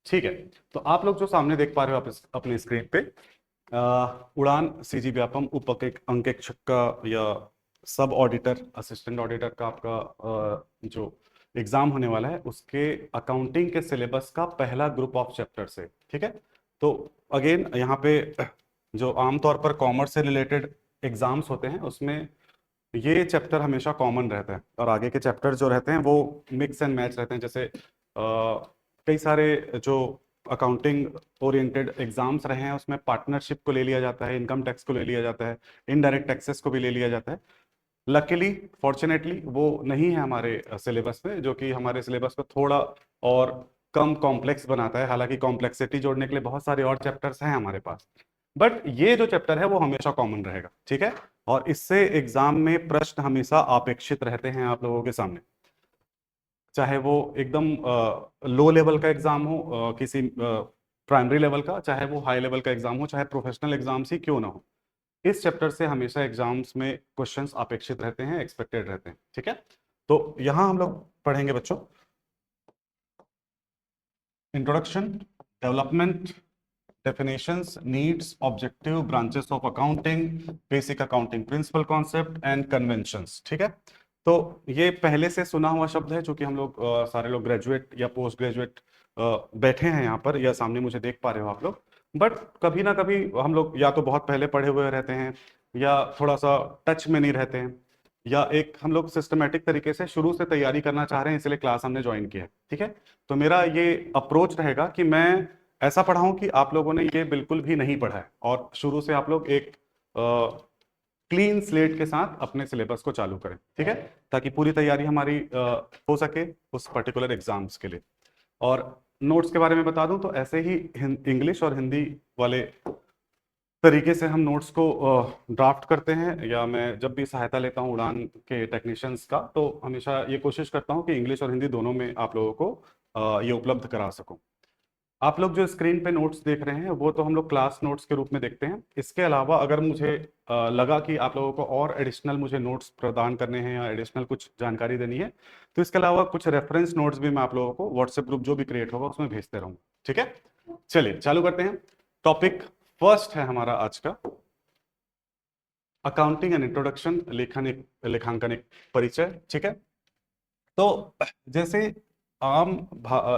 ठीक है, तो आप लोग जो सामने देख पा रहे हो आप अपने स्क्रीन पे उड़ान सीजी व्यापम उप अंकेक्षक का या सब ऑडिटर असिस्टेंट ऑडिटर का आपका जो एग्जाम होने वाला है उसके अकाउंटिंग के सिलेबस का पहला ग्रुप ऑफ चैप्टर्स है। ठीक है, तो अगेन यहाँ पे जो आमतौर पर कॉमर्स से रिलेटेड एग्जाम्स होते हैं उसमें ये चैप्टर हमेशा कॉमन रहता है और आगे के चैप्टर जो रहते हैं वो मिक्स एंड मैच रहते हैं। जैसे कई सारे जो अकाउंटिंग ओरिएंटेड एग्जाम्स रहे हैं उसमें पार्टनरशिप को ले लिया जाता है, इनकम टैक्स को ले लिया जाता है, इनडायरेक्ट टैक्सेस को भी ले लिया जाता है। लकीली फॉर्चुनेटली वो नहीं है हमारे सिलेबस में, जो कि हमारे सिलेबस को थोड़ा और कम कॉम्प्लेक्स बनाता है। हालांकि कॉम्प्लेक्सिटी जोड़ने के लिए बहुत सारे और चैप्टर्स हैं हमारे पास, बट ये जो चैप्टर है वो हमेशा कॉमन रहेगा। ठीक है, और इससे एग्जाम में प्रश्न हमेशा अपेक्षित रहते हैं आप लोगों के सामने, चाहे वो एकदम लो लेवल का एग्जाम हो, किसी प्राइमरी लेवल का, चाहे वो हाई लेवल का एग्जाम हो, चाहे प्रोफेशनल एग्जाम्स ही क्यों ना हो, इस चैप्टर से हमेशा एग्जाम्स में क्वेश्चंस अपेक्षित रहते हैं, एक्सपेक्टेड रहते हैं। ठीक है, तो यहां हम लोग पढ़ेंगे बच्चों introduction, development, definitions, needs, objective, branches of accounting, basic accounting principle concept and conventions। ठीक है, तो ये पहले से सुना हुआ शब्द है, चूंकि हम लोग सारे लोग ग्रेजुएट या पोस्ट ग्रेजुएट बैठे हैं यहाँ पर या सामने मुझे देख पा रहे हो आप लोग, बट कभी ना कभी हम लोग या तो बहुत पहले पढ़े हुए रहते हैं या थोड़ा सा टच में नहीं रहते हैं, या एक हम लोग सिस्टमेटिक तरीके से शुरू से तैयारी करना चाह रहे हैं इसलिए क्लास हमने ज्वाइन किया है। ठीक है, तो मेरा ये अप्रोच रहेगा कि मैं ऐसा पढ़ाऊं कि आप लोगों ने ये बिल्कुल भी नहीं पढ़ा है और शुरू से आप लोग एक क्लीन स्लेट के साथ अपने सिलेबस को चालू करें। ठीक है, ताकि पूरी तैयारी हमारी हो सके उस पर्टिकुलर एग्जाम्स के लिए। और नोट्स के बारे में बता दूं तो ऐसे ही इंग्लिश और हिंदी वाले तरीके से हम नोट्स को ड्राफ्ट करते हैं, या मैं जब भी सहायता लेता हूं उड़ान के टेक्नीशियंस का तो हमेशा ये कोशिश करता हूं कि इंग्लिश और हिंदी दोनों में आप लोगों को ये उपलब्ध करा सकूं। आप लोग जो स्क्रीन पे नोट्स देख रहे हैं वो तो हम लोग क्लास नोट्स के रूप में देखते हैं। इसके अलावा अगर मुझे लगा कि आप लोगों को और एडिशनल मुझे नोट्स प्रदान करने हैं या एडिशनल कुछ जानकारी देनी है तो इसके अलावा कुछ रेफरेंस नोट्स भी मैं आप लोगों को व्हाट्सएप ग्रुप जो भी क्रिएट होगा उसमें भेजते रहूंगा। ठीक है, चलिए चालू करते हैं। टॉपिक फर्स्ट है हमारा आज का अकाउंटिंग एंड इंट्रोडक्शन, लेखांकन एक परिचय। ठीक है, तो जैसे आम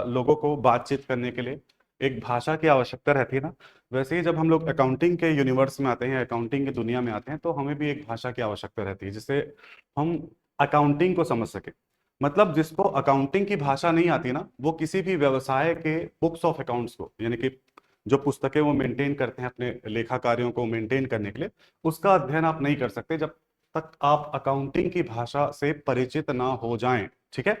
लोगों को बातचीत करने के लिए एक भाषा की आवश्यकता रहती है ना, वैसे ही जब हम लोग अकाउंटिंग के यूनिवर्स में आते हैं, अकाउंटिंग की दुनिया में आते हैं, तो हमें भी एक भाषा की आवश्यकता रहती है जिससे हम अकाउंटिंग को समझ सके। मतलब जिसको अकाउंटिंग की भाषा नहीं आती ना, वो किसी भी व्यवसाय के बुक्स ऑफ अकाउंट्स को, यानी कि जो पुस्तकें वो मेंटेन करते हैं अपने लेखा कार्यों को मेंटेन करने के लिए, उसका अध्ययन आप नहीं कर सकते जब तक आप अकाउंटिंग की भाषा से परिचित ना हो जाएं। ठीक है,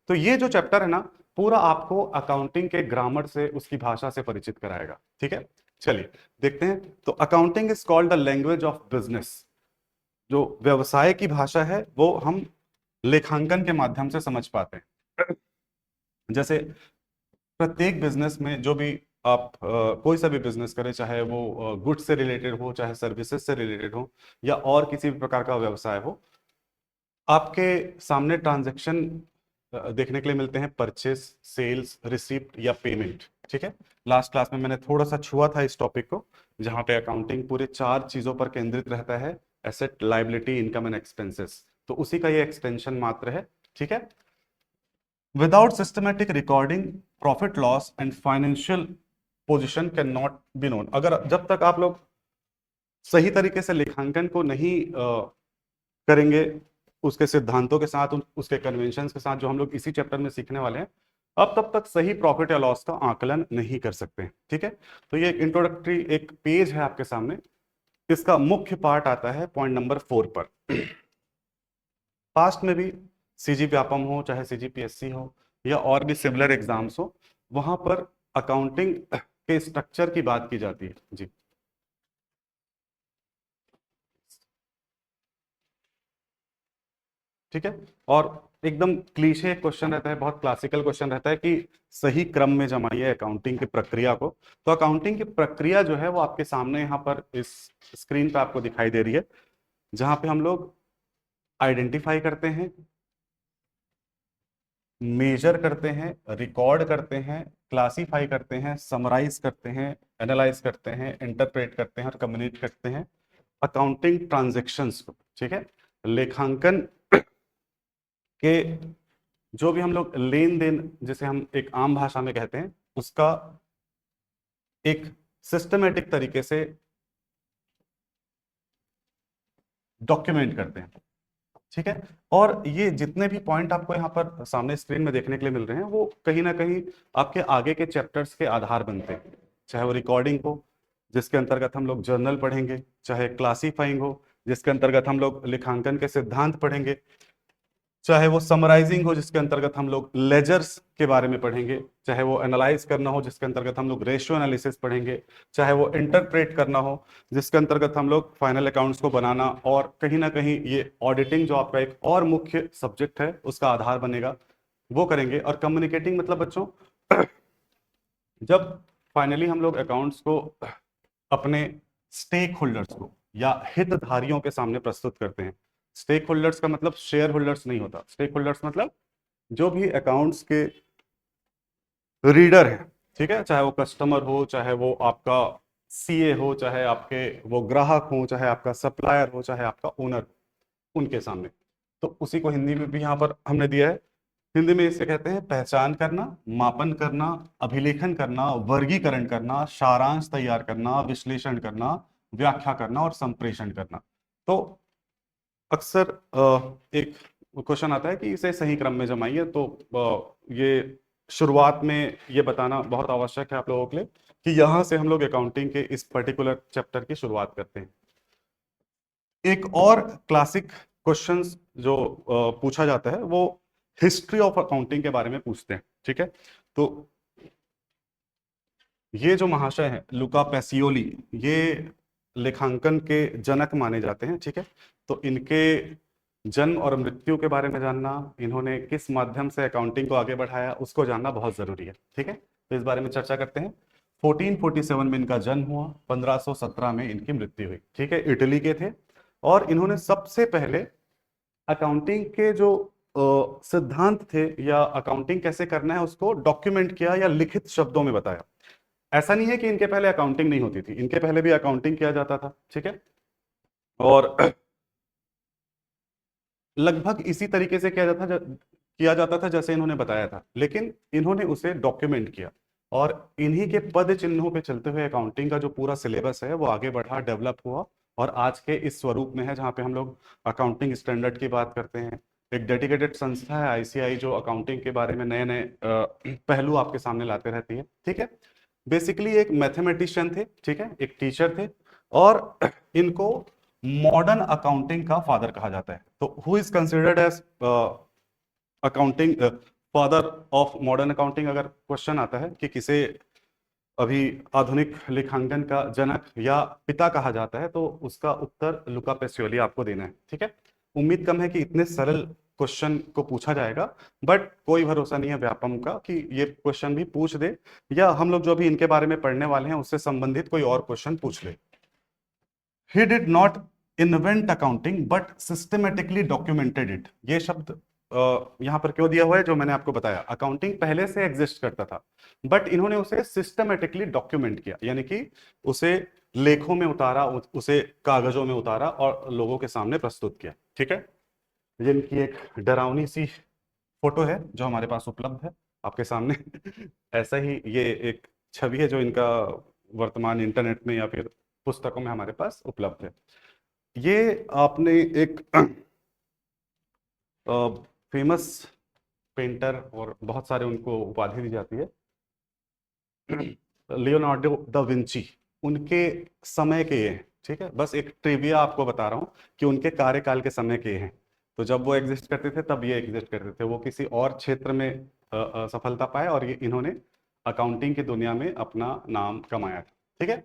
तो ये जो चैप्टर है ना पूरा आपको अकाउंटिंग के ग्रामर से, उसकी भाषा से परिचित कराएगा। ठीक है, चलिए देखते हैं। तो accounting is called the language of business. जो व्यवसाय की भाषा है वो हम लेखांकन के माध्यम से समझ पाते हैं। जैसे प्रत्येक बिजनेस में जो भी आप कोई सा भी बिजनेस करें, चाहे वो गुड्स से रिलेटेड हो, चाहे सर्विसेज से रिलेटेड हो, या और किसी भी प्रकार का व्यवसाय हो, आपके सामने ट्रांजैक्शन देखने के लिए मिलते हैं, परचेस, सेल्स, रिसीप्ट या पेमेंट। ठीक है, लास्ट क्लास में मैंने थोड़ा सा छुआ था इस टॉपिक को, जहां पे अकाउंटिंग पूरे 4 चीजों पर केंद्रित रहता है, asset, liability, income and expenses. तो उसी का ये एक्सटेंशन मात्र है। ठीक है, without systematic recording profit loss and financial position can not be known. अगर जब तक आप लोग सही तरीके से लेखांकन को नहीं करेंगे, उसके सिद्धांतों के साथ, उसके कन्वेंशंस के साथ, जो हम लोग इसी चैप्टर में सीखने वाले हैं, अब तब तक सही प्रॉफिट या लॉस का आकलन नहीं कर सकते। ठीक है, तो ये एक इंट्रोडक्टरी एक पेज है आपके सामने। इसका मुख्य पार्ट आता है पॉइंट नंबर 4 पर। पास्ट में भी सीजी व्यापम हो, चाहे सीजीपीएससी हो, या और भी सिमिलर एग्जाम्स हो, वहां पर अकाउंटिंग के स्ट्रक्चर की बात की जाती है। जी, ठीक है, और एकदम क्लीशे क्वेश्चन रहता है, बहुत क्लासिकल क्वेश्चन रहता है कि सही क्रम में जमाइए अकाउंटिंग की प्रक्रिया को। तो अकाउंटिंग की प्रक्रिया जो है वो आपके सामने यहाँ पर इस स्क्रीन पे आपको दिखाई दे रही है, जहां पे हम लोग आइडेंटिफाई करते हैं, मेजर करते हैं, रिकॉर्ड करते हैं, क्लासीफाई करते हैं, समराइज करते हैं, एनालाइज करते हैं, इंटरप्रेट करते हैं और कम्युनिकेट करते हैं अकाउंटिंग ट्रांजैक्शंस को। ठीक है, लेखांकन के जो भी हम लोग लेन देन, जिसे हम एक आम भाषा में कहते हैं, उसका एक सिस्टमेटिक तरीके से डॉक्यूमेंट करते हैं। ठीक है, और ये जितने भी पॉइंट आपको यहाँ पर सामने स्क्रीन में देखने के लिए मिल रहे हैं, वो कहीं ना कहीं आपके आगे के चैप्टर्स के आधार बनते हैं। चाहे वो रिकॉर्डिंग हो, जिसके अंतर्गत हम लोग जर्नल पढ़ेंगे, चाहे क्लासीफाइंग हो, जिसके अंतर्गत हम लोग लेखांकन के सिद्धांत पढ़ेंगे, चाहे वो समराइजिंग हो, जिसके अंतर्गत हम लोग लेजर्स के बारे में पढ़ेंगे, चाहे वो एनालाइज करना हो, जिसके अंतर्गत हम लोग रेशियो एनालिसिस पढ़ेंगे, चाहे वो इंटरप्रेट करना हो, जिसके अंतर्गत हम लोग फाइनल अकाउंट्स को बनाना, और कहीं ना कहीं ये ऑडिटिंग जो आपका एक और मुख्य सब्जेक्ट है उसका आधार बनेगा, वो करेंगे। और कम्युनिकेटिंग मतलब बच्चों, जब फाइनली हम लोग अकाउंट्स को अपने स्टेक होल्डर्स को या हितधारियों के सामने प्रस्तुत करते हैं। स्टेक होल्डर्स का मतलब शेयर होल्डर्स नहीं होता, स्टेक होल्डर्स मतलब जो भी अकाउंट्स के रीडर है। ठीक है, चाहे वो कस्टमर हो, चाहे वो आपका सीए हो, चाहे आपके वो ग्राहक हो, चाहे आपका सप्लायर हो, चाहे आपका ओनर, उनके सामने। तो उसी को हिंदी में भी यहाँ पर हमने दिया है। हिंदी में इसे कहते हैं पहचान करना, मापन करना, अभिलेखन करना, वर्गीकरण करना, सारांश तैयार करना, विश्लेषण करना, व्याख्या करना और संप्रेषण करना। तो अक्सर एक क्वेश्चन आता है कि इसे सही क्रम में जमाइए, तो ये शुरुआत में ये बताना बहुत आवश्यक है आप लोगों के लिए कि यहां से हम लोग अकाउंटिंग के इस पर्टिकुलर चैप्टर की शुरुआत करते हैं। एक और क्लासिक क्वेश्चंस जो पूछा जाता है वो हिस्ट्री ऑफ अकाउंटिंग के बारे में पूछते हैं। ठीक है, तो ये जो महाशय हैं लुका पैसियोली, ये लेखांकन के जनक माने जाते हैं। ठीक है, तो इनके जन्म और मृत्यु के बारे में जानना, इन्होंने किस माध्यम से अकाउंटिंग को आगे बढ़ाया, उसको जानना बहुत जरूरी है। ठीक है, तो इस बारे में चर्चा करते हैं। 1447 में इनका जन्म हुआ, 1517 में इनकी मृत्यु हुई। ठीक है, इटली के थे, और इन्होंने सबसे पहले अकाउंटिंग के जो सिद्धांत थे या अकाउंटिंग कैसे करना है उसको डॉक्यूमेंट किया या लिखित शब्दों में बताया। ऐसा नहीं है कि इनके पहले अकाउंटिंग नहीं होती थी, इनके पहले भी अकाउंटिंग किया जाता था। ठीक है, और लगभग इसी तरीके से किया जाता था जैसे इन्होंने बताया था, लेकिन इन्होंने उसे डॉक्यूमेंट किया, और इन्हीं के पद चिन्हों पे चलते हुए अकाउंटिंग का जो पूरा सिलेबस है वो आगे बढ़ा, डेवलप हुआ, और आज के इस स्वरूप में है जहाँ पे हम लोग अकाउंटिंग स्टैंडर्ड की बात करते हैं। एक डेडिकेटेड संस्था है आईसीआई जो अकाउंटिंग के बारे में नए नए पहलू आपके सामने लाते रहती है। ठीक है, बेसिकली एक मैथमेटिशियन थे, ठीक है, एक टीचर थे, और इनको मॉडर्न अकाउंटिंग का फादर कहा जाता है। तो who is considered as accounting father of modern accounting, अगर क्वेश्चन आता है कि किसे अभी आधुनिक लेखांकन का जनक या पिता कहा जाता है, तो उसका उत्तर लुका पेसियोली आपको देना है। ठीक है, उम्मीद कम है कि इतने सरल क्वेश्चन को पूछा जाएगा, बट कोई भरोसा नहीं है व्यापम का कि ये क्वेश्चन भी पूछ दे, या हम लोग जो भी इनके बारे में पढ़ने वाले हैं उससे संबंधित कोई और क्वेश्चन पूछ ले। He did not invent accounting but systematically documented it। ये शब्द यहां पर क्यों दिया हुआ है, जो मैंने आपको बताया, अकाउंटिंग पहले से एग्जिस्ट करता था, बट इन्होंने उसे सिस्टमेटिकली डॉक्यूमेंट किया, यानी कि उसे लेखों में उतारा, उसे कागजों में उतारा और लोगों के सामने प्रस्तुत किया। ठीक है, जिनकी एक डरावनी सी फोटो है जो हमारे पास उपलब्ध है आपके सामने। ऐसा ही ये एक छवि है जो इनका वर्तमान इंटरनेट में या फिर पुस्तकों में हमारे पास उपलब्ध है। ये आपने एक फेमस पेंटर, और बहुत सारे उनको उपाधि दी जाती है, लियोनार्डो दा विंची, उनके समय के ये हैं। ठीक है, बस एक ट्रिविया आपको बता रहा हूँ कि उनके कार्यकाल के समय के हैं। तो जब वो एग्जिस्ट करते थे तब ये एग्जिस्ट करते थे, वो किसी और क्षेत्र में सफलता पाए, और ये इन्होंने अकाउंटिंग की दुनिया में अपना नाम कमाया था। ठीक है,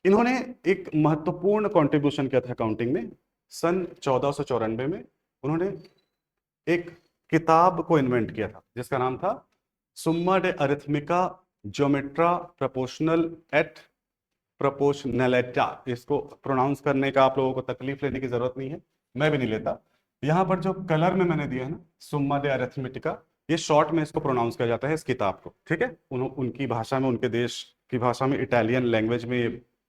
इन्होंने एक महत्वपूर्ण कंट्रीब्यूशन किया था अकाउंटिंग में। सन 1494 में उन्होंने एक किताब को इन्वेंट किया था जिसका नाम था सुम्मा डे अरिथमिका ज्योमेट्रा प्रोपोर्शनल एट प्रोपोर्शनलिटा। इसको प्रोनाउंस करने का आप लोगों को तकलीफ लेने की जरूरत नहीं है, मैं भी नहीं लेता। यहाँ पर जो कलर में मैंने दिया है ना, सुम्मा डे अरिथमेटिका, ये शॉर्ट में इसको प्रोनाउंस किया जाता है इस किताब को, ठीक है। उनकी भाषा में, उनके देश की भाषा में, इटालियन लैंग्वेज में ये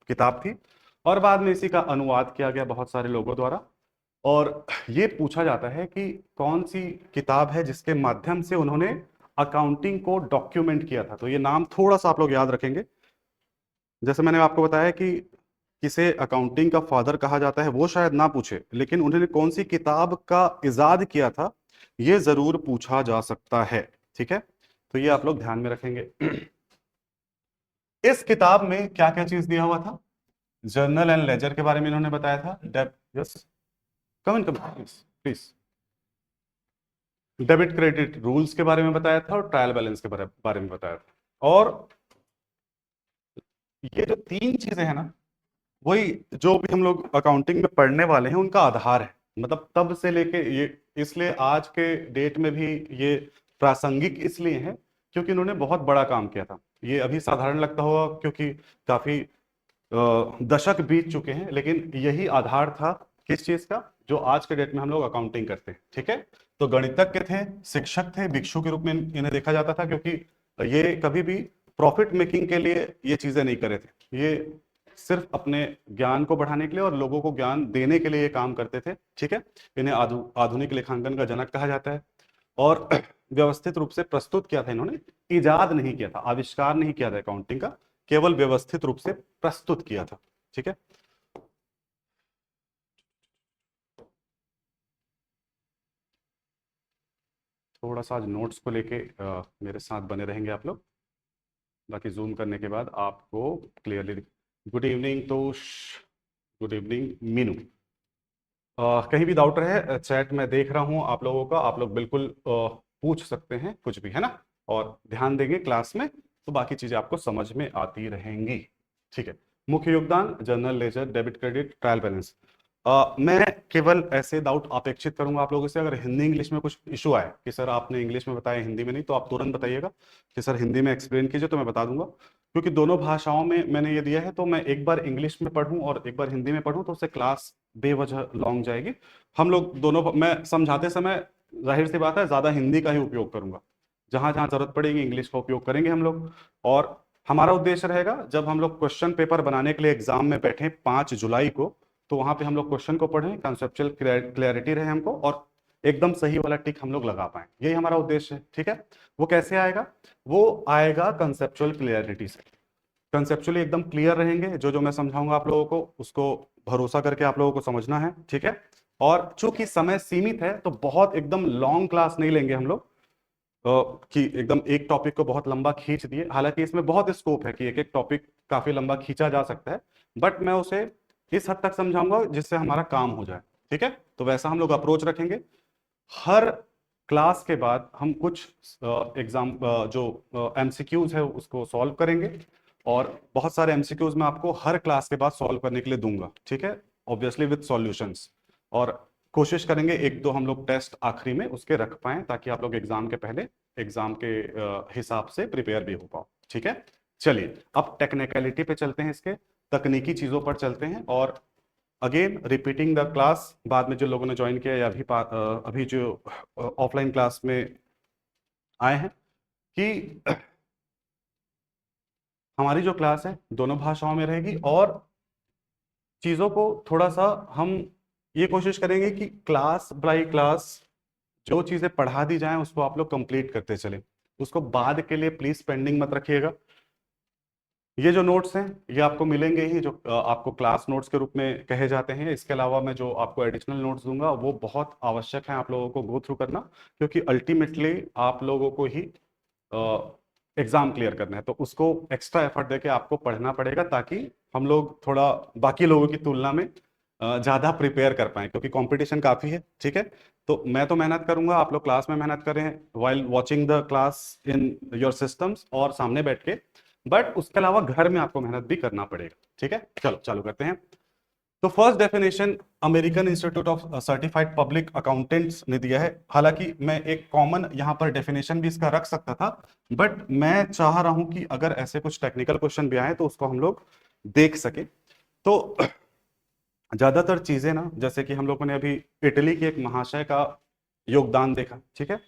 किताब थी, और बाद में इसी का अनुवाद किया गया बहुत सारे लोगों द्वारा। और ये पूछा जाता है कि कौन सी किताब है जिसके माध्यम से उन्होंने अकाउंटिंग को डॉक्यूमेंट किया था। तो ये नाम थोड़ा सा आप लोग याद रखेंगे। जैसे मैंने आपको बताया कि किसे अकाउंटिंग का फादर कहा जाता है, वो शायद ना पूछे, लेकिन उन्होंने कौन सी किताब का इजाद किया था ये जरूर पूछा जा सकता है, ठीक है। तो ये आप लोग ध्यान में रखेंगे। इस किताब में क्या क्या चीज दिया हुआ था? जर्नल एंड लेजर के बारे में इन्होंने बताया था। Yes, come please please. Debit credit rules के बारे में बताया था, और ट्रायल बैलेंस के बारे में बताया था। और ये जो तीन चीजें हैं ना, वही जो भी हम लोग अकाउंटिंग में पढ़ने वाले हैं उनका आधार है। मतलब तब से लेके ये, इसलिए आज के डेट में भी ये प्रासंगिक इसलिए है क्योंकि इन्होंने बहुत बड़ा काम किया था। ये अभी साधारण लगता होगा क्योंकि काफी दशक बीत चुके हैं, लेकिन यही आधार था किस चीज का, जो आज के डेट में हम लोग अकाउंटिंग करते हैं, ठीक है। तो गणितज्ञ थे, शिक्षक थे, भिक्षु के रूप में इन्हें देखा जाता था, क्योंकि ये कभी भी प्रॉफिट मेकिंग के लिए ये चीजें नहीं करे थे। ये सिर्फ अपने ज्ञान को बढ़ाने के लिए और लोगों को ज्ञान देने के लिए ये काम करते थे, ठीक है। इन्हें आधुनिक लेखांकन का जनक कहा जाता है। और व्यवस्थित रूप से प्रस्तुत किया था इन्होंने, इजाद नहीं किया था, आविष्कार नहीं किया था अकाउंटिंग का, केवल व्यवस्थित रूप से प्रस्तुत किया था, ठीक है। थोड़ा सा आज नोट्स को लेके मेरे साथ बने रहेंगे आप लोग, बाकी जूम करने के बाद आपको क्लियरली। गुड इवनिंग तोश, गुड इवनिंग मीनू। कहीं भी डाउट रहे, चैट में देख रहा हूं आप लोगों का, आप लोग बिल्कुल पूछ सकते हैं कुछ भी, है ना। और ध्यान देंगे क्लास में तो बाकी चीजें आपको समझ में आती रहेंगी, ठीक है। मुख्य योगदान, journal ledger, debit credit, trial balance. मैं केवल ऐसे डाउट अपेक्षित करूंगा आप लोगों से, अगर हिंदी इंग्लिश में कुछ इशू आए कि सर आपने इंग्लिश में बताया हिंदी में नहीं, तो आप तुरंत बताइएगा कि सर हिंदी में एक्सप्लेन कीजिए, तो मैं बता दूंगा। क्योंकि दोनों भाषाओं में मैंने ये दिया है, तो मैं एक बार इंग्लिश में पढ़ूं और एक बार हिंदी में पढ़ूं तो उससे क्लास बेवजह लॉन्ग जाएगी। हम लोग दोनों, मैं समझाते समय जाहिर सी बात है ज्यादा हिंदी का ही उपयोग करूंगा, जहां जहां जरूरत पड़ेगी इंग्लिश का उपयोग करेंगे हम लोग। और हमारा उद्देश्य रहेगा जब हम लोग क्वेश्चन पेपर बनाने के लिए एग्जाम में बैठे 5 जुलाई को, तो वहां पे हम लोग क्वेश्चन को पढ़ें, कंसेप्चुअल क्लैरिटी रहे हमको, और एकदम सही वाला टिक हम लोग लगा पाए, यही हमारा उद्देश्य है, ठीक है। वो कैसे आएगा? वो आएगा कंसेप्चुअल क्लियरिटी से। कंसेप्चुअली एकदम क्लियर रहेंगे, जो जो मैं समझाऊंगा आप लोगों को उसको भरोसा करके आप लोगों को समझना है, ठीक है। और चूंकि समय सीमित है तो बहुत एकदम लॉन्ग क्लास नहीं लेंगे हम लोग, कि एकदम एक टॉपिक को बहुत लंबा खींच दिए। हालांकि इसमें बहुत स्कोप है कि एक एक टॉपिक काफी लंबा खींचा जा सकता है, बट मैं उसे इस हद तक समझाऊंगा जिससे हमारा काम हो जाए, ठीक है। तो वैसा हम लोग अप्रोच रखेंगे। हर क्लास के बाद हम कुछ एग्जाम जो एमसीक्यूज है उसको सॉल्व करेंगे, और बहुत सारे एमसीक्यूज मैं आपको हर क्लास के बाद सॉल्व करने के लिए दूंगा, ठीक है, ऑब्वियसली विद सॉल्यूशंस। और कोशिश करेंगे एक दो हम लोग टेस्ट आखिरी में उसके रख पाएं, ताकि आप लोग एग्जाम के पहले एग्जाम के हिसाब से प्रिपेयर भी हो पाओ, ठीक है। चलिए अब टेक्निकलिटी पे चलते हैं, इसके तकनीकी चीजों पर चलते हैं। और अगेन रिपीटिंग द क्लास, बाद में जो लोगों ने ज्वाइन किया या अभी जो ऑफलाइन क्लास में आए हैं, कि हमारी जो क्लास है दोनों भाषाओं में रहेगी, और चीज़ों को थोड़ा सा हम ये कोशिश करेंगे कि क्लास बाई क्लास जो चीज़ें पढ़ा दी जाएं उसको आप लोग कंप्लीट करते चलें, उसको बाद के लिए प्लीज पेंडिंग मत रखिएगा। ये जो नोट्स हैं ये आपको मिलेंगे ही, जो आपको क्लास नोट्स के रूप में कहे जाते हैं। इसके अलावा मैं जो आपको एडिशनल नोट्स दूंगा वो बहुत आवश्यक है आप लोगों को गो थ्रू करना, क्योंकि अल्टीमेटली आप लोगों को ही एग्जाम क्लियर करना है, तो उसको एक्स्ट्रा एफर्ट देके आपको पढ़ना पड़ेगा, ताकि हम लोग थोड़ा बाकी लोगों की तुलना में ज़्यादा प्रिपेयर कर पाए, क्योंकि कंपटीशन काफ़ी है, ठीक है। तो मैं तो मेहनत करूंगा, आप लोग क्लास में मेहनत करें while watching the class in your systems और सामने बैठ के, बट उसके अलावा घर में आपको मेहनत भी करना पड़ेगा, ठीक है। चलो चालू करते हैं। तो first definition American institute of certified public accountants ने दिया है। हालांकि मैं एक कॉमन यहां पर डेफिनेशन भी इसका रख सकता था, बट मैं चाह रहा हूं कि अगर ऐसे कुछ टेक्निकल क्वेश्चन भी आए तो उसको हम लोग देख सके। तो ज्यादातर चीजें ना, जैसे कि हम लोगों ने अभी इटली के एक महाशय का योगदान देखा, ठीक है।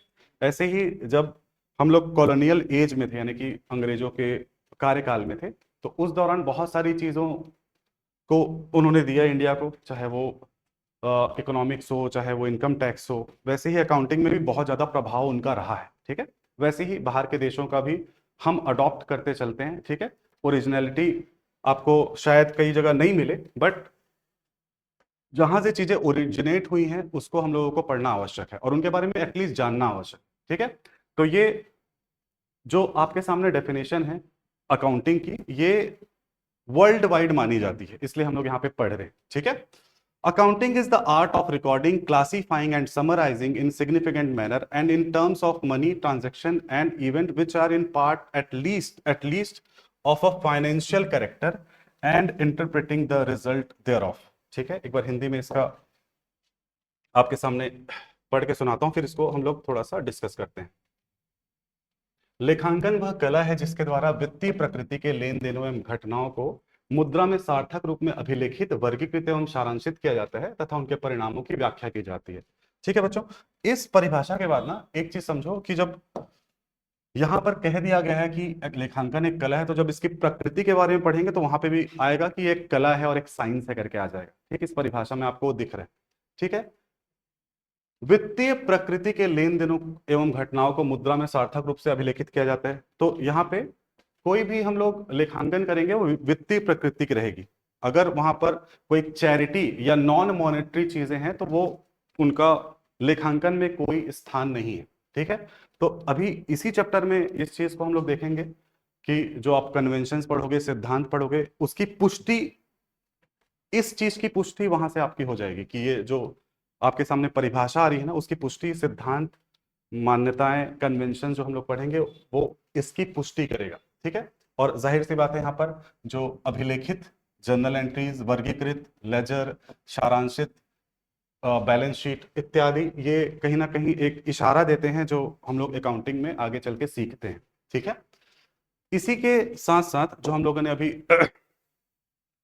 ऐसे ही जब हम लोग कॉलोनियल एज में थे, यानी कि अंग्रेजों के कार्यकाल में थे, तो उस दौरान बहुत सारी चीज़ों को उन्होंने दिया इंडिया को, चाहे वो इकोनॉमिक्स हो, चाहे वो इनकम टैक्स हो। वैसे ही अकाउंटिंग में भी बहुत ज़्यादा प्रभाव उनका रहा है, ठीक है। वैसे ही बाहर के देशों का भी हम अडॉप्ट करते चलते हैं, ठीक है। ओरिजिनलिटी आपको शायद कई जगह नहीं मिले, बट जहां से चीजें ओरिजिनेट हुई हैं उसको हम लोगों को पढ़ना आवश्यक है और उनके बारे में एटलीस्ट जानना आवश्यक, ठीक है। तो ये जो आपके सामने डेफिनेशन है अकाउंटिंग की, ये वर्ल्ड वाइड मानी जाती है, इसलिए हम लोग यहाँ पे पढ़ रहे हैं, ठीक है। Accounting is the art of recording, classifying and summarising in significant manner and in terms of money transaction and event which are in part at least of a financial character and interpreting the result thereof. ठीक है, एक बार हिंदी में इसका आपके सामने पढ़ के सुनाता हूं, फिर इसको हम लोग थोड़ा सा डिस्कस करते हैं। लेखांकन वह कला है जिसके द्वारा वित्तीय प्रकृति के लेन देनों एवं घटनाओं को मुद्रा में सार्थक रूप में अभिलेखित, वर्गीकृत एवं सारांशित किया जाता है तथा उनके परिणामों की व्याख्या की जाती है। ठीक है बच्चों, इस परिभाषा के बाद ना एक चीज समझो कि जब यहां पर कह दिया गया है कि एक लेखांकन एक कला है, तो जब इसकी प्रकृति के बारे में पढ़ेंगे तो वहां पे भी आएगा कि एक कला है और एक साइंस है करके आ जाएगा। ठीक, इस परिभाषा में आपको दिख रहा है। ठीक है, वित्तीय प्रकृति के लेन देनों एवं घटनाओं को मुद्रा में सार्थक रूप से अभिलेखित किया जाता है। तो यहाँ पे कोई भी हम लोग लेखांकन करेंगे वो वित्तीय प्रकृति की रहेगी। अगर वहां पर कोई चैरिटी या नॉन मॉनेटरी चीजें हैं तो वो उनका लेखांकन में कोई स्थान नहीं है। ठीक है, तो अभी इसी चैप्टर में इस चीज को हम लोग देखेंगे कि जो आप कन्वेंशंस पढ़ोगे, सिद्धांत पढ़ोगे, उसकी पुष्टि, इस चीज की पुष्टि वहां से आपकी हो जाएगी कि ये जो आपके सामने परिभाषा आ रही है ना, उसकी पुष्टि सिद्धांत, मान्यताएं, कन्वेंशन जो हम लोग पढ़ेंगे वो इसकी पुष्टि करेगा। ठीक है, और जाहिर सी बात है यहाँ पर जो अभिलेखित जर्नल एंट्रीज, वर्गीकृत, लेजर, सारांशित, बैलेंस शीट इत्यादि, ये कहीं ना कहीं एक इशारा देते हैं जो हम लोग अकाउंटिंग में आगे चल के सीखते हैं। ठीक है, इसी के साथ साथ जो हम लोगों ने अभी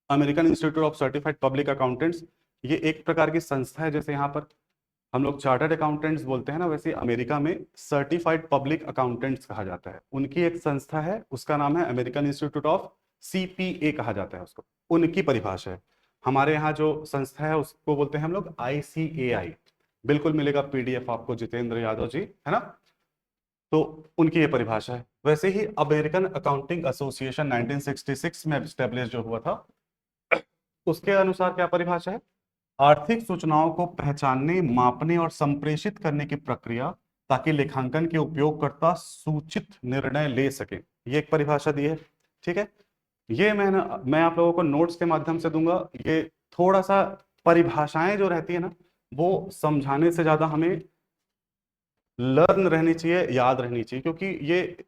American institute of certified public accountants, ये एक प्रकार की संस्था है। जैसे यहाँ पर हम लोग चार्टर्ड अकाउंटेंट्स बोलते हैं ना, वैसे अमेरिका में सर्टिफाइड पब्लिक अकाउंटेंट्स कहा जाता है। उनकी एक संस्था है, उसका नाम है अमेरिकन इंस्टीट्यूट ऑफ, सीपीए कहा जाता है उसको, उनकी परिभाषा है। हमारे यहाँ जो संस्था है उसको बोलते हैं हम लोग आईसीएआई। बिल्कुल मिलेगा पीडीएफ आपको, जितेंद्र यादव जी, है ना। तो उनकी ये परिभाषा है। वैसे ही अमेरिकन अकाउंटिंग एसोसिएशन 1966 में एस्टेब्लिश जो हुआ था, उसके अनुसार क्या परिभाषा है? आर्थिक सूचनाओं को पहचानने, मापने और संप्रेषित करने की प्रक्रिया, ताकि लेखांकन के उपयोगकर्ता सूचित निर्णय ले सके, ये एक परिभाषा दी है। ठीक है, ये मैं आप लोगों को नोट्स के माध्यम से दूंगा। ये थोड़ा सा परिभाषाएं जो रहती है ना, वो समझाने से ज्यादा हमें लर्न रहनी चाहिए, याद रहनी चाहिए, क्योंकि ये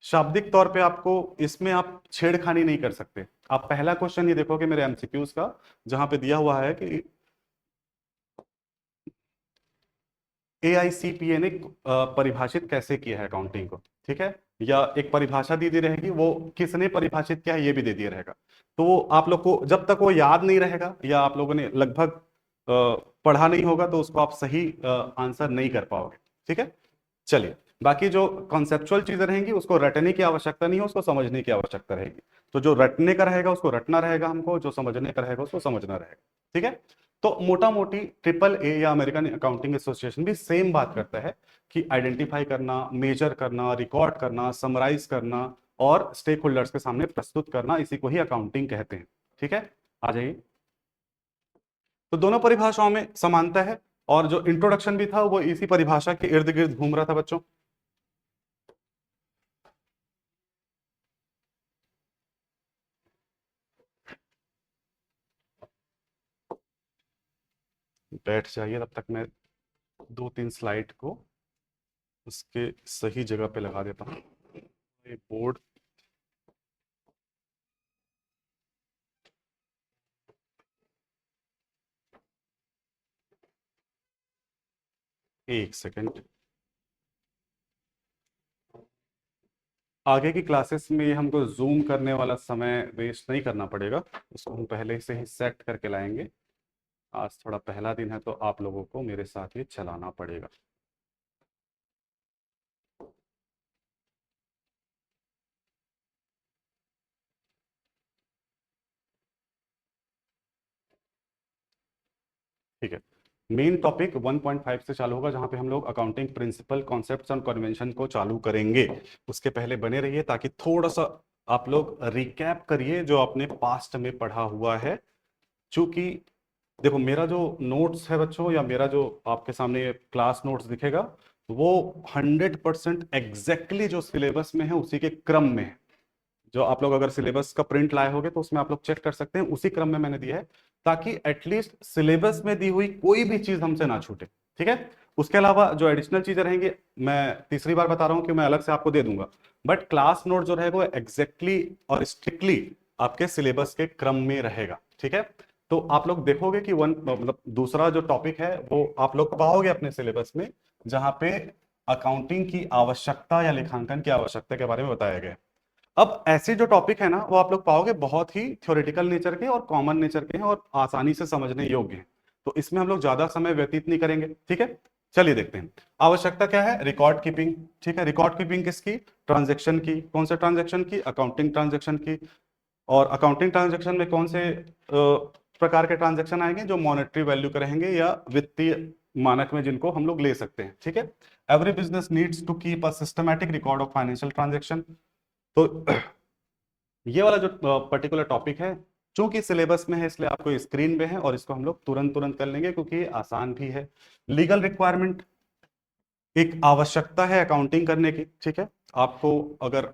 शाब्दिक तौर पे आपको इसमें आप छेड़खानी नहीं कर सकते। आप पहला क्वेश्चन ये देखोगे मेरे एमसीक्यूज का, जहां पे दिया हुआ है कि एआईसीपीए ने परिभाषित कैसे किया है अकाउंटिंग को। ठीक है, या एक परिभाषा दी रहेगी, वो किसने परिभाषित किया है ये भी दे दिया रहेगा। तो वो आप लोग को जब तक वो याद नहीं रहेगा या आप लोगों ने लगभग पढ़ा नहीं होगा, तो उसको आप सही आंसर नहीं कर पाओगे। ठीक है, चलिए, बाकी जो कॉन्सेप्चुअल चीजें रहेंगी उसको रटने की आवश्यकता नहीं है, उसको समझने की आवश्यकता रहेगी। तो जो रटने का रहेगा उसको रटना रहेगा हमको, जो समझने का रहेगा उसको समझना रहेगा। ठीक है, तो मोटा मोटी ट्रिपल ए या अमेरिकन अकाउंटिंग एसोसिएशन भी सेम बात करता है कि आइडेंटिफाई करना, मेजर करना, रिकॉर्ड करना, समराइज करना और स्टेक होल्डर्स के सामने प्रस्तुत करना, इसी को ही अकाउंटिंग कहते हैं। ठीक है, आ जाइए। तो दोनों परिभाषाओं में समानता है, और जो इंट्रोडक्शन भी था वो इसी परिभाषा के इर्द गिर्द घूम रहा था बच्चों। बैठ जाइए, तब तक मैं दो तीन स्लाइड को उसके सही जगह पे लगा देता हूँ। ये बोर्ड, एक सेकंड। आगे की क्लासेस में हमको जूम करने वाला समय वेस्ट नहीं करना पड़ेगा, उसको हम पहले से ही सेट करके लाएंगे। आज थोड़ा पहला दिन है तो आप लोगों को मेरे साथ ही चलाना पड़ेगा। ठीक है। मेन टॉपिक 1.5 से चालू होगा, जहां पे हम लोग अकाउंटिंग प्रिंसिपल, कॉन्सेप्ट्स और कन्वेंशन को चालू करेंगे। उसके पहले बने रहिए ताकि थोड़ा सा आप लोग रिकैप करिए जो आपने पास्ट में पढ़ा हुआ है। चूंकि देखो, मेरा जो नोट्स है बच्चों, या मेरा जो आपके सामने क्लास नोट्स दिखेगा, वो 100% एग्जैक्टली जो सिलेबस में है उसी के क्रम में है। जो आप लोग अगर सिलेबस का प्रिंट लाए होगे तो उसमें आप लोग चेक कर सकते हैं, उसी क्रम में मैंने दिया है, ताकि एटलीस्ट सिलेबस में दी हुई कोई भी चीज हमसे ना छूटे। ठीक है। उसके अलावा जो एडिशनल चीजें रहेंगी, मैं तीसरी बार बता रहा हूं कि मैं अलग से आपको दे दूंगा, बट क्लास नोट जो रहेगा वो एग्जैक्टली और स्ट्रिक्टली आपके सिलेबस के क्रम में रहेगा। ठीक है। तो आप लोग देखोगे कि मतलब दूसरा जो टॉपिक है वो आप लोग पाओगे अपने सिलेबस में, जहां पे अकाउंटिंग की आवश्यकता या लेखांकन की आवश्यकता के बारे में बताया गया है। अब ऐसे जो टॉपिक है ना, वो आप लोग पाओगे बहुत ही थ्योरेटिकल नेचर के और कॉमन नेचर के हैं और आसानी से समझने योग्य हैं। तो इसमें हम लोग ज्यादा समय व्यतीत नहीं करेंगे। ठीक है। चलिए देखते हैं। आवश्यकता क्या है? Record keeping. ठीक है। रिकॉर्ड कीपिंग किसकी? ट्रांजेक्शन की। कौन से ट्रांजेक्शन की? अकाउंटिंग ट्रांजेक्शन की। और अकाउंटिंग ट्रांजेक्शन में कौन से प्रकार के ट्रांजेक्शन आएंगे? जो मॉनेटरी वैल्यू के रहेंगे या वित्तीय मानक में जिनको हम लोग ले सकते हैं। ठीक है। Every business needs to keep a systematic record of financial transaction. तो ये वाला जो पर्टिकुलर टॉपिक है, चूंकि सिलेबस में है इसलिए आपको स्क्रीन पे है और इसको हम लोग तुरंत तुरंत कर लेंगे क्योंकि ये आसान भी है। लीगल रिक्वायरमेंट एक आवश्यकता है अकाउंटिंग करने की। ठीक है। आपको, अगर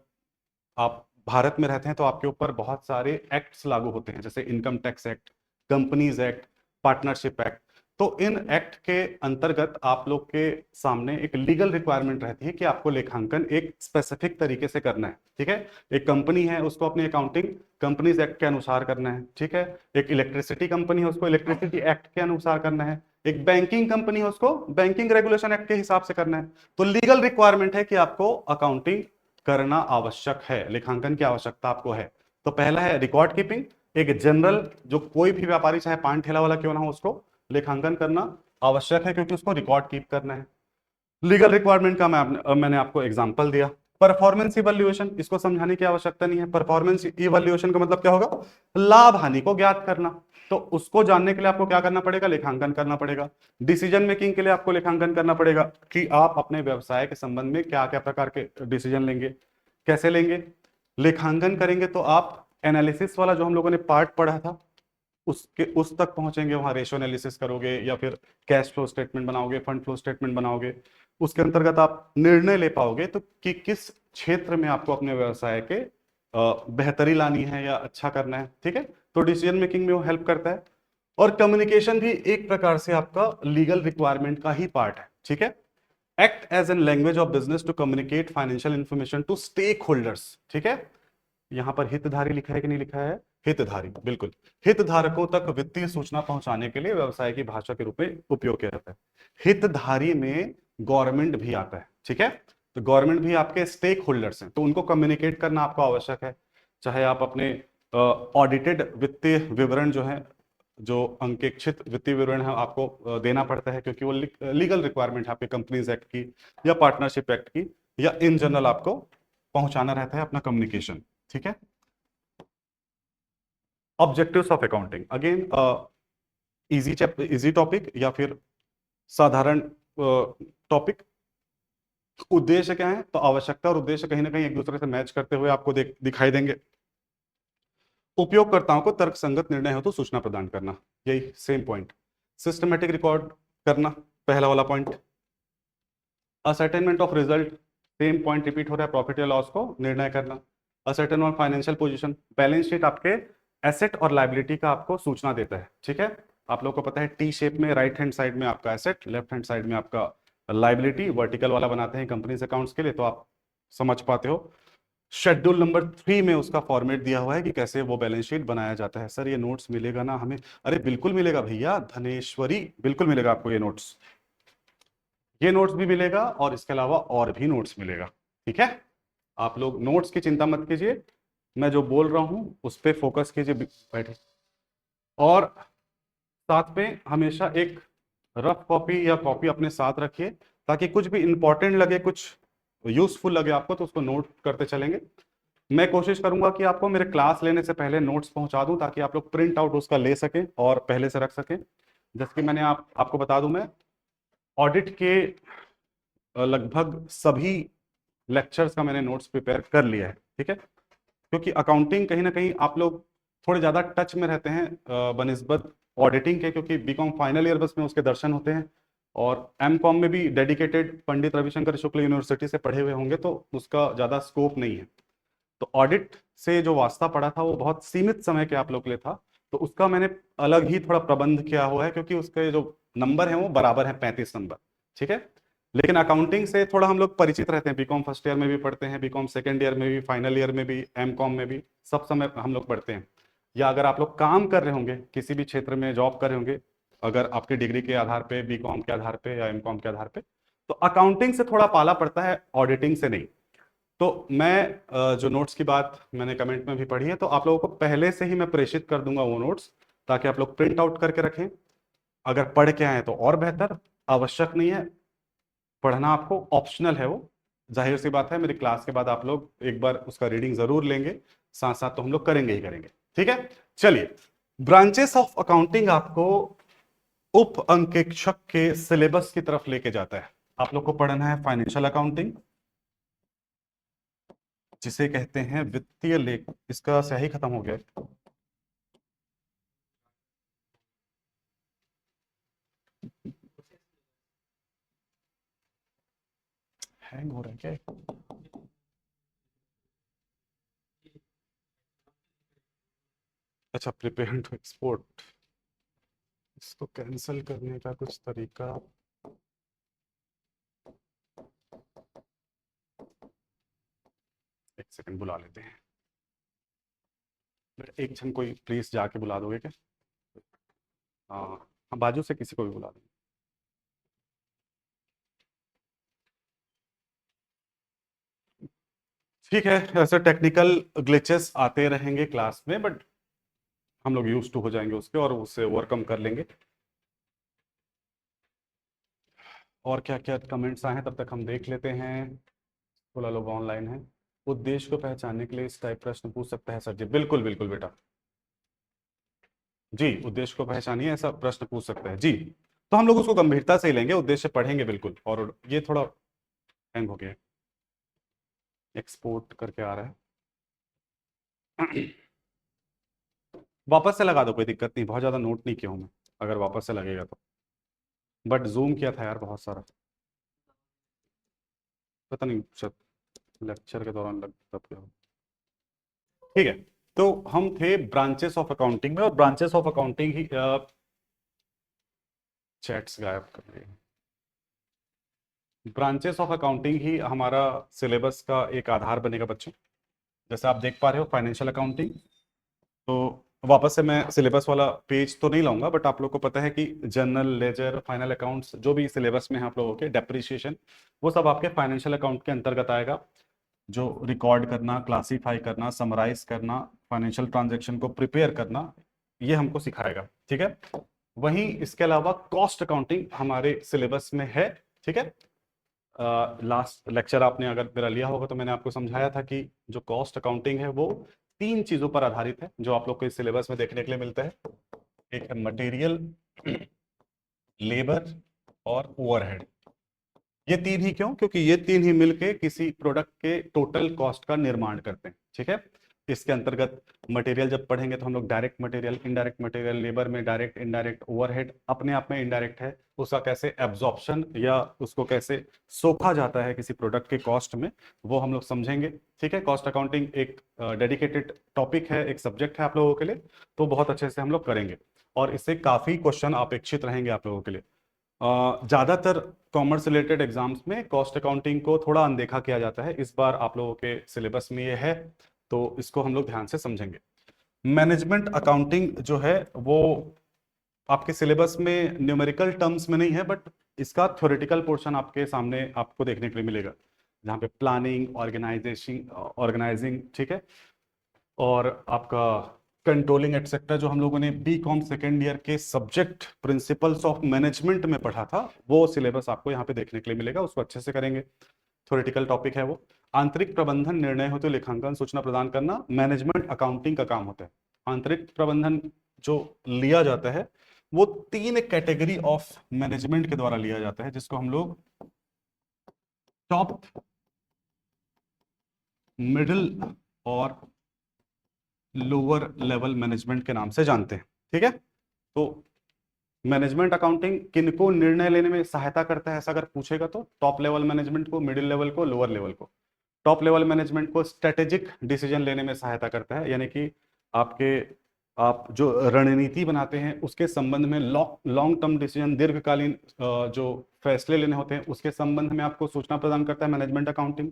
आप भारत में रहते हैं तो आपके ऊपर बहुत सारे एक्ट्स लागू होते हैं, जैसे income tax act, companies act, partnership act. तो इन एक्ट के अंतर्गत आप लोग के सामने एक लीगल रिक्वायरमेंट रहती है कि आपको लेखांकन एक स्पेसिफिक तरीके से करना है। ठीक है। एक कंपनी है, उसको अपनी अकाउंटिंग कंपनीज एक्ट के अनुसार करना है। ठीक है। एक इलेक्ट्रिसिटी कंपनी है, उसको इलेक्ट्रिसिटी एक्ट के अनुसार करना है। एक बैंकिंग कंपनी है, उसको बैंकिंग रेगुलेशन एक्ट के हिसाब से करना है। तो लीगल रिक्वायरमेंट है कि आपको अकाउंटिंग करना आवश्यक है, लेखांकन की आवश्यकता आपको है। तो पहला है रिकॉर्ड कीपिंग। एक जनरल, जो कोई भी व्यापारी चाहे पान ठेला वाला क्यों ना हो, उसको लेखांकन करना आवश्यक है क्योंकि उसको रिकॉर्ड कीप करना है। लीगल रिक्वायरमेंट का मैंने आपको एग्जांपल दिया। परफॉर्मेंस इवैल्यूएशन, इसको समझाने की आवश्यकता नहीं है। परफॉर्मेंस इवैल्यूएशन का मतलब क्या होगा? लाभ हानि को ज्ञात करना। तो उसको जानने के लिए आपको क्या करना पड़ेगा? लेखांकन करना पड़ेगा। डिसीजन मेकिंग के लिए आपको लेखांकन करना पड़ेगा कि आप अपने व्यवसाय के संबंध में क्या क्या प्रकार के डिसीजन लेंगे, कैसे लेंगे। लेखांकन करेंगे तो आप एनालिसिस वाला जो हम लोगों ने पार्ट पढ़ा था उसके उस तक पहुंचेंगे, वहां रेशियो एनालिसिस करोगे या फिर कैश फ्लो स्टेटमेंट बनाओगे, फंड फ्लो स्टेटमेंट बनाओगे। उसके अंतर्गत आप निर्णय ले पाओगे तो कि किस क्षेत्र में आपको अपने व्यवसाय के बेहतरी लानी है या अच्छा करना है। ठीक है। तो डिसीजन मेकिंग में वो हेल्प करता है। और कम्युनिकेशन भी एक प्रकार से आपका लीगल रिक्वायरमेंट का ही पार्ट है। ठीक है। Act as an language of business to communicate financial information to stakeholders. ठीक है। यहां पर हितधारी लिखा है कि नहीं लिखा है? हितधारी, बिल्कुल। हितधारकों तक वित्तीय सूचना पहुंचाने के लिए व्यवसाय की भाषा के रूप में उपयोग किया जाता है। हितधारी में गवर्नमेंट भी आता है। ठीक है। तो गवर्नमेंट भी आपके स्टेक होल्डर्स हैं, तो उनको कम्युनिकेट करना आपको आवश्यक है। चाहे आप अपने ऑडिटेड वित्तीय विवरण जो है, जो अंकेक्षित वित्तीय विवरण है, आपको देना पड़ता है क्योंकि वो लीगल रिक्वायरमेंट है आपके कंपनीज एक्ट की या पार्टनरशिप एक्ट की, या इन जनरल आपको पहुंचाना रहता है अपना कम्युनिकेशन। ठीक है। Objectives of accounting, again easy topic या फिर साधारण टॉपिक। उद्देश्य क्या है? तो आवश्यकता और उद्देश्य कहीं ना कहीं एक दूसरे से मैच करते हुए आपको दिखाई देंगे। उपयोगकर्ताओं को तर्कसंगत निर्णय हो तो सूचना प्रदान करना, यही सेम पॉइंट। सिस्टमेटिक रिकॉर्ड करना, पहला वाला point. Ascertainment of result, same point repeat हो रहा है, प्रॉफिट या लॉस को निर्णय करना। Ascertain of financial position, balance sheet आपके एसेट और लाइबिलिटी का आपको सूचना देता है। ठीक है। आप लोग को पता है टी शेप में, राइट हैंड साइड में आपका एसेट, लेफ्ट हैंड साइड में आपका लाइबिलिटी, वर्टिकल वाला बनाते हैं कंपनीज अकाउंट्स के लिए, तो आप समझ पाते हो। शेड्यूल नंबर 3 में उसका फॉर्मेट दिया हुआ है कि कैसे वो बैलेंस शीट बनाया जाता है। सर ये नोट्स मिलेगा ना हमें? अरे बिल्कुल मिलेगा भैया, धनेश्वरी, बिल्कुल मिलेगा आपको ये नोट्स। ये नोट्स भी मिलेगा और इसके अलावा और भी नोट्स मिलेगा। ठीक है। आप लोग नोट्स की चिंता मत कीजिए, मैं जो बोल रहा हूं उस पर फोकस कीजिए, बैठे। और साथ में हमेशा एक रफ कॉपी या कॉपी अपने साथ रखिए, ताकि कुछ भी इंपॉर्टेंट लगे, कुछ यूजफुल लगे आपको, तो उसको नोट करते चलेंगे। मैं कोशिश करूंगा कि आपको मेरे क्लास लेने से पहले नोट्स पहुंचा दूं ताकि आप लोग प्रिंट आउट उसका ले सकें और पहले से रख सकें। जैसे कि मैंने आपको बता दूं, मैं ऑडिट के लगभग सभी लेक्चर्स का मैंने नोट्स प्रिपेयर कर लिया है, ठीक है। क्योंकि अकाउंटिंग कहीं ना कहीं आप लोग थोड़े ज़्यादा टच में रहते हैं बनिस्बत ऑडिटिंग के, क्योंकि बीकॉम फाइनल ईयर बस में उसके दर्शन होते हैं, और एम कॉम में भी डेडिकेटेड पंडित रविशंकर शुक्ल यूनिवर्सिटी से पढ़े हुए होंगे, तो उसका ज़्यादा स्कोप नहीं है। तो ऑडिट से जो वास्ता पड़ा था वो बहुत सीमित समय के आप लोग के लिए था, तो उसका मैंने अलग ही थोड़ा प्रबंध किया हुआ है, क्योंकि उसके जो नंबर हैं वो बराबर हैं, 35 नंबर, ठीक है। लेकिन अकाउंटिंग से थोड़ा हम लोग परिचित रहते हैं, बीकॉम फर्स्ट ईयर में भी पढ़ते हैं, बीकॉम सेकेंड ईयर में भी, फाइनल ईयर में भी, एम कॉम में भी, सब समय हम लोग पढ़ते हैं। या अगर आप लोग काम कर रहे होंगे, किसी भी क्षेत्र में जॉब कर रहे होंगे, अगर आपकी डिग्री के आधार पे, बीकॉम के आधार पे या एम कॉम के आधार पे, तो अकाउंटिंग से थोड़ा पाला पड़ता है, ऑडिटिंग से नहीं। तो मैं जो नोट्स की बात मैंने कमेंट में भी पढ़ी है, तो आप लोगों को पहले से ही मैं प्रेषित कर दूंगा वो नोट्स, ताकि आप लोग प्रिंट आउट करके रखें। अगर पढ़ के आए तो और बेहतर, आवश्यक नहीं है पढ़ना, आपको ऑप्शनल है वो। जाहिर सी बात है, मेरी क्लास के बाद आप लोग एक बार उसका रीडिंग जरूर लेंगे, साथ साथ तो हम लोग करेंगे ही करेंगे, ठीक है। चलिए, ब्रांचेस ऑफ अकाउंटिंग आपको उप अंकेक्षक के सिलेबस की तरफ लेके जाता है। आप लोग को पढ़ना है फाइनेंशियल अकाउंटिंग, जिसे कहते हैं वित्तीय लेख। इसका स्याही खत्म हो गया है। हैंग हो रहा है क्या? अच्छा, प्रिपेयर टू एक्सपोर्ट, इसको कैंसिल करने का कुछ तरीका? एक सेकंड, बुला लेते हैं। एक जन कोई प्लीज जाके बुला दोगे क्या? हाँ हाँ, बाजू से किसी को भी बुला देंगे। ठीक है, ऐसे टेक्निकल ग्लिचेस आते रहेंगे क्लास में, बट हम लोग यूज टू हो जाएंगे उसके, और उससे ओवरकम कर लेंगे। और क्या क्या कमेंट्स आए हैं तब तक हम देख लेते हैं। थोड़ा लोग ऑनलाइन हैं। उद्देश्य को पहचानने के लिए इस टाइप प्रश्न पूछ सकता है सर जी? बिल्कुल बिल्कुल बेटा जी, उद्देश्य को पहचानिए, ऐसा प्रश्न पूछ सकते हैं जी। तो हम लोग उसको गंभीरता से ही लेंगे, उद्देश्य पढ़ेंगे बिल्कुल। और ये थोड़ा हैंग हो गया, एक्सपोर्ट करके आ रहा है। वापस से लगा दो, कोई दिक्कत नहीं, बहुत ज़्यादा नोट नहीं किया हूँ मैं, अगर वापस से लगेगा तो। बट जूम किया था यार बहुत सारा, पता नहीं शायद लेक्चर के दौरान लग तब क्या हो। ठीक है, तो हम थे ब्रांचेस ऑफ अकाउंटिंग में, और branches of accounting he chats गायब कर रही है। ब्रांचेस ऑफ अकाउंटिंग ही हमारा सिलेबस का एक आधार बनेगा बच्चों। जैसे आप देख पा रहे हो, फाइनेंशियल अकाउंटिंग, तो वापस से मैं सिलेबस वाला पेज तो नहीं लाऊंगा, बट आप लोग को पता है कि जनरल लेजर, फाइनल अकाउंट्स, जो भी सिलेबस में है आप लोगों के, डेप्रिसिएशन, वो सब आपके फाइनेंशियल अकाउंट के अंतर्गत आएगा। जो रिकॉर्ड करना, क्लासीफाई करना, समराइज करना, फाइनेंशियल ट्रांजैक्शन को प्रिपेयर करना, ये हमको सिखाएगा, ठीक है। वहीं इसके अलावा कॉस्ट अकाउंटिंग हमारे सिलेबस में है, ठीक है। लास्ट लेक्चर आपने अगर मेरा लिया होगा तो मैंने आपको समझाया था कि जो कॉस्ट अकाउंटिंग है वो 3 चीजों पर आधारित है, जो आप लोग को इस सिलेबस में देखने के लिए मिलता है। एक है मटेरियल, लेबर और ओवरहेड। ये तीन ही क्यों? क्योंकि ये तीन ही मिलके किसी प्रोडक्ट के टोटल कॉस्ट का निर्माण करते हैं, ठीक है। इसके अंतर्गत मटेरियल जब पढ़ेंगे तो हम लोग direct material, indirect material, labour में डायरेक्ट, इनडायरेक्ट, ओवरहेड अपने आप में इनडायरेक्ट है, उसका कैसे एब्जॉर्प्शन या उसको कैसे सोखा जाता है किसी प्रोडक्ट के कॉस्ट में, वो हम लोग समझेंगे, ठीक है। कॉस्ट अकाउंटिंग एक डेडिकेटेड टॉपिक है, एक सब्जेक्ट है आप लोगों के लिए, तो बहुत अच्छे से हम लोग करेंगे, और इससे काफी क्वेश्चन अपेक्षित रहेंगे आप लोगों के लिए। ज्यादातर कॉमर्स रिलेटेड एग्जाम्स में कॉस्ट अकाउंटिंग को थोड़ा अनदेखा किया जाता है, इस बार आप लोगों के सिलेबस में ये है, तो इसको हम लोग ध्यान से समझेंगे। मैनेजमेंट अकाउंटिंग जो है वो आपके सिलेबस में न्यूमेरिकल टर्म्स में नहीं है, बट इसका थ्योरेटिकल पोर्शन आपके सामने आपको देखने के लिए मिलेगा, जहाँ पे प्लानिंग, ऑर्गेनाइजिंग, ठीक है, और आपका कंट्रोलिंग एटसेट्रा, जो हम लोगों ने बी कॉम सेकेंड ईयर के सब्जेक्ट प्रिंसिपल्स ऑफ मैनेजमेंट में पढ़ा था, वो सिलेबस आपको यहाँ पे देखने के लिए मिलेगा, उसको अच्छे से करेंगे। थ्योरेटिकल टॉपिक है वो। आंतरिक प्रबंधन, निर्णय हेतु लेखांकन सूचना प्रदान करना मैनेजमेंट अकाउंटिंग का काम होता है। आंतरिक प्रबंधन जो लिया जाता है वो 3 कैटेगरी ऑफ मैनेजमेंट के द्वारा लिया जाता है, जिसको हम लोग टॉप, मिडिल और लोअर लेवल मैनेजमेंट के नाम से जानते हैं। ठीक है, तो मैनेजमेंट अकाउंटिंग किनको निर्णय लेने में सहायता करता है, ऐसा अगर पूछेगा तो टॉप लेवल मैनेजमेंट को, मिडिल लेवल को, लोअर लेवल को। टॉप लेवल मैनेजमेंट को स्ट्रेटेजिक डिसीजन लेने में सहायता करता है, यानी कि आप जो रणनीति बनाते हैं उसके संबंध में लॉन्ग टर्म डिसीजन, दीर्घकालीन जो फैसले लेने होते हैं उसके संबंध में आपको सूचना प्रदान करता है मैनेजमेंट अकाउंटिंग।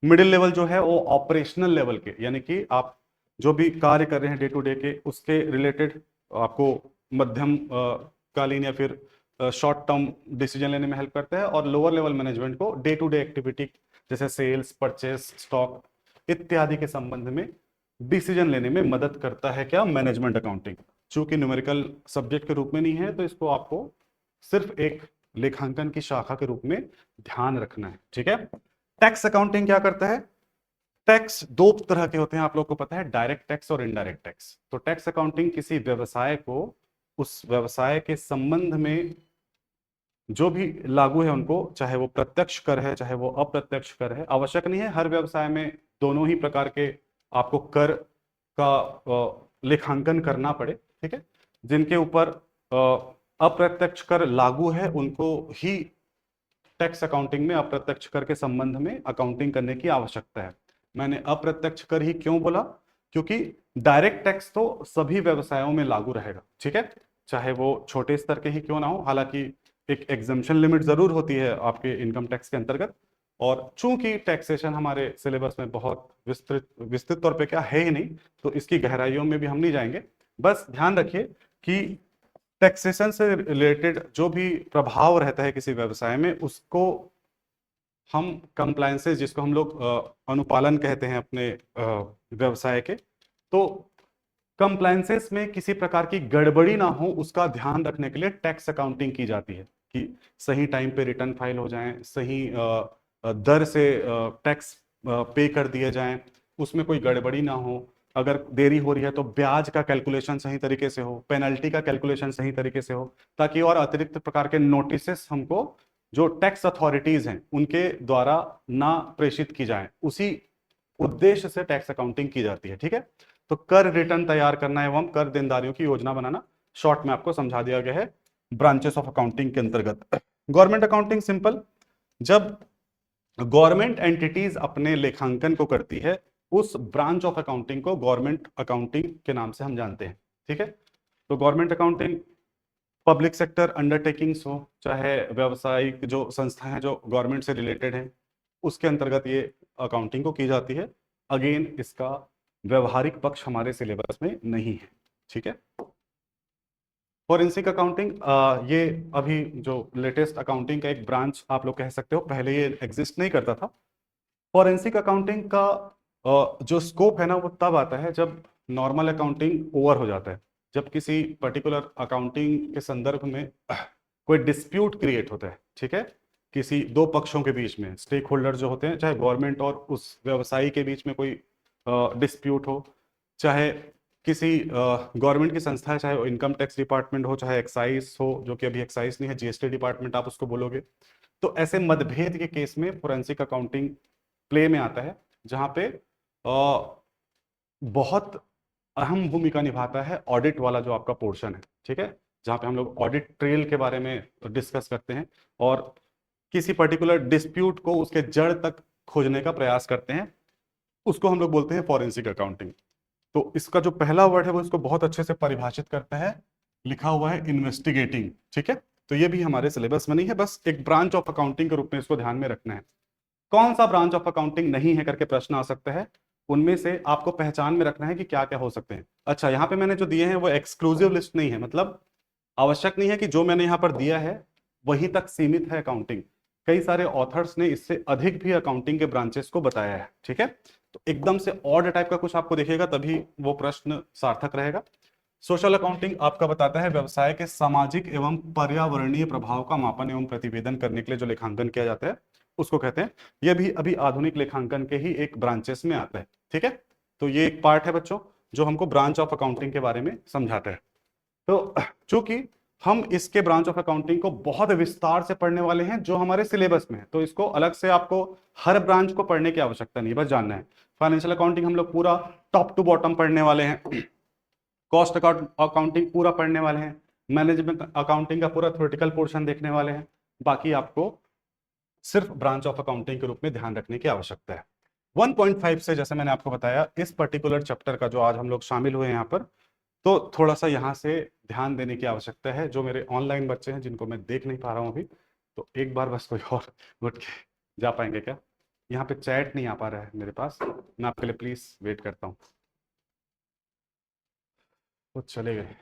मिडिल लेवल जो है वो ऑपरेशनल लेवल के, यानी कि आप जो भी कार्य कर रहे हैं डे टू डे के, उसके रिलेटेड आपको मध्यम कालीन या फिर शॉर्ट टर्म डिसीजन लेने में हेल्प करता है। और लोअर लेवल मैनेजमेंट को डे टू डे एक्टिविटी जैसे सेल्स, परचेस, स्टॉक इत्यादि के संबंध में डिसीजन लेने में मदद करता है क्या, मैनेजमेंट अकाउंटिंग। चूंकि न्यूमेरिकल सब्जेक्ट के रूप में नहीं है तो इसको आपको सिर्फ एक लेखांकन की शाखा के रूप में ध्यान रखना है। ठीक है, टैक्स अकाउंटिंग क्या करता है? टैक्स दो तरह के होते हैं, आप लोगों को पता है, डायरेक्ट टैक्स और इनडायरेक्ट टैक्स। तो टैक्स अकाउंटिंग किसी व्यवसाय को, उस व्यवसाय के संबंध में जो भी लागू है उनको, चाहे वो प्रत्यक्ष कर है चाहे वो अप्रत्यक्ष कर है, आवश्यक नहीं है हर व्यवसाय में दोनों ही प्रकार के आपको कर का लेखांकन करना पड़े। ठीक है, जिनके ऊपर अप्रत्यक्ष कर लागू है उनको ही टैक्स अकाउंटिंग में अप्रत्यक्ष कर के संबंध में अकाउंटिंग करने की आवश्यकता है। मैंने अप्रत्यक्ष कर ही क्यों बोला? क्योंकि डायरेक्ट टैक्स तो सभी व्यवसायों में लागू रहेगा। ठीक है, चाहे वो छोटे स्तर के ही क्यों ना हो, हालांकि एक एग्जम्पशन लिमिट जरूर होती है आपके इनकम टैक्स के अंतर्गत। और चूंकि टैक्सेशन हमारे सिलेबस में बहुत विस्तृत तौर पे क्या है ही नहीं, तो इसकी गहराइयों में भी हम नहीं जाएंगे। बस ध्यान रखिए कि टैक्सेशन से रिलेटेड जो भी प्रभाव रहता है किसी व्यवसाय में, उसको हम कंप्लायंसेस, जिसको हम लोग अनुपालन कहते हैं अपने व्यवसाय के, तो कंप्लायंसेस में किसी प्रकार की गड़बड़ी ना हो उसका ध्यान रखने के लिए टैक्स अकाउंटिंग की जाती है कि सही टाइम पे रिटर्न फाइल हो जाएं, सही दर से टैक्स पे कर दिए जाएं, उसमें कोई गड़बड़ी ना हो। अगर देरी हो रही है तो ब्याज का कैलकुलेशन सही तरीके से हो, पेनल्टी का कैलकुलेशन सही तरीके से हो, ताकि और अतिरिक्त प्रकार के नोटिसेस हमको जो टैक्स अथॉरिटीज हैं उनके द्वारा ना प्रेषित की जाएं। उसी उद्देश्य से टैक्स अकाउंटिंग की जाती है। ठीक है, तो कर रिटर्न तैयार करना एवं कर देनदारियों की योजना बनाना, शॉर्ट में आपको समझा दिया गया है ब्रांचेस ऑफ अकाउंटिंग के अंतर्गत। गवर्नमेंट अकाउंटिंग सिंपल, जब गवर्नमेंट एंटिटीज अपने लेखांकन को करती है उस ब्रांच ऑफ अकाउंटिंग को गवर्नमेंट अकाउंटिंग के नाम से हम जानते हैं। ठीक है, तो government accounting public sector undertakings हो, चाहे व्यावसायिक जो संस्थाएं हैं जो गवर्नमेंट से रिलेटेड हैं, उसके अंतर्गत ये अकाउंटिंग को की जाती है। अगेन इसका व्यवहारिक पक्ष हमारे सिलेबस में नहीं है। ठीक है, फॉरेंसिक अकाउंटिंग ये अभी जो लेटेस्ट अकाउंटिंग का एक ब्रांच आप लोग कह सकते हो, पहले ये एग्जिस्ट नहीं करता था। फॉरेंसिक अकाउंटिंग का जो स्कोप है ना वो तब आता है जब नॉर्मल अकाउंटिंग ओवर हो जाता है, जब किसी पर्टिकुलर अकाउंटिंग के संदर्भ में कोई डिस्प्यूट क्रिएट होता है। ठीक है, किसी दो पक्षों के बीच में, स्टेक होल्डर जो होते हैं, चाहे गवर्नमेंट और उस व्यवसायी के बीच में कोई डिस्प्यूट हो, चाहे किसी गवर्नमेंट की संस्था है, चाहे वो इनकम टैक्स डिपार्टमेंट हो, चाहे एक्साइज हो, जो कि अभी एक्साइज नहीं है, जीएसटी डिपार्टमेंट आप उसको बोलोगे। तो ऐसे मतभेद के केस में फोरेंसिक अकाउंटिंग प्ले में आता है, जहां पे बहुत अहम भूमिका निभाता है ऑडिट वाला जो आपका पोर्शन है। ठीक है, जहां पे हम लोग ऑडिट ट्रेल के बारे में डिस्कस करते हैं और किसी पर्टिकुलर डिस्प्यूट को उसके जड़ तक खोजने का प्रयास करते हैं, उसको हम लोग बोलते हैं फॉरेंसिक अकाउंटिंग। तो इसका जो पहला वर्ड है वो इसको बहुत अच्छे से परिभाषित करता है, लिखा हुआ है इन्वेस्टिगेटिंग। ठीक है, तो ये भी हमारे सिलेबस में नहीं है, बस एक ब्रांच ऑफ अकाउंटिंग के रूप में इसको ध्यान में रखना है। कौन सा ब्रांच ऑफ अकाउंटिंग नहीं है करके प्रश्न आ सकता है, उनमें से आपको पहचान में रखना है कि क्या क्या हो सकते हैं। अच्छा, यहाँ पे मैंने जो दिए हैं वो एक्सक्लूसिव लिस्ट नहीं है, मतलब आवश्यक नहीं है कि जो मैंने यहाँ पर दिया है वहीं तक सीमित है अकाउंटिंग। कई सारे ऑथर्स ने इससे अधिक भी अकाउंटिंग के ब्रांचेस को बताया है। ठीक है, तो एकदम से ऑड टाइप का कुछ आपको दिखेगा तभी वो प्रश्न सार्थक रहेगा। सोशल अकाउंटिंग आपका बताता है व्यवसाय के सामाजिक एवं पर्यावरणीय प्रभाव का मापन एवं प्रतिवेदन करने के लिए जो लेखांकन किया जाता है उसको कहते हैं। यह भी अभी आधुनिक लेखांकन के ही एक ब्रांचेस में आता है। ठीक है, तो ये एक पार्ट है बच्चों जो हमको ब्रांच ऑफ अकाउंटिंग के बारे में समझाता है। तो चूंकि हम इसके ब्रांच ऑफ अकाउंटिंग को बहुत विस्तार से पढ़ने वाले हैं जो हमारे सिलेबस में है, तो इसको अलग से आपको हर ब्रांच को पढ़ने की आवश्यकता नहीं, बस जानना है। फाइनेंशियल अकाउंटिंग हम लोग पूरा टॉप टू बॉटम पढ़ने वाले हैं, कॉस्ट अकाउंटिंग पूरा पढ़ने वाले हैं, मैनेजमेंट अकाउंटिंग का पूरा थ्योरेटिकल पोर्शन देखने वाले हैं। बाकी आपको सिर्फ ब्रांच ऑफ अकाउंटिंग के रूप में ध्यान रखने की आवश्यकता है। 1.5 से जैसे मैंने आपको बताया इस पर्टिकुलर चैप्टर का जो आज हम लोग शामिल हुए हैं यहाँ पर, तो थोड़ा सा यहाँ से ध्यान देने की आवश्यकता है। जो मेरे ऑनलाइन बच्चे हैं जिनको मैं देख नहीं पा रहा हूँ अभी, तो एक बार बस कोई और उठ के जा पाएंगे क्या? यहाँ पे चैट नहीं आ पा रहा है मेरे पास, मैं आपके लिए प्लीज वेट करता हूँ। वो चले गए।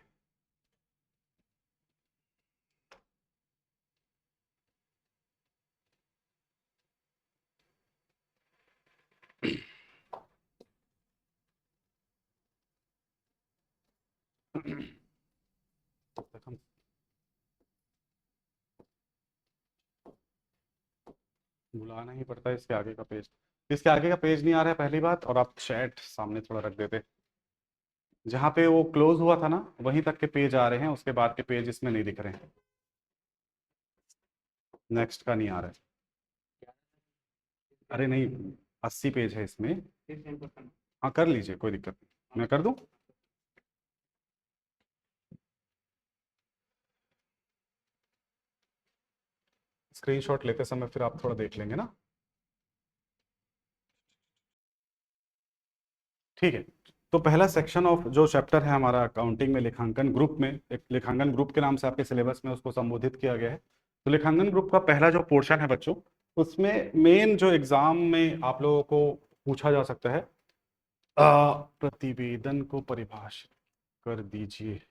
तब तक हम बुलाना ही पड़ता है। इसके आगे का पेज, इसके आगे का पेज नहीं आ रहा है पहली बात, और आप चैट सामने थोड़ा रख देते, जहाँ पे वो क्लोज हुआ था ना वहीं तक के पेज आ रहे हैं, उसके बाद के पेज इसमें नहीं दिख रहे हैं। नेक्स्ट का नहीं आ रहा है। अरे नहीं, 80 पेज है इसमें। हाँ कर लीजिए, कोई दिक्कत नहीं, मैं कर दूं। स्क्रीनशॉट लेते समय फिर आप थोड़ा देख लेंगे ना। ठीक है, तो पहला सेक्शन ऑफ जो चैप्टर है हमारा अकाउंटिंग में, लेखांकन ग्रुप में, एक लेखांकन ग्रुप के नाम से आपके सिलेबस में उसको संबोधित किया गया है। तो लेखांकन ग्रुप का पहला जो पोर्शन है बच्चों, उसमें मेन जो एग्जाम में आप लोगों को पूछा जा सकता है, प्रतिवेदन को परिभाषित कर दीजिए।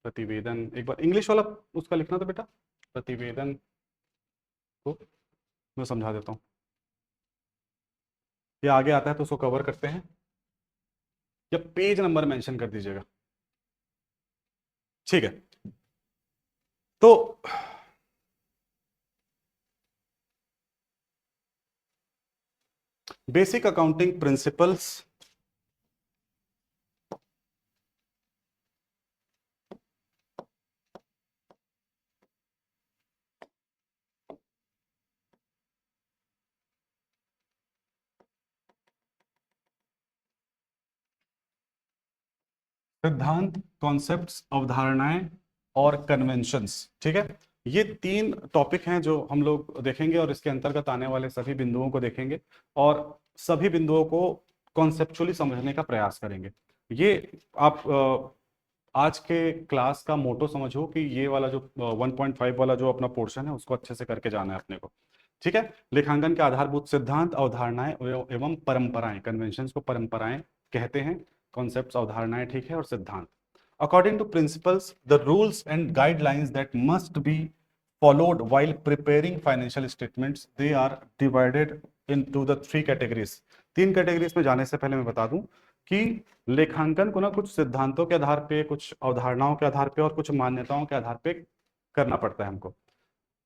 प्रतिवेदन एक बार इंग्लिश वाला उसका लिखना था बेटा, प्रतिवेदन को मैं समझा देता हूँ, ये आगे आता है तो उसको कवर करते हैं, या पेज नंबर मेंशन कर दीजिएगा। ठीक है, तो बेसिक अकाउंटिंग प्रिंसिपल्स, सिद्धांत, कॉन्सेप्ट्स, अवधारणाएं और कन्वेंशंस। ठीक है, ये 3 टॉपिक हैं जो हम लोग देखेंगे, और इसके अंतर्गत आने वाले सभी बिंदुओं को देखेंगे और सभी बिंदुओं को कॉन्सेप्चुअली समझने का प्रयास करेंगे। ये आप आज के क्लास का मोटो समझो कि ये वाला जो 1.5 वाला जो अपना पोर्शन है उसको अच्छे से करके जाना है अपने को। ठीक है, लेखांकन के आधारभूत सिद्धांत, अवधारणाएं एवं परंपराएं, कन्वेंशंस को परंपराएं कहते हैं, कॉन्सेप्ट्स अवधारणाएं, ठीक है, और सिद्धांत। According to principles the rules and guidelines that must be followed while preparing financial statements, they are divided into the 3 categories। 3 categories में जाने से पहले मैं बता दूं कि लेखांकन को ना कुछ सिद्धांतों के आधार पे, कुछ अवधारणाओं के आधार पे और कुछ मान्यताओं के आधार पे करना पड़ता है हमको।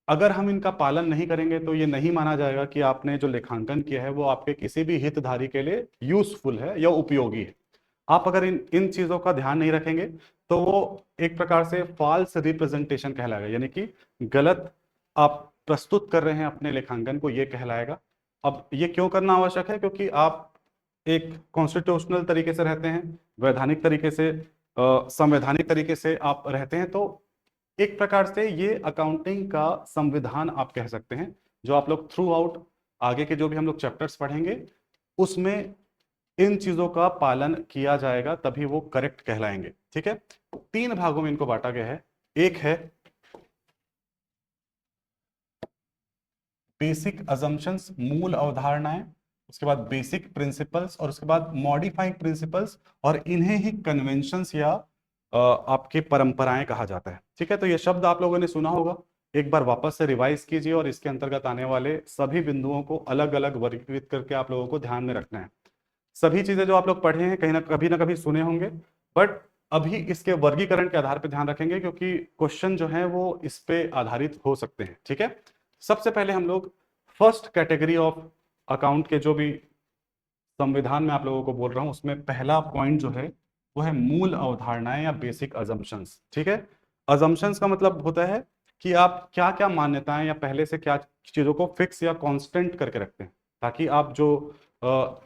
अगर हम इनका पालन नहीं करेंगे तो ये नहीं माना जाएगा कि आपने जो लेखांकन किया है वो आपके किसी भी हितधारी के लिए यूजफुल है या उपयोगी है। आप अगर इन इन चीजों का ध्यान नहीं रखेंगे तो वो एक प्रकार से फॉल्स रिप्रेजेंटेशन कहलाएगा, यानी कि गलत आप प्रस्तुत कर रहे हैं अपने लेखांकन को, ये कहलाएगा। अब ये क्यों करना आवश्यक है? क्योंकि आप एक कॉन्स्टिट्यूशनल तरीके से रहते हैं, वैधानिक तरीके से, संवैधानिक तरीके से आप रहते हैं, तो एक प्रकार से ये अकाउंटिंग का संविधान आप कह सकते हैं, जो आप लोग थ्रू आउट आगे के जो भी हम लोग चैप्टर्स पढ़ेंगे उसमें इन चीजों का पालन किया जाएगा, तभी वो करेक्ट कहलाएंगे। ठीक है, 3 भागों में इनको बांटा गया है। एक है बेसिक अजम्पशंस, मूल अवधारणाएं, उसके बाद बेसिक प्रिंसिपल्स, और उसके बाद मॉडिफाइंग प्रिंसिपल्स, और इन्हें ही कन्वेंशंस या आपके परंपराएं कहा जाता है। ठीक है, तो ये शब्द आप लोगों ने सुना होगा, एक बार वापस से रिवाइज कीजिए और इसके अंतर्गत आने वाले सभी बिंदुओं को अलग अलग वर्गीकृत करके आप लोगों को ध्यान में रखना है। सभी चीजें जो आप लोग पढ़े हैं कहीं ना कभी सुने होंगे, बट अभी इसके वर्गीकरण के आधार पर ध्यान रखेंगे क्योंकि क्वेश्चन जो है वो इस पे आधारित हो सकते हैं। ठीक है, सबसे पहले हम लोग फर्स्ट कैटेगरी ऑफ अकाउंट के जो भी संविधान में आप लोगों को बोल रहा हूं उसमें पहला पॉइंट जो है वो है मूल अवधारणाएं या बेसिक अजम्पशंस। ठीक है, अजम्पशंस का मतलब होता है कि आप क्या क्या मान्यताएं या पहले से क्या चीज़ों को फिक्स या कांस्टेंट करके रखते हैं, ताकि आप जो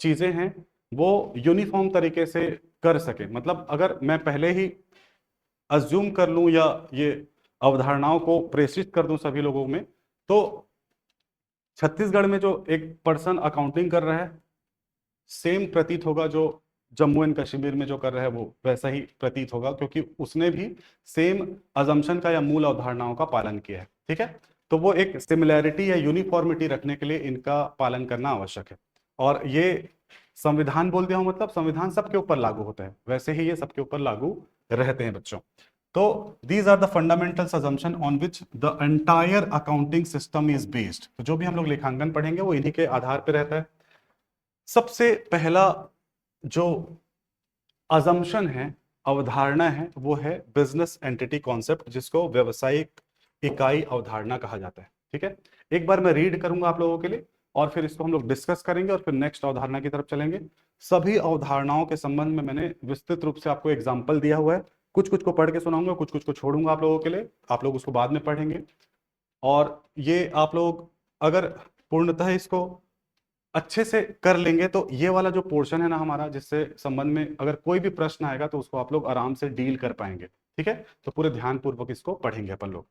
चीज़ें हैं वो यूनिफॉर्म तरीके से कर सके। मतलब अगर मैं पहले ही अज्यूम कर लूं या ये अवधारणाओं को प्रेषित कर दूं सभी लोगों में, तो छत्तीसगढ़ में जो एक पर्सन अकाउंटिंग कर रहा है सेम प्रतीत होगा जो जम्मू एंड कश्मीर में जो कर रहा है वो वैसा ही प्रतीत होगा, क्योंकि उसने भी सेम अजम्पशन का या मूल अवधारणाओं का पालन किया है। ठीक है, तो वो एक सिमिलैरिटी या यूनिफॉर्मिटी रखने के लिए इनका पालन करना आवश्यक है। और ये संविधान बोल दिया हूं, मतलब संविधान सबके ऊपर लागू होता है, वैसे ही ये सबके ऊपर लागू रहते हैं बच्चों। तो these are the fundamental assumption on which the entire accounting system is based. तो जो भी हम लोग लेखांकन पढ़ेंगे वो इन्हीं के आधार पर रहता है। सबसे पहला जो अजम्पशन है, अवधारणा है, वो है बिजनेस एंटिटी कॉन्सेप्ट, जिसको व्यवसायिक इकाई अवधारणा कहा जाता है। ठीक है, एक बार मैं रीड करूंगा आप लोगों के लिए और फिर इसको हम लोग डिस्कस करेंगे और फिर नेक्स्ट अवधारणा की तरफ चलेंगे। सभी अवधारणाओं के संबंध में मैंने विस्तृत रूप से आपको एग्जाम्पल दिया हुआ है। कुछ कुछ को पढ़ के सुनाऊंगा, कुछ कुछ को छोड़ूंगा आप लोगों के लिए, आप लोग उसको बाद में पढ़ेंगे। और ये आप लोग अगर पूर्णतः इसको अच्छे से कर लेंगे तो ये वाला जो पोर्शन है ना हमारा, जिससे संबंध में अगर कोई भी प्रश्न आएगा तो उसको आप लोग आराम से डील कर पाएंगे। ठीक है, तो पूरे ध्यान पूर्वक इसको पढ़ेंगे अपन लोग।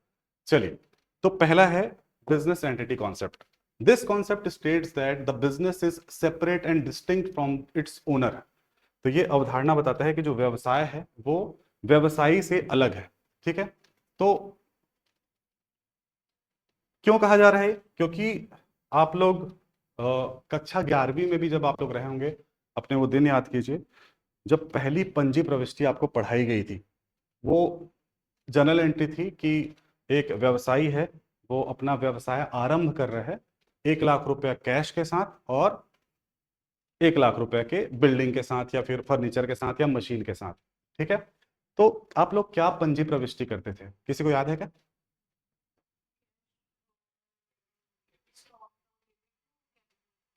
चलिए, तो पहला है business entity concept. This concept states that the business is separate and distinct from its owner. तो ये अवधारणा बताता है कि जो व्यवसाय है वो व्यवसायी से अलग है। ठीक है, तो क्यों कहा जा रहा है? क्योंकि आप लोग कक्षा 11वीं में भी जब आप लोग रहे होंगे, अपने वो दिन याद कीजिए जब पहली पंजी प्रविष्टि आपको पढ़ाई गई थी। वो जनरल एंट्री थी कि एक व्यवसायी है, वो अपना व्यवसाय आरंभ कर रहा है 1 लाख रुपया कैश के साथ और 1 लाख रुपए के बिल्डिंग के साथ या फिर फर्नीचर के साथ या मशीन के साथ। ठीक है, तो आप लोग क्या पंजी प्रविष्टि करते थे, किसी को याद है क्या?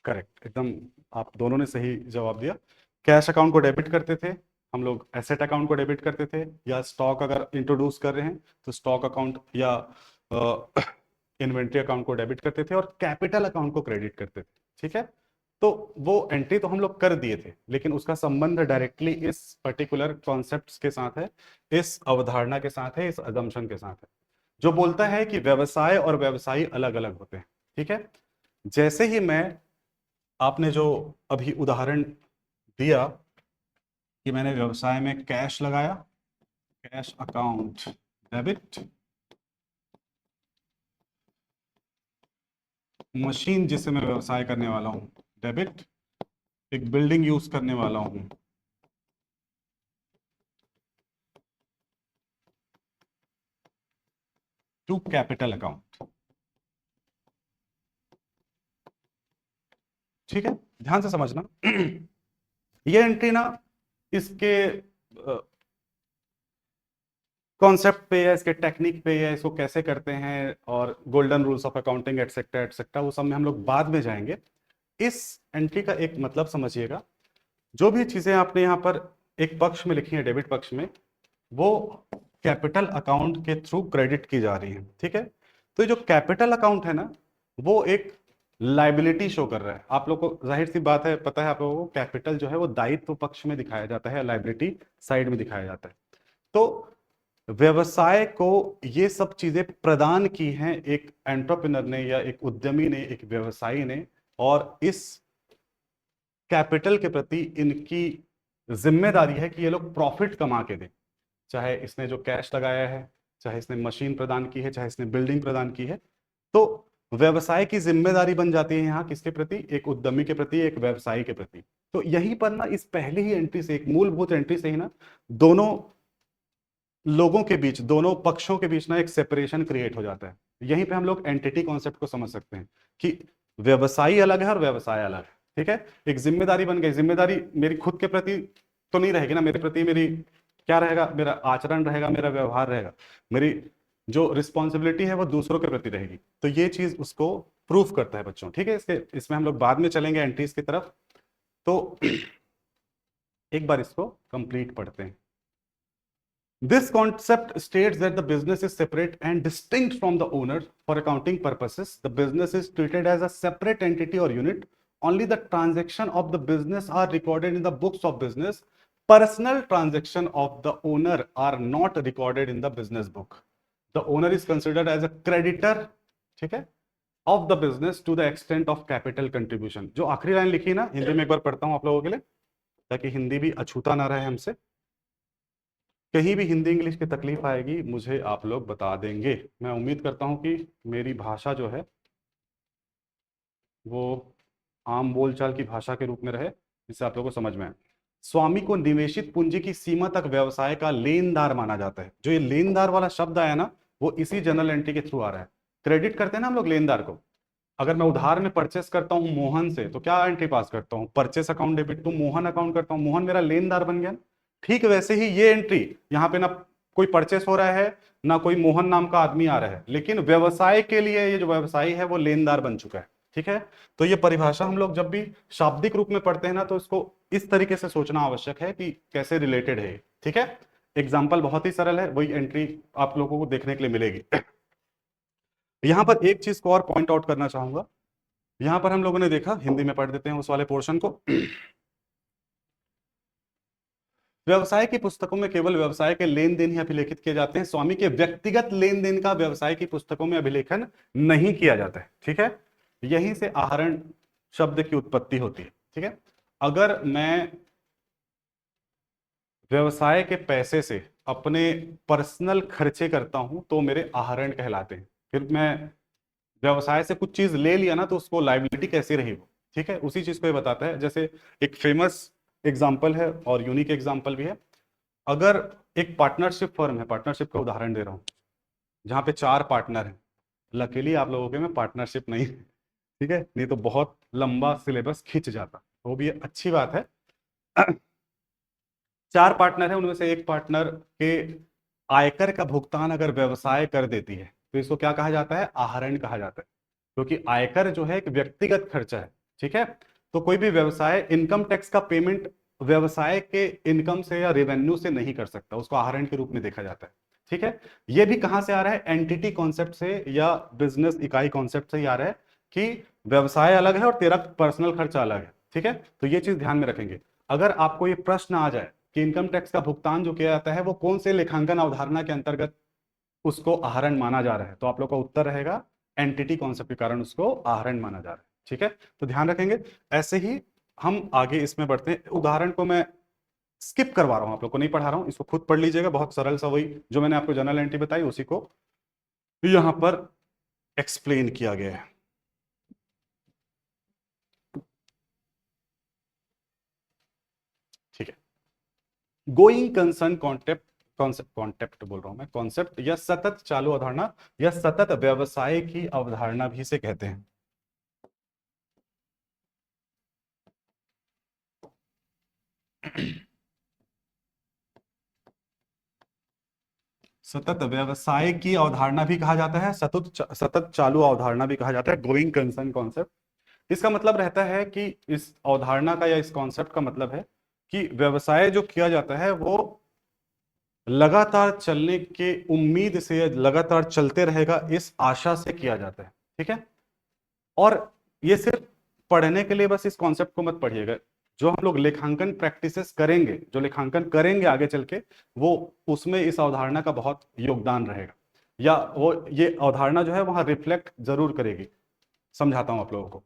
करेक्ट, एकदम आप दोनों ने सही जवाब दिया। कैश अकाउंट को डेबिट करते थे हम लोग, एसेट अकाउंट को डेबिट करते थे, या स्टॉक अगर इंट्रोड्यूस कर रहे हैं तो स्टॉक अकाउंट या इन्वेंट्री अकाउंट को डेबिट करते थे, और कैपिटल अकाउंट को क्रेडिट करते थे। ठीक है, तो वो एंट्री तो हम लोग कर दिए थे, लेकिन उसका संबंध डायरेक्टली इस पर्टिकुलर कॉन्सेप्ट्स के साथ है, इस अवधारणा के साथ है, इस अजम्पशन के साथ है, जो बोलता है कि व्यवसाय और व्यवसायी अलग अलग होते हैं। ठीक है, जैसे ही मैं आपने जो अभी उदाहरण दिया कि मैंने व्यवसाय में कैश लगाया, कैश अकाउंट डेबिट, मशीन जिससे मैं व्यवसाय करने वाला हूं डेबिट, एक बिल्डिंग यूज करने वाला हूं टू कैपिटल अकाउंट। ठीक है, ध्यान से समझना ये एंट्री ना इसके कॉन्सेप्ट पे या इसके टेक्निक पे या इसको कैसे करते हैं और golden rules of accounting etcetera etcetera, वो सब में हम लोग बाद में जाएंगे। इस एंट्री का एक मतलब समझिएगा, जो भी चीजें आपने यहाँ पर एक पक्ष में लिखी है डेबिट पक्ष में, वो कैपिटल अकाउंट के थ्रू क्रेडिट की जा रही है। ठीक है, तो ये जो कैपिटल अकाउंट है ना, वो एक लाइबिलिटी शो कर रहा है। आप लोग को जाहिर सी बात है, पता है आप लोगों को, कैपिटल जो है वो दायित्व पक्ष में दिखाया जाता है, लाइबिलिटी साइड में दिखाया जाता है। तो व्यवसाय को ये सब चीजें प्रदान की हैं एक एंटरप्रेन्योर ने या एक उद्यमी ने, एक व्यवसायी ने, और इस कैपिटल के प्रति इनकी जिम्मेदारी है कि ये लोग प्रॉफिट कमा के दें। चाहे इसने जो कैश लगाया है, चाहे इसने मशीन प्रदान की है, चाहे इसने बिल्डिंग प्रदान की है, तो व्यवसाय की जिम्मेदारी बन जाती है यहाँ किसके प्रति? एक उद्यमी के प्रति, एक व्यवसायी के प्रति। तो यहीं पर ना इस पहली ही एंट्री से, एक मूलभूत एंट्री से ही ना, दोनों लोगों के बीच, दोनों पक्षों के बीच ना एक सेपरेशन क्रिएट हो जाता है। यहीं पे हम लोग एंटिटी कॉन्सेप्ट को समझ सकते हैं कि व्यवसायी अलग है और व्यवसाय अलग है। ठीक है, एक जिम्मेदारी बन गई। जिम्मेदारी मेरी खुद के प्रति तो नहीं रहेगी ना, मेरे प्रति मेरी क्या रहेगा? मेरा आचरण रहेगा, मेरा व्यवहार रहेगा, मेरी जो रिस्पॉन्सिबिलिटी है वो दूसरों के प्रति रहेगी। तो ये चीज उसको प्रूफ करता है बच्चों। ठीक है, इसमें हम लोग बाद में चलेंगे एंट्रीज की तरफ। तो एक बार इसको कंप्लीट पढ़ते हैं। This concept states that the business is separate and distinct from the owner. For accounting purposes, the business is treated as a separate entity or unit. Only the transaction of the business are recorded in the books of business. Personal transaction of the owner are not recorded in the business book. The owner is considered as a creditor, ठीक है, of the business to the extent of capital contribution. जो आखिरी line लिखी ना, हिंदी में एक बार पढ़ता हूं आप लोगों के लिए, ताकि हिंदी भी अछूता ना रहे हमसे। कहीं भी हिंदी इंग्लिश की तकलीफ आएगी मुझे आप लोग बता देंगे। मैं उम्मीद करता हूं कि मेरी भाषा जो है वो आम बोलचाल की भाषा के रूप में रहे, जिससे आप लोगों को समझ में आए। स्वामी को निवेशित पूंजी की सीमा तक व्यवसाय का लेनदार माना जाता है। जो ये लेनदार वाला शब्द आया ना, वो इसी जनरल एंट्री के थ्रू आ रहा है। क्रेडिट करते हैं ना हम लोग लेनदार को। अगर मैं उधार में परचेस करता हूं मोहन से, तो क्या एंट्री पास करता हूं? Purchase account debit to Mohan account करता हूं, मोहन मेरा लेनदार बन गया। ठीक वैसे ही ये एंट्री, यहाँ पे ना कोई परचेस हो रहा है ना कोई मोहन नाम का आदमी आ रहा है, लेकिन व्यवसाय के लिए ये जो व्यवसायी है वो लेनदार बन चुका है। ठीक है, तो ये परिभाषा हम लोग जब भी शाब्दिक रूप में पढ़ते हैं ना, तो इसको इस तरीके से सोचना आवश्यक है कि कैसे रिलेटेड है। ठीक है, एग्जाम्पल बहुत ही सरल है, वही एंट्री आप लोगों को देखने के लिए मिलेगी। यहां पर एक चीज को और पॉइंट आउट करना चाहूंगा। यहां पर हम लोगों ने देखा, हिंदी में पढ़ देते हैं उस वाले पोर्शन को। व्यवसाय की पुस्तकों में केवल व्यवसाय के लेन देन ही अभिलेखित किए जाते हैं। स्वामी के व्यक्तिगत लेन देन का व्यवसाय की पुस्तकों में अभिलेखन नहीं किया जाता है। ठीक है, यहीं से आहरण शब्द की उत्पत्ति होती है। ठीक है, अगर मैं व्यवसाय के पैसे से अपने पर्सनल खर्चे करता हूं तो मेरे आहरण कहलाते हैं। फिर मैं व्यवसाय से कुछ चीज ले लिया ना, तो उसको लाइबिलिटी कैसी रही वो। ठीक है, उसी चीज को ये बताता है। जैसे एक फेमस एग्जाम्पल है और यूनिक एग्जाम्पल भी है। अगर एक पार्टनरशिप फर्म है, पार्टनरशिप का उदाहरण दे रहा हूं, जहां पे 4 पार्टनर हैं। लकीली आप लोगों के में पार्टनरशिप नहीं है, ठीक है, नहीं तो बहुत लंबा सिलेबस खिंच जाता, वो भी अच्छी बात है। 4 पार्टनर है, उनमें से एक पार्टनर के आयकर का भुगतान अगर व्यवसाय कर देती है, तो इसको क्या कहा जाता है? आहरण कहा जाता है, क्योंकि आयकर जो है एक व्यक्तिगत खर्चा है। ठीक है, तो कोई भी व्यवसाय इनकम टैक्स का पेमेंट व्यवसाय के इनकम से या रेवेन्यू से नहीं कर सकता, उसको आहरण के रूप में देखा जाता है। ठीक है, ये भी कहां से आ रहा है? एंटिटी कॉन्सेप्ट से या बिजनेस इकाई कॉन्सेप्ट से ही आ रहा है कि व्यवसाय अलग है और तेरा पर्सनल खर्चा अलग है। ठीक है, तो ये चीज ध्यान में रखेंगे। अगर आपको ये प्रश्न आ जाए कि इनकम टैक्स का भुगतान जो किया जाता है वो कौन से लेखांकन अवधारणा के अंतर्गत उसको आहरण माना जा रहा है, तो आप लोग का उत्तर रहेगा एंटिटी कॉन्सेप्ट के कारण उसको आहरण माना जा रहा है। ठीक है, तो ध्यान रखेंगे। ऐसे ही हम आगे इसमें बढ़ते हैं। उदाहरण को मैं स्किप करवा रहा हूं, आप लोग को नहीं पढ़ा रहा हूं, इसको खुद पढ़ लीजिएगा। बहुत सरल सा, वही जो मैंने आपको जनरल एंट्री बताई उसी को यहां पर एक्सप्लेन किया गया है। ठीक है, गोइंग कंसर्न कॉन्सेप्ट बोल रहा हूं मैं, कॉन्सेप्ट या सतत चालू अवधारणा या सतत व्यवसाय की अवधारणा भी से कहते हैं। सतत व्यवसाय की अवधारणा भी कहा जाता है, सतत चालू अवधारणा भी कहा जाता है, गोइंग कंसर्न कॉन्सेप्ट। इसका मतलब रहता है कि इस अवधारणा का या इस कॉन्सेप्ट का मतलब है कि व्यवसाय जो किया जाता है वो लगातार चलने के उम्मीद से, लगातार चलते रहेगा इस आशा से किया जाता है। ठीक है, और ये सिर्फ पढ़ने के लिए बस इस कॉन्सेप्ट को मत पढ़िएगा। जो हम लोग लेखांकन प्रैक्टिसेस करेंगे, जो लेखांकन करेंगे आगे चल के, वो उसमें इस अवधारणा का बहुत योगदान रहेगा, या वो ये अवधारणा जो है वहां रिफ्लेक्ट जरूर करेगी। समझाता हूं आप लोगों को।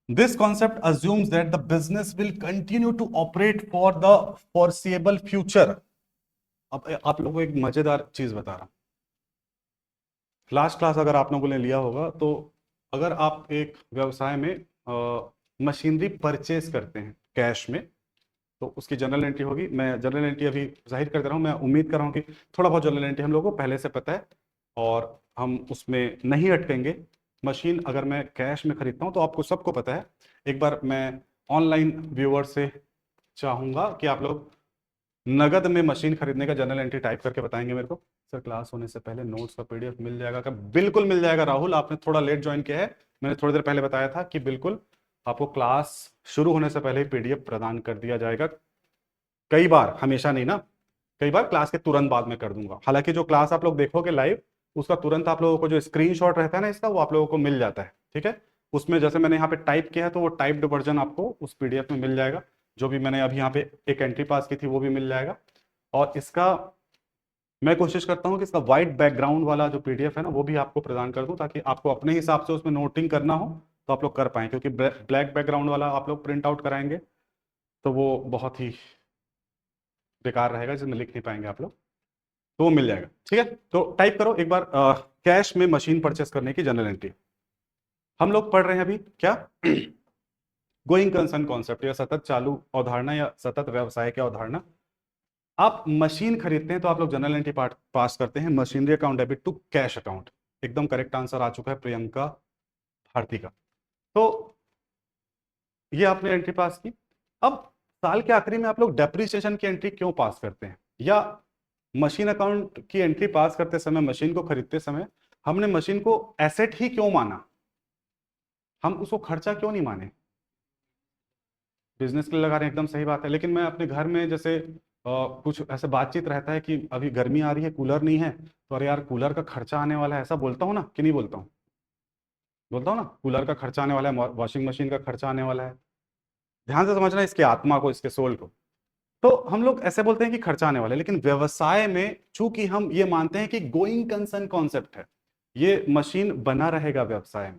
This concept assumes that the business will continue to operate for the foreseeable future. अब आप लोगों को एक मजेदार चीज बता रहा हूं। लास्ट क्लास अगर आप लोगों ने लिया होगा, तो अगर आप एक व्यवसाय में मशीनरी परचेज करते हैं कैश में, तो उसकी जनरल एंट्री होगी। मैं जनरल एंट्री अभी जाहिर कर दे रहा हूँ, मैं उम्मीद कर रहा हूँ कि थोड़ा बहुत जनरल एंट्री हम लोगों को पहले से पता है और हम उसमें नहीं अटकेंगे। मशीन अगर मैं कैश में खरीदता हूँ तो आपको सबको पता है। एक बार मैं ऑनलाइन व्यूअर से चाहूंगा कि आप लोग नगद में मशीन खरीदने का जनरल एंट्री टाइप करके बताएंगे मेरे को। सर क्लास होने से पहले नोट्स का पीडीएफ मिल जाएगा क्या? बिल्कुल मिल जाएगा राहुल, आपने थोड़ा लेट ज्वाइन किया है। मैंने थोड़ी देर पहले बताया था कि बिल्कुल आपको क्लास शुरू होने से पहले ही पीडीएफ प्रदान कर दिया जाएगा। कई बार, हमेशा नहीं ना। कई बार क्लास के तुरंत बाद में कर दूंगा। हालांकि जो क्लास आप लोग देखोगे लाइव, उसका तुरंत आप लोगों को जो स्क्रीनशॉट रहता है ना इसका, वो आप लोगों को मिल जाता है, ठीक है। उसमें जैसे मैंने यहाँ पे टाइप किया है तो वो टाइप्ड वर्जन आपको उस पीडीएफ में मिल जाएगा। जो भी मैंने अभी यहाँ पे एक एंट्री पास की थी वो भी मिल जाएगा। और इसका मैं कोशिश करता हूँ कि इसका व्हाइट बैकग्राउंड वाला जो पीडीएफ है ना वो भी आपको प्रदान कर दूं, ताकि आपको अपने हिसाब से उसमें नोटिंग करना हो तो आप लोग कर पाएं। क्योंकि ब्लैक बैकग्राउंड वाला आप लोग प्रिंट आउट कराएंगे तो वो बहुत ही बेकार रहेगा, जिसमें लिख नहीं पाएंगे आप लोग। तो वो मिल जाएगा, ठीक है। तो टाइप करो एक बार, कैश में मशीन परचेस करने की जनरल एंट्री। हम लोग पढ़ रहे हैं अभी क्या गोइंग कंसर्न कॉन्सेप्ट, या सतत चालू अवधारणा या सतत व्यवसाय की अवधारणा। आप मशीन खरीदते हैं तो आप लोग जनरल एंट्री पार्ट पास करते हैं, machinery account debit to cash account. एकदम करेक्ट आंसर आ चुका है प्रियंका भारती का। तो ये आपने एंट्री पास की। अब साल के आखिरी में आप लोग डेप्रिसिएशन की एंट्री क्यों पास करते हैं, या मशीन अकाउंट की एंट्री पास करते समय, मशीन को खरीदते समय हमने मशीन को एसेट ही क्यों माना, हम उसको खर्चा क्यों नहीं माने। बिजनेस के लिए लगा रहे हैं, एकदम सही बात है। लेकिन मैं अपने घर में जैसे कुछ ऐसे बातचीत रहता है कि अभी गर्मी आ रही है, कूलर नहीं है, तो अरे यार कूलर का खर्चा आने वाला है, ऐसा बोलता हूँ ना कि नहीं बोलता हूँ, बोलता हूँ ना, कूलर का खर्चा आने वाला है, वॉशिंग मशीन का खर्चा आने वाला है। ध्यान से समझना इसके आत्मा को, इसके सोल को। तो हम लोग ऐसे बोलते हैं कि खर्चा आने वाला है, लेकिन व्यवसाय में चूंकि हम ये मानते हैं कि गोइंग कंसर्न कॉन्सेप्ट है, ये मशीन बना रहेगा व्यवसाय में,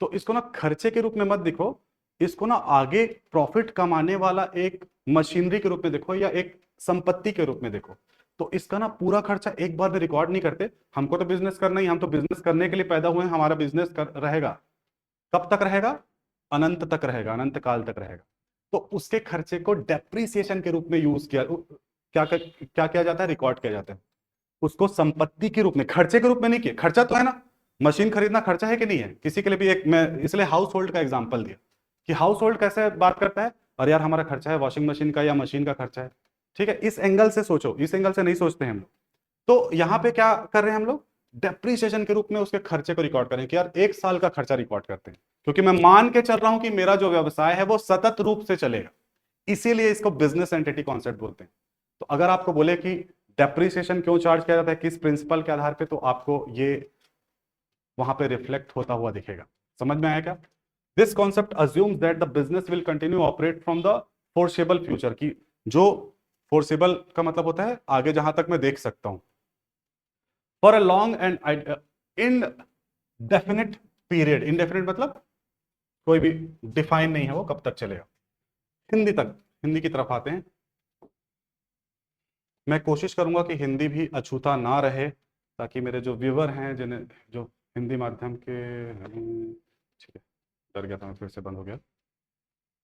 तो इसको ना खर्चे के रूप में मत देखो, इसको ना आगे प्रॉफिट कमाने वाला एक मशीनरी के रूप में देखो, या एक संपत्ति के रूप में देखो। तो इसका ना पूरा खर्चा एक बार में रिकॉर्ड नहीं करते। हमको तो बिजनेस करना ही, हम तो बिजनेस करने के लिए पैदा हुए हैं, हमारा बिजनेस रहेगा। कब तक रहेगा, अनंत तक रहेगा, अनंत काल तक रहेगा। तो उसके खर्चे को डेप्रिसिएशन के रूप में यूज किया, क्या किया जाता है, रिकॉर्ड किया जाता है। उसको संपत्ति के रूप में, खर्चे के रूप में नहीं किया। खर्चा तो है ना, मशीन खरीदना खर्चा है कि नहीं है किसी के लिए भी। एक मैं इसलिए हाउस होल्ड का एग्जांपल दिया कि हाउस होल्ड कैसे बात करता है, अरे यार हमारा खर्चा है वॉशिंग मशीन का या मशीन का खर्चा है, ठीक है। इस एंगल से सोचो, इस एंगल से नहीं सोचते हैं हम लोग। तो यहां पे क्या कर रहे हैं हम लोग, डेप्रिसिएशन के रूप में उसके खर्चे को रिकॉर्ड करें कि यार एक साल का खर्चा रिकॉर्ड करते हैं, क्योंकि मैं मान के चल रहा हूं कि मेरा जो व्यवसाय है वो सतत रूप से चलेगा। इसीलिए इसको बिजनेस एंटिटी कॉन्सेप्ट बोलते हैं। तो अगर आपको बोले कि डेप्रिसिएशन क्यों चार्ज किया जाता है, किस प्रिंसिपल के आधार पे, तो आपको ये वहां पे रिफ्लेक्ट होता हुआ दिखेगा। समझ में आया क्या। This concept assumes that the business will continue operate from the forcible future, की जो फोर्सेबल का मतलब होता है आगे जहां तक मैं देख सकता हूं, for a long and indefinite period. Indefinite मतलब कोई भी डिफाइन नहीं है वो कब तक चलेगा। हिंदी तक, हिंदी की तरफ आते हैं। मैं कोशिश करूंगा कि हिंदी भी अछूता ना रहे, ताकि मेरे जो व्यूवर हैं, जिन्हें जो हिंदी माध्यम के ठीक है, डर गया था मैं, फिर से बंद हो गया,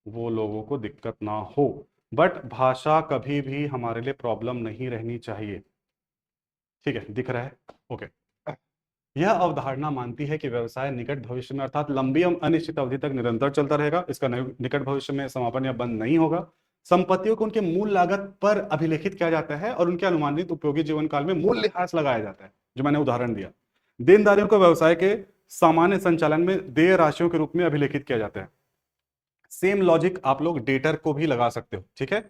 वो लोगों को दिक्कत ना हो। बट भाषा कभी भी हमारे लिए प्रॉब्लम नहीं रहनी चाहिए, ठीक है। दिख रहा है, ओके। यह अवधारणा मानती है कि व्यवसाय निकट भविष्य में अर्थात लंबी एवं अनिश्चित अवधि तक निरंतर चलता रहेगा, इसका निकट भविष्य में समापन या बंद नहीं होगा। संपत्तियों को उनके मूल लागत पर अभिलेखित किया जाता है और उनके अनुमानित उपयोगी जीवन काल में मूल्यह्रास लगाया जाता है, जो मैंने उदाहरण दिया। देनदारियों को व्यवसाय के सामान्य संचालन में देय राशियों के रूप में अभिलेखित किया जाता है। सेम लॉजिक आप लोग डेटर को भी लगा सकते हो, ठीक है।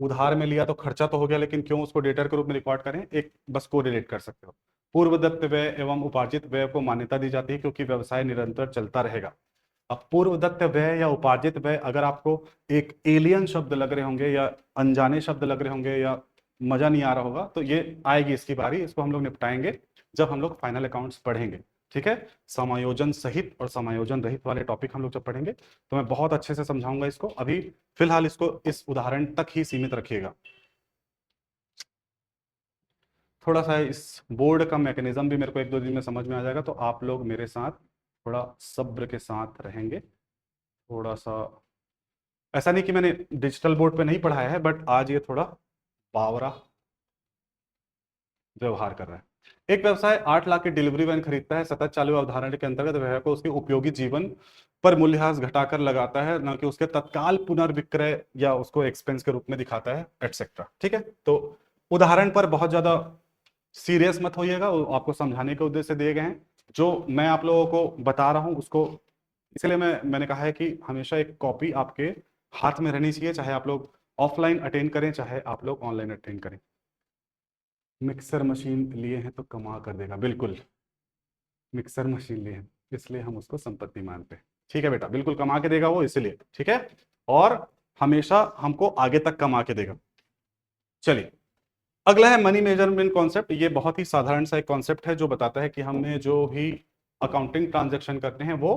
उधार में लिया तो खर्चा तो हो गया, लेकिन क्यों उसको डेटर के रूप में रिकॉर्ड करें, एक बस को रिलेट कर सकते हो। पूर्वदत्त व्यय एवं उपार्जित व्यय को मान्यता दी जाती है क्योंकि व्यवसाय निरंतर चलता रहेगा। अब पूर्वदत्त व्यय या उपार्जित व्यय, अगर आपको एक एलियन शब्द लग रहे होंगे या अनजाने शब्द लग रहे होंगे या मजा नहीं आ रहा होगा, तो ये आएगी इसकी बारी, इसको हम लोग निपटाएंगे जब हम लोग फाइनल अकाउंट्स पढ़ेंगे, ठीक है। समायोजन सहित और समायोजन रहित वाले टॉपिक हम लोग जब पढ़ेंगे तो मैं बहुत अच्छे से समझाऊंगा इसको। अभी फिलहाल इसको इस उदाहरण तक ही सीमित रखिएगा। थोड़ा सा इस बोर्ड का मैकेनिज्म भी मेरे को एक दो दिन में समझ में आ जाएगा, तो आप लोग मेरे साथ थोड़ा सब्र के साथ रहेंगे। थोड़ा सा ऐसा नहीं कि मैंने डिजिटल बोर्ड पे नहीं पढ़ाया है, बट आज ये थोड़ा बावरा व्यवहार कर रहा है। एक व्यवसाय 8 लाख की डिलीवरी वैन खरीदता है, सतत चालू अवधारणा के अंतर्गत वह को उसके उपयोगी जीवन पर मूल्यह्रास घटाकर लगाता है, न कि उसके तत्काल पुनर्विक्रय या उसको एक्सपेंस के रूप में दिखाता है, एटसेट्रा, ठीक है। तो उदाहरण पर बहुत ज्यादा सीरियस मत होइएगा, वो आपको समझाने के उद्देश्य से दिए गए हैं। जो मैं आप लोगों को बता रहा हूं उसको, इसलिए मैंने कहा है कि हमेशा एक कॉपी आपके हाथ में रहनी चाहिए, चाहे आप लोग ऑफलाइन अटेंड करें चाहे आप लोग ऑनलाइन अटेंड करें। मिक्सर मशीन लिए हैं तो कमा कर देगा, बिल्कुल। मिक्सर मशीन लिए हैं इसलिए हम उसको संपत्ति मानते हैं। ठीक है बेटा, बिल्कुल कमा के देगा वो, इसलिए ठीक है। और हमेशा हमको आगे तक कमा के देगा। चलिए, अगला है मनी मेजरमेंट कॉन्सेप्ट। ये बहुत ही साधारण सा एक कॉन्सेप्ट है जो बताता है कि हमने जो भी अकाउंटिंग ट्रांजैक्शन करते हैं वो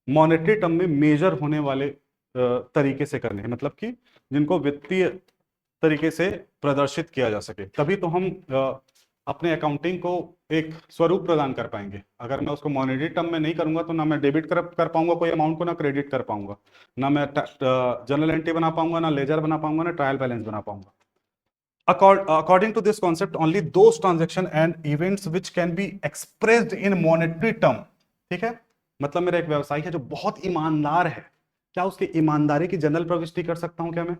मॉनेटरी टर्म में मेजर होने वाले तरीके से करने हैं, मतलब कि जिनको वित्तीय तरीके से प्रदर्शित किया जा सके, तभी तो हम अपने अकाउंटिंग को एक स्वरूप प्रदान कर पाएंगे। अगर मैं उसको मॉनेटरी टर्म में नहीं करूंगा तो ना मैं डेबिट कर पाऊंगा कोई अमाउंट को, ना क्रेडिट कर पाऊंगा, ना मैं जर्नल एंट्री बना पाऊंगा, ना लेजर बना पाऊंगा, ना ट्रायल बैलेंस बना पाऊंगा। According to this concept, only those transactions and events which can be expressed in monetary term, ठीक है, मतलब मेरा एक व्यवसाय है जो बहुत ईमानदार है, क्या उसकी ईमानदारी की जनरल प्रविष्टि कर सकता हूं क्या मैं?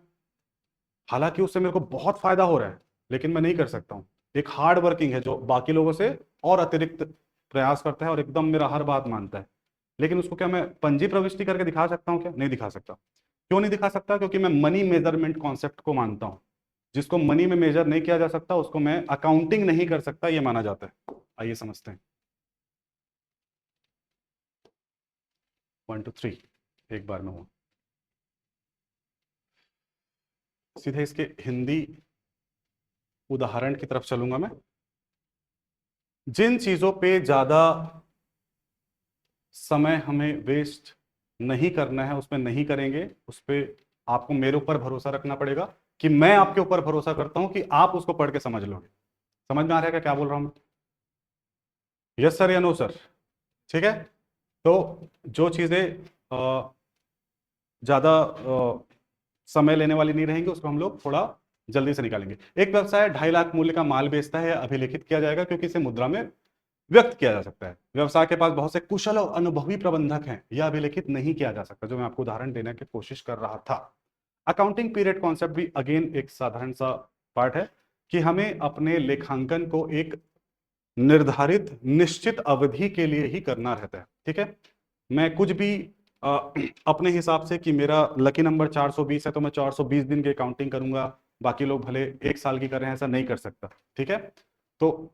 हालांकि उससे मेरे को बहुत फायदा हो रहा है, लेकिन मैं नहीं कर सकता हूं। एक हार्ड वर्किंग है जो बाकी लोगों से और अतिरिक्त प्रयास करता है और एकदम मेरा हर बात मानता है, लेकिन उसको क्या मैं पंजी प्रविष्टि करके दिखा सकता हूं क्या? नहीं दिखा सकता। क्यों नहीं दिखा सकता? क्योंकि मैं मनी मेजरमेंट कॉन्सेप्ट को मानता हूं। जिसको मनी में मेजर नहीं किया जा सकता उसको मैं अकाउंटिंग नहीं कर सकता, ये माना जाता है। आइए समझते हैं। 1 2 3 एक बार में हुआ। सीधे इसके हिंदी उदाहरण की तरफ चलूंगा मैं। जिन चीजों पे ज्यादा समय हमें वेस्ट नहीं करना है उसमें नहीं करेंगे, उस पर आपको मेरे ऊपर भरोसा रखना पड़ेगा कि मैं आपके ऊपर भरोसा करता हूं कि आप उसको पढ़ के समझ लोगे। समझ में आ रहा है क्या क्या बोल रहा हूं मैं? यस सर या नो सर? ठीक है। तो जो चीजें ज्यादा समय लेने वाली नहीं रहेंगी उसको हम लोग थोड़ा जल्दी से निकालेंगे। एक व्यवसाय 2.5 लाख मूल्य का माल बेचता है, अभिलेखित किया जाएगा क्योंकि इसे मुद्रा में व्यक्त किया जा सकता है। व्यवसाय के पास बहुत से कुशल और अनुभवी प्रबंधक हैं, यह अभिलेखित नहीं किया जा सकता, जो मैं आपको उदाहरण देने की कोशिश कर रहा था। अकाउंटिंग पीरियड कॉन्सेप्ट भी अगेन एक साधारण सा पार्ट है कि हमें अपने लेखांकन को एक निर्धारित निश्चित अवधि के लिए ही करना रहता है। ठीक है, मैं कुछ भी अपने हिसाब से कि मेरा लकी नंबर 420 है तो मैं 420 दिन की अकाउंटिंग करूंगा, बाकी लोग भले 1 साल की कर रहे हैं, ऐसा नहीं कर सकता। ठीक है, तो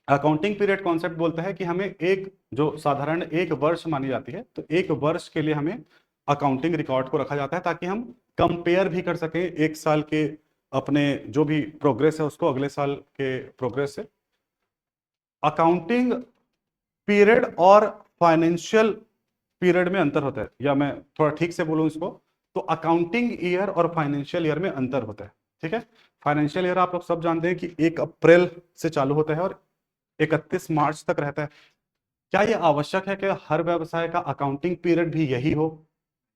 अकाउंटिंग पीरियड कॉन्सेप्ट बोलता है कि हमें एक जो साधारण 1 वर्ष मानी जाती है, तो 1 वर्ष के लिए हमें अकाउंटिंग रिकॉर्ड को रखा जाता है ताकि हम कंपेयर भी कर सकें 1 साल के अपने जो भी प्रोग्रेस है उसको अगले साल के प्रोग्रेस से। अकाउंटिंग पीरियड और फाइनेंशियल पीरियड में अंतर होता है, या मैं थोड़ा ठीक से बोलूं इसको तो अकाउंटिंग ईयर और फाइनेंशियल ईयर में अंतर होता है। ठीक है, फाइनेंशियल ईयर आप लोग सब जानते हैं कि 1 अप्रैल से चालू होता है और 31 मार्च तक रहता है। क्या यह आवश्यक है कि हर व्यवसाय का अकाउंटिंग पीरियड भी यही हो?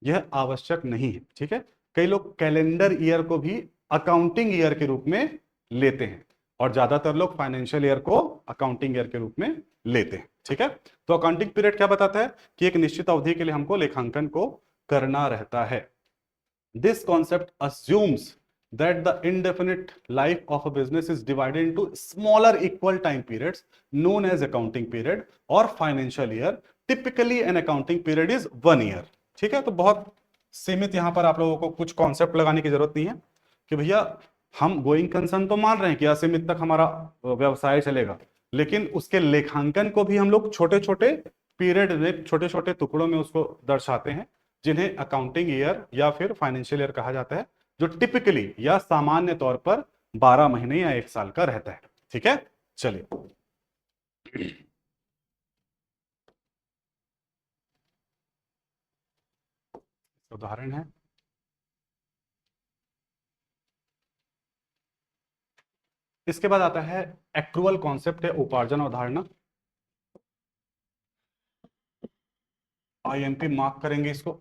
यह आवश्यक नहीं है। ठीक है, कई लोग कैलेंडर ईयर को भी अकाउंटिंग ईयर के रूप में लेते हैं और ज्यादातर लोग फाइनेंशियल ईयर को अकाउंटिंग ईयर के रूप में लेते हैं। ठीक है, तो अकाउंटिंग पीरियड क्या बताता है कि एक निश्चित अवधि के लिए हमको लेखांकन को करना रहता है। This concept assumes that the indefinite life of a business is divided into smaller equal time periods known as accounting period or financial year. Typically an accounting period is 1 year. ठीक है, तो बहुत सीमित यहां पर आप लोगों को कुछ कॉन्सेप्ट लगाने की जरूरत नहीं है कि भैया हम गोइंग कंसर्न तो मान रहे हैं कि असीमित तक हमारा व्यवसाय चलेगा, लेकिन उसके लेखांकन को भी हम लोग छोटे छोटे पीरियड में छोटे छोटे टुकड़ों में उसको दर्शाते हैं, जिन्हें अकाउंटिंग ईयर या फिर फाइनेंशियल ईयर कहा जाता है, जो टिपिकली या सामान्य तौर पर 12 महीने या 1 साल का रहता है। ठीक है, चलिए उदाहरण है। इसके बाद आता है एक्रुअल कॉन्सेप्ट है उपार्जन अवधारणा। आईएमपी मार्क करेंगे इसको।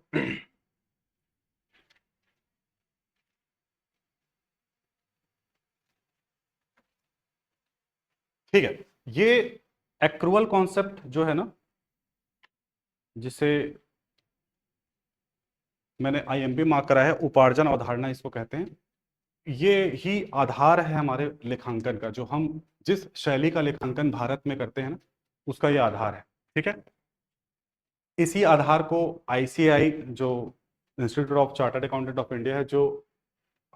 ठीक है, ये एक्रुअल कॉन्सेप्ट जो है ना, जिसे मैंने आईएमपी मार्क करा है, उपार्जन अवधारणा इसको कहते हैं। ये ही आधार है हमारे लेखांकन का, जो हम जिस शैली का लेखांकन भारत में करते हैं ना, उसका ये आधार है। ठीक है, इसी आधार को आईसीआई जो institute of chartered accountant of India है, जो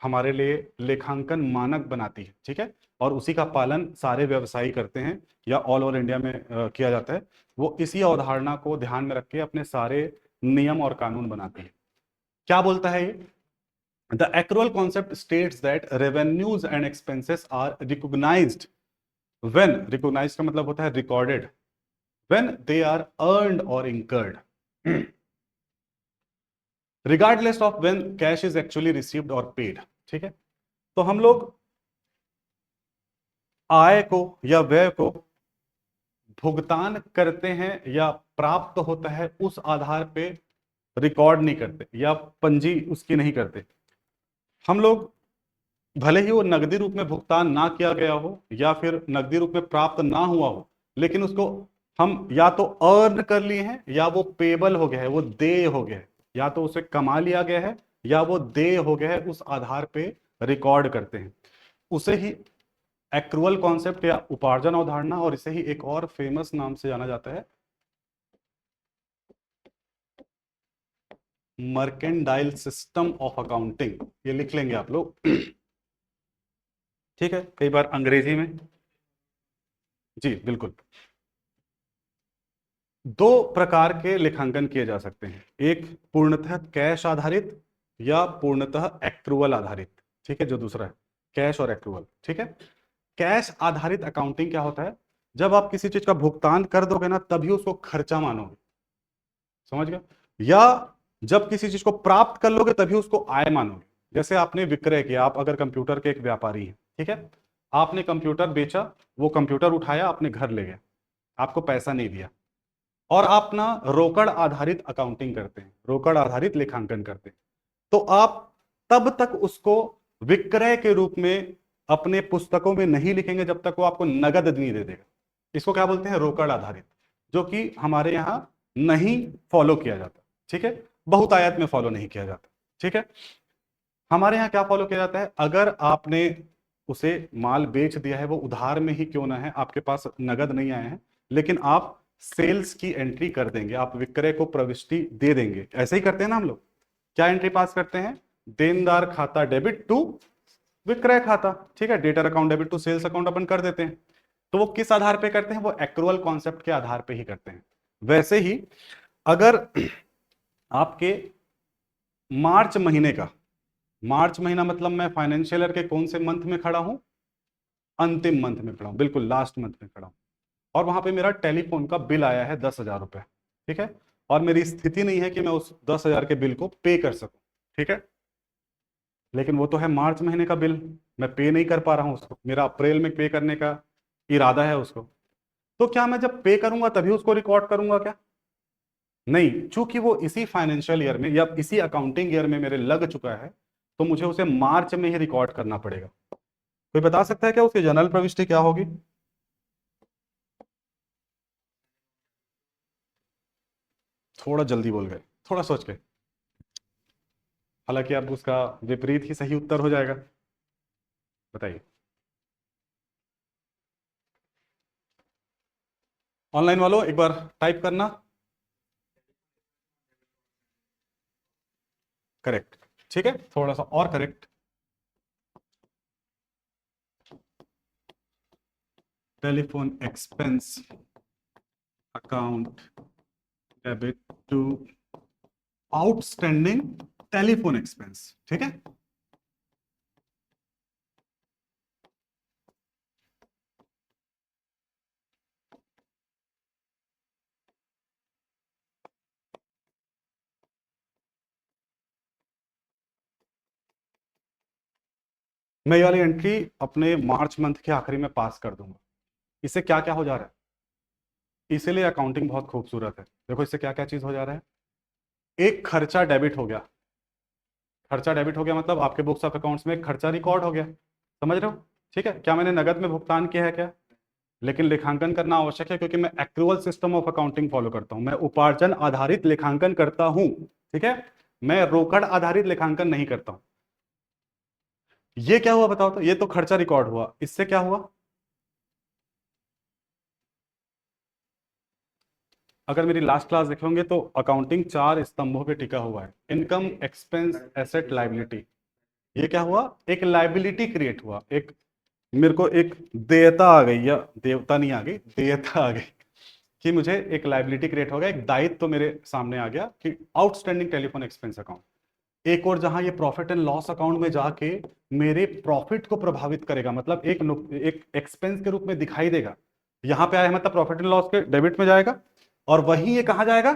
हमारे लिए लेखांकन मानक बनाती है, ठीक है, और उसी का पालन सारे व्यवसायी करते हैं या ऑल ओवर इंडिया में किया जाता है। वो इसी अवधारणा को ध्यान में रख के अपने सारे नियम और कानून बनाती है। क्या बोलता है ये? The accrual concept states that revenues and expenses are recognized when, recognized का मतलब होता है recorded, when they are earned or incurred, regardless of when cash is actually received or paid। ठीक है, तो हम लोग आय को या व्यय को भुगतान करते हैं या प्राप्त होता है उस आधार पे रिकॉर्ड नहीं करते या पंजी उसकी नहीं करते। हम लोग भले ही वो नकदी रूप में भुगतान ना किया गया हो या फिर नकदी रूप में प्राप्त ना हुआ हो, लेकिन उसको हम या तो अर्न कर लिए हैं या वो पेबल हो गया है, वो देय हो गया है, या तो उसे कमा लिया गया है या वो देय हो गया है, उस आधार पे रिकॉर्ड करते हैं। उसे ही एक्रुअल कॉन्सेप्ट या उपार्जन अवधारणा, और इसे ही एक और फेमस नाम से जाना जाता है मर्केंडाइल सिस्टम ऑफ अकाउंटिंग। ये लिख लेंगे आप लोग, ठीक है, कई बार अंग्रेजी में। जी बिल्कुल। दो प्रकार के लेखांकन किए जा सकते हैं, एक पूर्णतः कैश आधारित या पूर्णतः एक्रूवल आधारित। ठीक है, जो दूसरा है कैश और एक्रूवल। ठीक है, कैश आधारित अकाउंटिंग क्या होता है? जब आप किसी चीज का भुगतान कर दोगे ना तभी उसको खर्चा मानोगे, समझ गए? या जब किसी चीज को प्राप्त कर लोगे तभी उसको आय मानोगे। जैसे आपने विक्रय किया, आप अगर कंप्यूटर के एक व्यापारी हैं, ठीक है, आपने कंप्यूटर बेचा, वो कंप्यूटर उठाया अपने घर ले गया, आपको पैसा नहीं दिया, और आप ना रोकड़ आधारित अकाउंटिंग करते हैं, रोकड़ आधारित लेखांकन करते हैं, तो आप तब तक उसको विक्रय के रूप में अपने पुस्तकों में नहीं लिखेंगे जब तक वो आपको नगद नहीं दे देगा। इसको क्या बोलते हैं? रोकड़ आधारित, जो कि हमारे यहां नहीं फॉलो किया जाता। ठीक है, बहुतायत में फॉलो नहीं किया जाता। ठीक है, हमारे यहाँ क्या फॉलो किया जाता है? अगर आपने उसे माल बेच दिया है, वो उधार में ही क्यों ना है, आपके पास नगद नहीं आए हैं, लेकिन आप सेल्स की एंट्री कर देंगे, आप विक्रय को प्रविष्टि दे देंगे। ऐसे ही करते हैं ना हम लोग, क्या एंट्री पास करते हैं? देनदार खाता डेबिट टू विक्रय खाता। ठीक है, debtor account debit to sales account अपन कर देते हैं। तो वो किस आधार पे करते हैं? वो एक्रुअल कॉन्सेप्ट के आधार पे ही करते हैं। वैसे ही अगर आपके मार्च महीने का, मार्च महीना मतलब मैं फाइनेंशियल ईयर के कौन से मंथ में खड़ा हूं? अंतिम मंथ में खड़ा हूं, बिल्कुल लास्ट मंथ में खड़ा हूं, और वहां पे मेरा टेलीफोन का बिल आया है 10,000 रुपए। ठीक है, और मेरी स्थिति नहीं है कि मैं उस 10,000 के बिल को पे कर सकूं। ठीक है, लेकिन वो तो है मार्च महीने का बिल, मैं पे नहीं कर पा रहा हूं उसको, मेरा अप्रैल में पे करने का इरादा है उसको। तो क्या मैं जब पे करूंगा तभी उसको रिकॉर्ड करूंगा क्या? नहीं, चूंकि वो इसी फाइनेंशियल ईयर में या इसी अकाउंटिंग ईयर में मेरे लग चुका है, तो मुझे उसे मार्च में ही रिकॉर्ड करना पड़ेगा। कोई बता सकता है क्या उसकी जनरल प्रविष्टि क्या होगी? थोड़ा जल्दी बोल गए, थोड़ा सोच के। हालांकि अब उसका विपरीत ही सही उत्तर हो जाएगा। बताइए। ऑनलाइन वालों एक बार टाइप करना। करेक्ट, ठीक है, थोड़ा सा और correct. Telephone expense account debit to outstanding telephone expense. ठीक है, मैं ये वाली एंट्री अपने मार्च मंथ के आखिरी में पास कर दूंगा। इससे क्या क्या हो जा रहा है? इसीलिए अकाउंटिंग बहुत खूबसूरत है। देखो इससे क्या क्या चीज हो जा रहा है। एक खर्चा डेबिट हो गया, खर्चा डेबिट हो गया मतलब आपके बुक्स ऑफ अकाउंट्स में एक खर्चा रिकॉर्ड हो गया, समझ रहे हो? ठीक है, क्या मैंने नगद में भुगतान किया है क्या? लेकिन लेखांकन करना आवश्यक है क्योंकि मैं accrual system of accounting follow करता हूं, मैं उपार्जन आधारित लेखांकन करता हूं। ठीक है, मैं रोकड़ आधारित लेखांकन नहीं करता हूं। ये क्या हुआ बताओ तो? ये तो खर्चा रिकॉर्ड हुआ, इससे क्या हुआ? अगर मेरी लास्ट क्लास देखेंगे तो अकाउंटिंग 4 स्तंभों पे टिका हुआ है: इनकम, एक्सपेंस, एसेट, लायबिलिटी। ये क्या हुआ, एक लाइबिलिटी क्रिएट हुआ, एक मेरे को एक देयता आ गई, या देवता नहीं आ गई, देयता आ गई, कि मुझे एक लाइबिलिटी क्रिएट हो गया, एक दायित्व तो मेरे सामने आ गया कि आउटस्टैंडिंग टेलीफोन एक्सपेंस अकाउंट। एक और जहां ये प्रॉफिट एंड लॉस अकाउंट में जाके मेरे प्रॉफिट को प्रभावित करेगा, मतलब एक एक्सपेंस के रूप में दिखाई देगा, यहां पे आया मतलब प्रॉफिट एंड लॉस के डेबिट में जाएगा, और वहीं ये कहां जाएगा,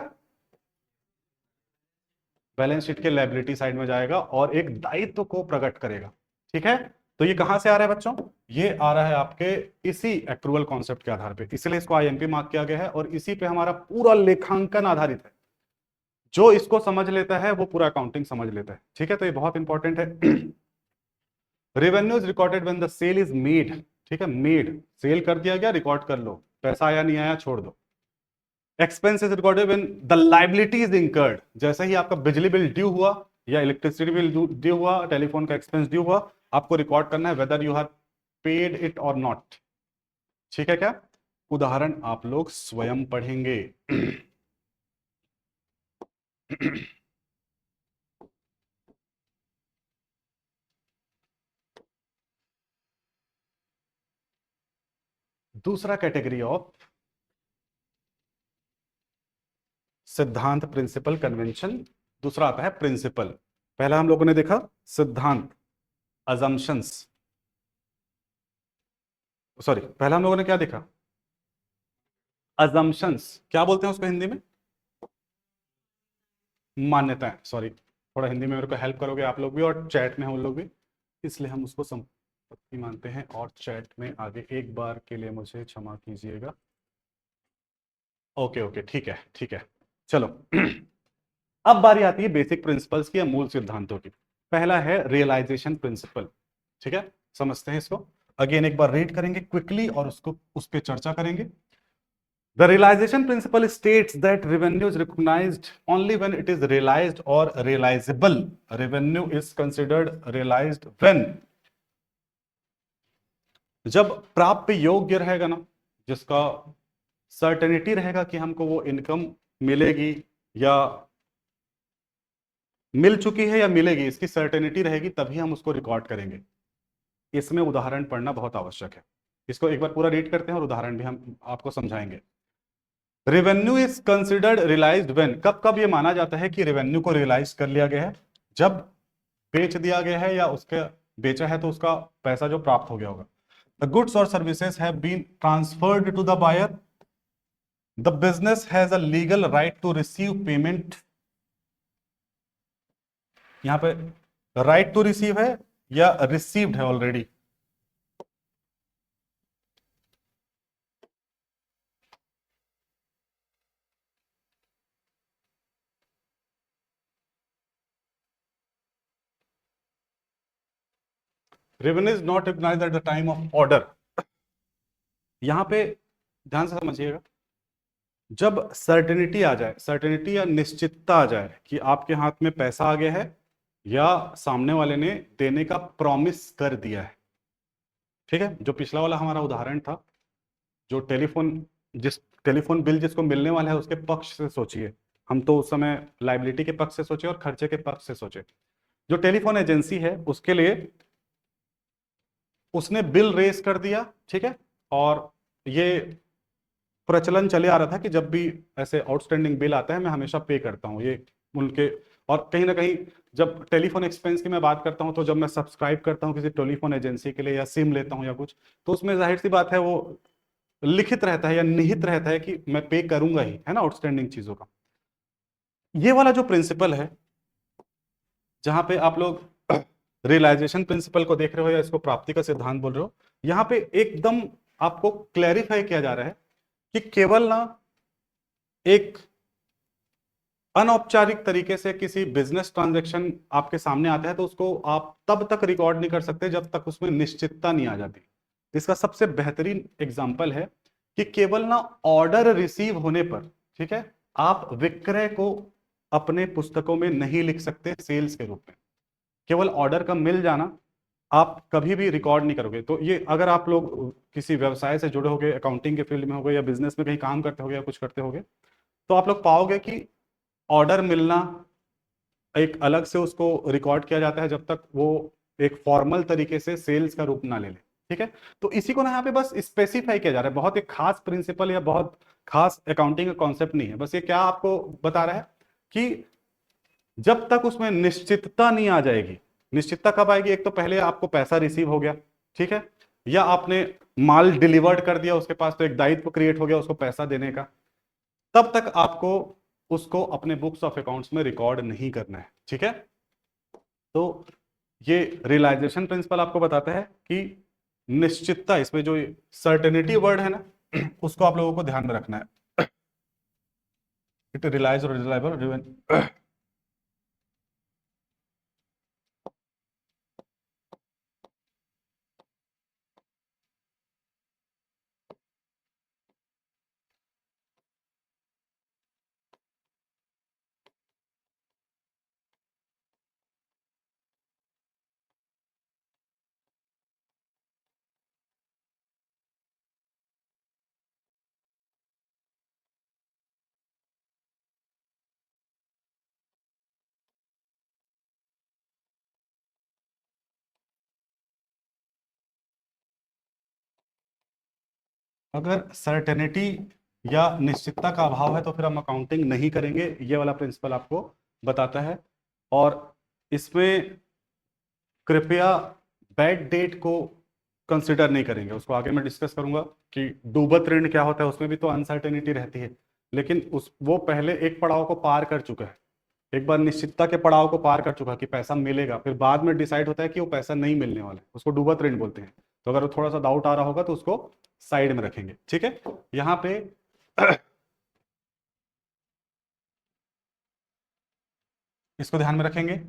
बैलेंस शीट के लायबिलिटी साइड में जाएगा और एक दायित्व को प्रकट करेगा। ठीक है, तो ये कहां से आ रहा है बच्चों, ये आ रहा है आपके इसी एक्रूअल कॉन्सेप्ट के आधार पे, इसलिए इसको आईएमपी मार्क किया गया है, और इसी पे हमारा पूरा लेखांकन आधारित है। जो इसको समझ लेता है वो पूरा अकाउंटिंग समझ लेता है। ठीक है, तो ये बहुत इंपॉर्टेंट है। Revenue is recorded when the sale is made. ठीक है, मेड, सेल कर दिया गया, रिकॉर्ड कर लो, पैसा आया नहीं आया छोड़ दो। Expense is recorded when the liability is incurred. जैसे ही आपका बिजली बिल ड्यू हुआ या इलेक्ट्रिसिटी बिल ड्यू हुआ, टेलीफोन का एक्सपेंस ड्यू हुआ, आपको रिकॉर्ड करना है whether you have paid it और नॉट। ठीक है क्या, उदाहरण आप लोग स्वयं पढ़ेंगे। दूसरा कैटेगरी ऑफ सिद्धांत, प्रिंसिपल, कन्वेंशन, दूसरा आता है प्रिंसिपल। पहला हम लोगों ने देखा सिद्धांत, अजम्पशंस, सॉरी पहला हम लोगों ने क्या देखा, अजम्पशंस, क्या बोलते हैं उसको हिंदी में, मान्यताएं, सॉरी, थोड़ा हिंदी में मेरे को हेल्प करोगे आप लोग भी, और चैट में हम लोग भी, इसलिए हम उसको संपत्ति मानते हैं, और चैट में आगे एक बार के लिए मुझे क्षमा कीजिएगा। ओके ओके, ठीक है ठीक है, चलो। अब बारी आती है बेसिक प्रिंसिपल्स की या मूल सिद्धांतों की। पहला है रियलाइजेशन प्रिंसिपल। ठीक है, समझते हैं इसको, अगेन एक बार रीड करेंगे क्विकली और उसको उस पर चर्चा करेंगे। The realization principle states that revenue is recognized only when it is realized or realizable. Revenue is considered realized when, जब प्राप्य योग्य रहेगा ना, जिसका सर्टेनिटी रहेगा कि हमको वो इनकम मिलेगी या मिल चुकी है या मिलेगी, इसकी सर्टेनिटी रहेगी, तभी हम उसको रिकॉर्ड करेंगे। इसमें उदाहरण पढ़ना बहुत आवश्यक है। इसको एक बार पूरा रीड करते हैं और उदाहरण भी हम आपको समझाएंगे। Revenue is considered realised when, कब कब ये माना जाता है कि रेवेन्यू को रियलाइज कर लिया गया है, जब बेच दिया गया है या उसके बेचा है तो उसका पैसा जो प्राप्त हो गया होगा। द गुड्स और services have been transferred to the buyer, the business has a legal right to receive payment. यहां पे राइट टू रिसीव है या रिसीव्ड है already, revenue is not recognised at the time of order. यहां पे ध्यान से समझिएगा, जब सर्टेनिटी आ जाए, सर्टेनिटी या निश्चितता आ जाए कि आपके हाथ में पैसा आ गया है या सामने वाले ने देने का प्रॉमिस कर दिया है। ठीक है, जो पिछला वाला हमारा उदाहरण था, जो टेलीफोन बिल जिसको मिलने वाला है उसके पक्ष से सोचिए, हम तो उस समय लाइबिलिटी के पक्ष से सोचे और खर्चे के पक्ष से सोचे। जो टेलीफोन एजेंसी है उसके लिए उसने बिल रेस कर दिया। ठीक है, और ये प्रचलन चले आ रहा था कि जब भी ऐसे आउटस्टैंडिंग बिल आता है मैं हमेशा पे करता हूँ ये उनके, और कहीं ना कहीं जब टेलीफोन एक्सपेंस की मैं बात करता हूँ, तो जब मैं सब्सक्राइब करता हूँ किसी टेलीफोन एजेंसी के लिए या सिम लेता हूँ या कुछ, तो उसमें जाहिर सी बात है वो लिखित रहता है या निहित रहता है कि मैं पे करूंगा ही, है ना, आउटस्टैंडिंग चीजों का। ये वाला जो प्रिंसिपल है, जहां पे आप लोग रियलाइजेशन प्रिंसिपल को देख रहे हो या इसको प्राप्ति का सिद्धांत बोल रहे हो, यहां पे एकदम आपको क्लैरिफाई किया जा रहा है कि केवल ना एक अनौपचारिक तरीके से किसी बिजनेस ट्रांजैक्शन आपके सामने आता है तो उसको आप तब तक रिकॉर्ड नहीं कर सकते जब तक उसमें निश्चितता नहीं आ जाती। इसका सबसे बेहतरीन एग्जांपल है कि केवल ना ऑर्डर रिसीव होने पर, ठीक है, आप विक्रय को अपने पुस्तकों में नहीं लिख सकते सेल्स के रूप में। केवल ऑर्डर का मिल जाना आप कभी भी रिकॉर्ड नहीं करोगे। तो ये अगर आप लोग किसी व्यवसाय से जुड़े होगे, अकाउंटिंग के फील्ड में होगे या बिजनेस में कहीं काम करते होगे या कुछ करते होगे, तो आप लोग पाओगे कि ऑर्डर मिलना एक अलग से उसको रिकॉर्ड किया जाता है जब तक वो एक फॉर्मल तरीके से सेल्स का रूप ना ले ले। ठीक है, तो इसी को ना यहाँ पे बस स्पेसिफाई किया जा रहा है, बहुत एक खास प्रिंसिपल या बहुत खास अकाउंटिंग का कॉन्सेप्ट नहीं है, बस ये क्या आपको बता रहा है कि जब तक उसमें निश्चितता नहीं आ जाएगी। निश्चितता कब आएगी? एक तो पहले आपको पैसा रिसीव हो गया, ठीक है, या आपने माल डिलीवर्ड कर दिया उसके पास, तो एक दायित्व क्रिएट हो गया उसको पैसा देने का, तब तक आपको उसको अपने बुक्स ऑफ अकाउंट्स में रिकॉर्ड नहीं करना है। ठीक है, तो ये रियलाइजेशन प्रिंसिपल आपको बताता है कि निश्चितता, इसमें जो सर्टेनिटी वर्ड है ना, उसको आप लोगों को ध्यान में रखना है। इट रिलाइज और रिलायबल। अगर सर्टेनिटी या निश्चितता का अभाव है तो फिर हम अकाउंटिंग नहीं करेंगे, ये वाला प्रिंसिपल आपको बताता है। और इसमें कृपया बैड डेट को कंसिडर नहीं करेंगे, उसको आगे मैं डिस्कस करूंगा कि डूबत ऋण क्या होता है, उसमें भी तो अनसर्टेनिटी रहती है, लेकिन उस वो पहले एक पड़ाव को पार कर चुका है, एक बार निश्चितता के पड़ाव को पार कर चुका है कि पैसा मिलेगा, फिर बाद में डिसाइड होता है कि वो पैसा नहीं मिलने वाला है, उसको डूबत ऋण बोलते हैं। तो अगर वो थोड़ा सा डाउट आ रहा होगा तो उसको साइड में रखेंगे। ठीक है, यहाँ पे इसको ध्यान में रखेंगे,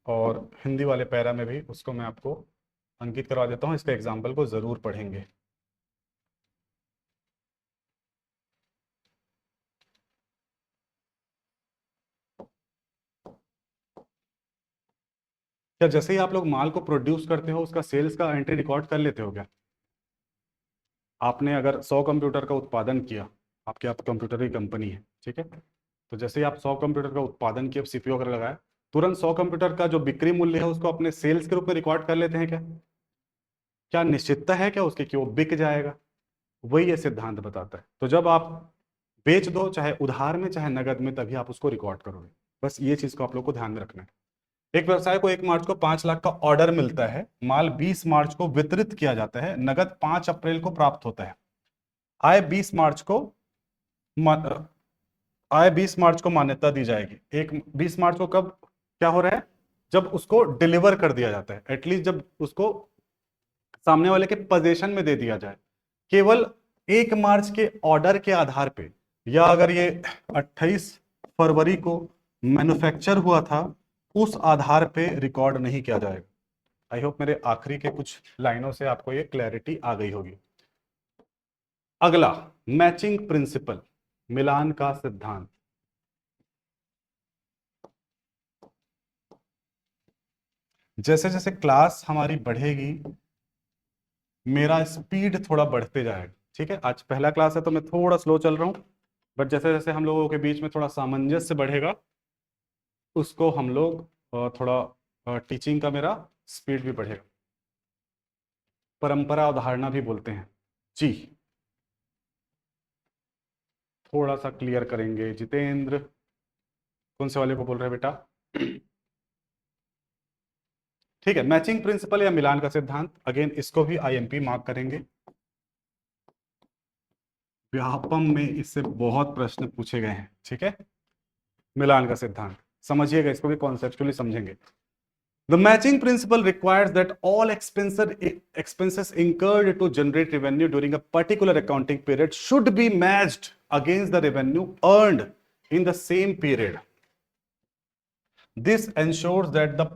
और हिंदी वाले पैरा में भी उसको मैं आपको अंकित करवा देता हूँ, इसके एग्जाम्पल को जरूर पढ़ेंगे। क्या जैसे ही आप लोग माल को प्रोड्यूस करते हो उसका सेल्स का एंट्री रिकॉर्ड कर लेते हो क्या? आपने अगर 100 कंप्यूटर का उत्पादन किया, आपके आप कंप्यूटर की कंपनी है, ठीक है, तो जैसे ही आप 100 कंप्यूटर का उत्पादन किया, सीपीयू वगैरह लगाया, तुरंत 100 कंप्यूटर का जो बिक्री मूल्य है उसको अपने सेल्स के रूप में रिकॉर्ड कर लेते हैं क्या? क्या निश्चितता है क्या उसकी कि वो बिक जाएगा? वही ये सिद्धांत बताता है। तो जब आप बेच दो, चाहे उधार में चाहे नगद में, तभी आप उसको रिकॉर्ड करोगे। बस ये चीज को आप लोग को ध्यान में रखना है। एक व्यवसाय को 1 मार्च को 5 लाख का ऑर्डर मिलता है, माल 20 मार्च को वितरित किया जाता है, नगद 5 अप्रैल को प्राप्त होता है। आय 20 मार्च को मा- आय 20 मार्च को मान्यता दी जाएगी। एक 20 मार्च को कब क्या हो रहा है? जब उसको डिलीवर कर दिया जाता है, एटलीस्ट जब उसको सामने वाले के पोजीशन में दे दिया जाए। केवल 1 मार्च के ऑर्डर के आधार पे, या अगर ये 28 फरवरी को मैन्युफैक्चर हुआ था, उस आधार पे रिकॉर्ड नहीं किया जाएगा। आई होप मेरे आखिरी के कुछ लाइनों से आपको ये क्लैरिटी आ गई होगी। अगला, मैचिंग प्रिंसिपल, मिलान का सिद्धांत। जैसे जैसे क्लास हमारी बढ़ेगी, मेरा स्पीड थोड़ा बढ़ते जाएगा। ठीक है, आज पहला क्लास है तो मैं थोड़ा स्लो चल रहा हूं, बट जैसे जैसे हम लोगों के बीच में थोड़ा सामंजस्य बढ़ेगा, उसको हम लोग थोड़ा टीचिंग का मेरा स्पीड भी बढ़ेगा। परंपरा अवधारणा भी बोलते हैं जी, थोड़ा सा क्लियर करेंगे। जितेंद्र कौन से वाले को बोल रहे हैं बेटा? ठीक है, मैचिंग प्रिंसिपल या मिलान का सिद्धांत, अगेन इसको भी आईएमपी मार्क करेंगे। व्यापम में इससे बहुत प्रश्न पूछे गए हैं। ठीक है, मिलान का सिद्धांत समझिएगा, इसको भी कॉन्सेप्चुअली समझेंगे। The matching principle requires that all expenses incurred to generate revenue during a particular accounting period should be matched against the revenue earned in the same period. This ensures that the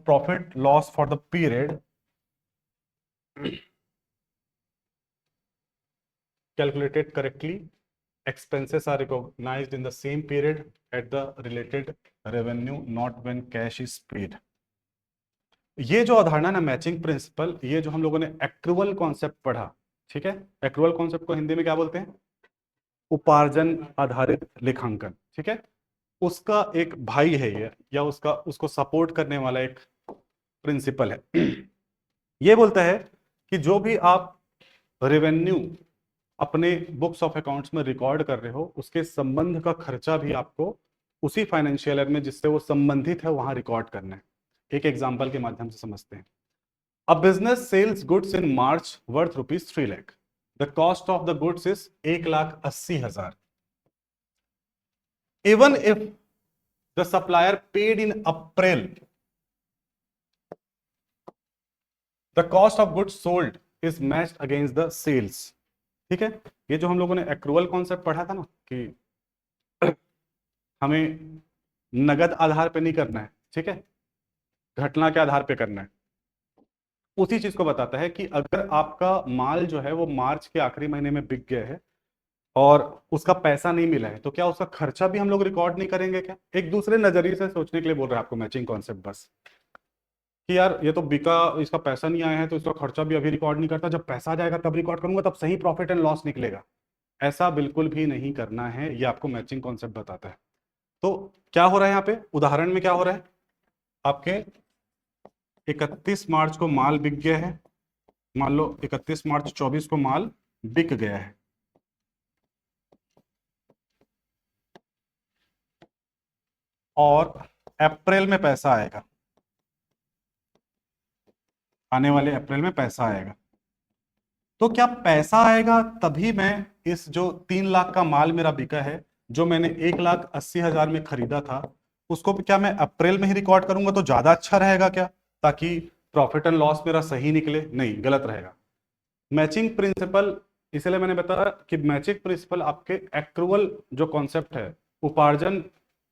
profit loss for the period calculated correctly, expenses are recognized in the same period at the related revenue, not when cash is paid. ये जो अवधारणा ना matching principal, ये जो हम लोगों ने accrual concept पढ़ा, ठीक है, एक्रूअल कॉन्सेप्ट को हिंदी में क्या बोलते हैं? उपार्जन आधारित लेखांकन। ठीक है, उसका एक भाई है ये, या उसका उसको सपोर्ट करने वाला एक प्रिंसिपल है। ये बोलता है कि जो भी आप रेवेन्यू अपने बुक्स ऑफ अकाउंट्स में रिकॉर्ड कर रहे हो, उसके संबंध का खर्चा भी आपको उसी फाइनेंशियल ईयर में जिससे वो संबंधित है वहां रिकॉर्ड करना है। एक एग्जांपल के माध्यम से समझते हैं। A business sells goods in March worth ₹3 lakh. The cost of the goods is 1,80,000। Even if the supplier paid in April, the cost of goods sold is matched against the sales. ठीक है, ये जो हम लोगों ने एक्रूअल कॉन्सेप्ट पढ़ा था ना, कि हमें नगद आधार पे नहीं करना है, ठीक है, घटना के आधार पे करना है, उसी चीज को बताता है कि अगर आपका माल जो है वो मार्च के आखिरी महीने में बिक गया है और उसका पैसा नहीं मिला है, तो क्या उसका खर्चा भी हम लोग रिकॉर्ड नहीं करेंगे क्या? एक दूसरे नजरिए से सोचने के लिए बोल रहे हैं आपको मैचिंग कॉन्सेप्ट, बस कि यार ये तो बिका, इसका पैसा नहीं आया है तो इसका खर्चा भी अभी रिकॉर्ड नहीं करता, जब पैसा आ जाएगा तब रिकॉर्ड करूंगा, तब सही प्रॉफिट एंड लॉस निकलेगा। ऐसा बिल्कुल भी नहीं करना है, ये आपको मैचिंग कॉन्सेप्ट बताता है। तो क्या हो रहा है यहाँ पे उदाहरण में, क्या हो रहा है, आपके 31 मार्च को माल बिक गया है, मान लो 31 मार्च 24 को माल बिक गया है, और अप्रैल में पैसा आएगा, आने वाले अप्रैल में पैसा आएगा। तो क्या पैसा आएगा तभी मैं इस जो 3 लाख का माल मेरा बिका है, जो मैंने 1,80,000 में खरीदा था, उसको क्या मैं अप्रैल में ही रिकॉर्ड करूंगा तो ज्यादा अच्छा रहेगा क्या, ताकि प्रॉफिट एंड लॉस मेरा सही निकले? नहीं, गलत रहेगा। मैचिंग प्रिंसिपल, इसलिए मैंने बताया कि मैचिंग प्रिंसिपल आपके एक्रूअल जो कॉन्सेप्ट है, उपार्जन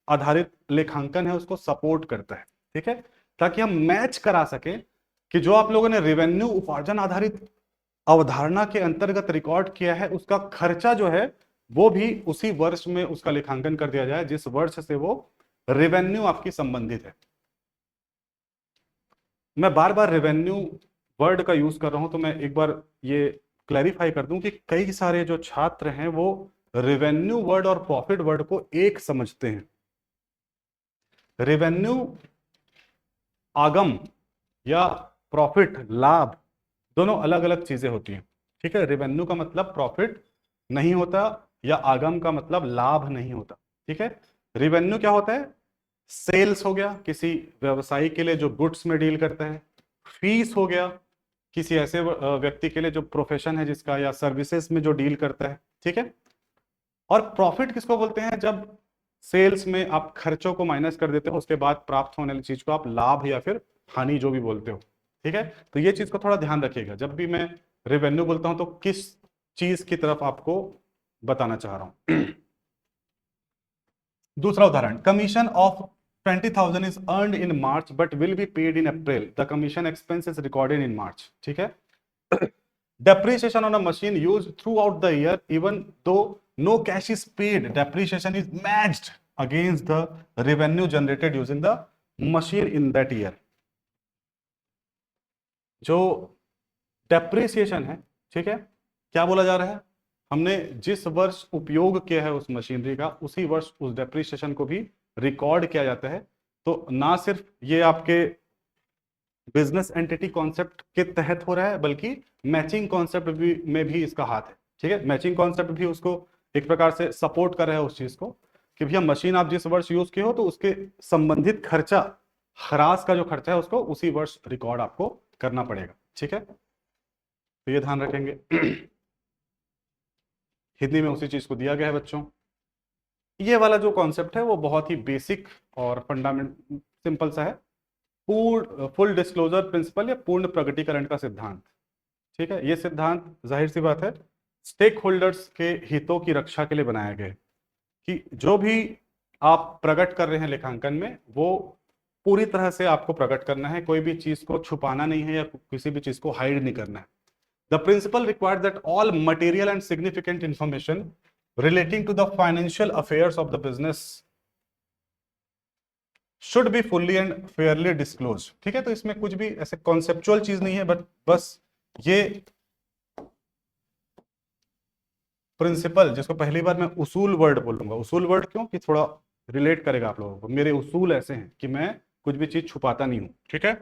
आधारित लेखांकन है, उसको सपोर्ट करता है। ठीक है, ताकि हम मैच करा सकें कि जो आप लोगों ने रेवेन्यू उपार्जन आधारित अवधारणा के अंतर्गत रिकॉर्ड किया है, उसका खर्चा जो है वो भी उसी वर्ष में उसका लेखांकन कर दिया जाए जिस वर्ष से वो रेवेन्यू आपकी संबंधित है। मैं बार बार रेवेन्यू वर्ड का यूज कर रहा हूं, तो मैं एक बार ये क्लैरिफाई कर दूं कि कई सारे जो छात्र हैं वो रेवेन्यू वर्ड और प्रॉफिट वर्ड को एक समझते हैं। रेवेन्यू आगम या प्रॉफिट लाभ दोनों अलग अलग चीजें होती हैं। ठीक है, रेवेन्यू का मतलब प्रॉफिट नहीं होता, या आगम का मतलब लाभ नहीं होता। ठीक है, रेवेन्यू क्या होता है? सेल्स हो गया किसी व्यवसायी के लिए जो गुड्स में डील करता है, फीस हो गया किसी ऐसे व्यक्ति के लिए जो प्रोफेशन है जिसका, या सर्विसेज में जो डील करता है। ठीक है, और प्रॉफिट किसको बोलते हैं? जब सेल्स में आप खर्चों को माइनस कर देते हो, उसके बाद प्राप्त होने वाली चीज को आप लाभ या फिर हानि जो भी बोलते हो। ठीक है, तो ये चीज को थोड़ा ध्यान रखिएगा, जब भी मैं रेवेन्यू बोलता हूं तो किस चीज की तरफ आपको बताना चाह रहा हूं। दूसरा उदाहरण, commission of 20,000 is earned in March but will be paid in April, the commission expense is recorded in March. ठीक है, depreciation on a machine used throughout the year even though no cash is paid, depreciation is matched against the revenue generated using the machine in that year। जो depreciation है, ठीक है, क्या बोला जा रहा है? हमने जिस वर्ष उपयोग किया है उस मशीनरी का, उसी वर्ष उस डेप्रिसिएशन को भी रिकॉर्ड किया जाता है। तो ना सिर्फ ये आपके बिजनेस एंटिटी कॉन्सेप्ट के तहत हो रहा है, बल्कि मैचिंग कॉन्सेप्ट भी में भी इसका हाथ है। ठीक है, मैचिंग कॉन्सेप्ट भी उसको एक प्रकार से सपोर्ट कर रहा है उस चीज को, कि भैया मशीन आप जिस वर्ष यूज किए हो तो उसके संबंधित खर्चा, खरास का जो खर्चा है उसको उसी वर्ष रिकॉर्ड आपको करना पड़ेगा। ठीक है, तो ये ध्यान रखेंगे। हिंदी में उसी चीज को दिया गया है बच्चों। ये वाला जो कॉन्सेप्ट है वो बहुत ही बेसिक और फंडामेंट सिंपल सा है, पूर्ण फुल डिस्क्लोजर प्रिंसिपल या पूर्ण प्रकटीकरण का सिद्धांत। ठीक है, ये सिद्धांत जाहिर सी बात है स्टेक होल्डर्स के हितों की रक्षा के लिए बनाया गया है, कि जो भी आप प्रकट कर रहे हैं लेखांकन में, वो पूरी तरह से आपको प्रकट करना है, कोई भी चीज को छुपाना नहीं है या किसी भी चीज को हाइड नहीं करना है। The principle requires that all material and significant information relating to the financial affairs of the business should be fully and fairly disclose. ठीक है, तो इसमें कुछ भी ऐसे कॉन्सेप्चुअल चीज नहीं है, बट बस ये प्रिंसिपल, जिसको पहली बार मैं उसूल वर्ड बोलूंगा, उसूल वर्ड क्यों कि थोड़ा रिलेट करेगा आप लोगों को। मेरे उसूल ऐसे हैं कि मैं कुछ भी चीज छुपाता नहीं हूं, ठीक है।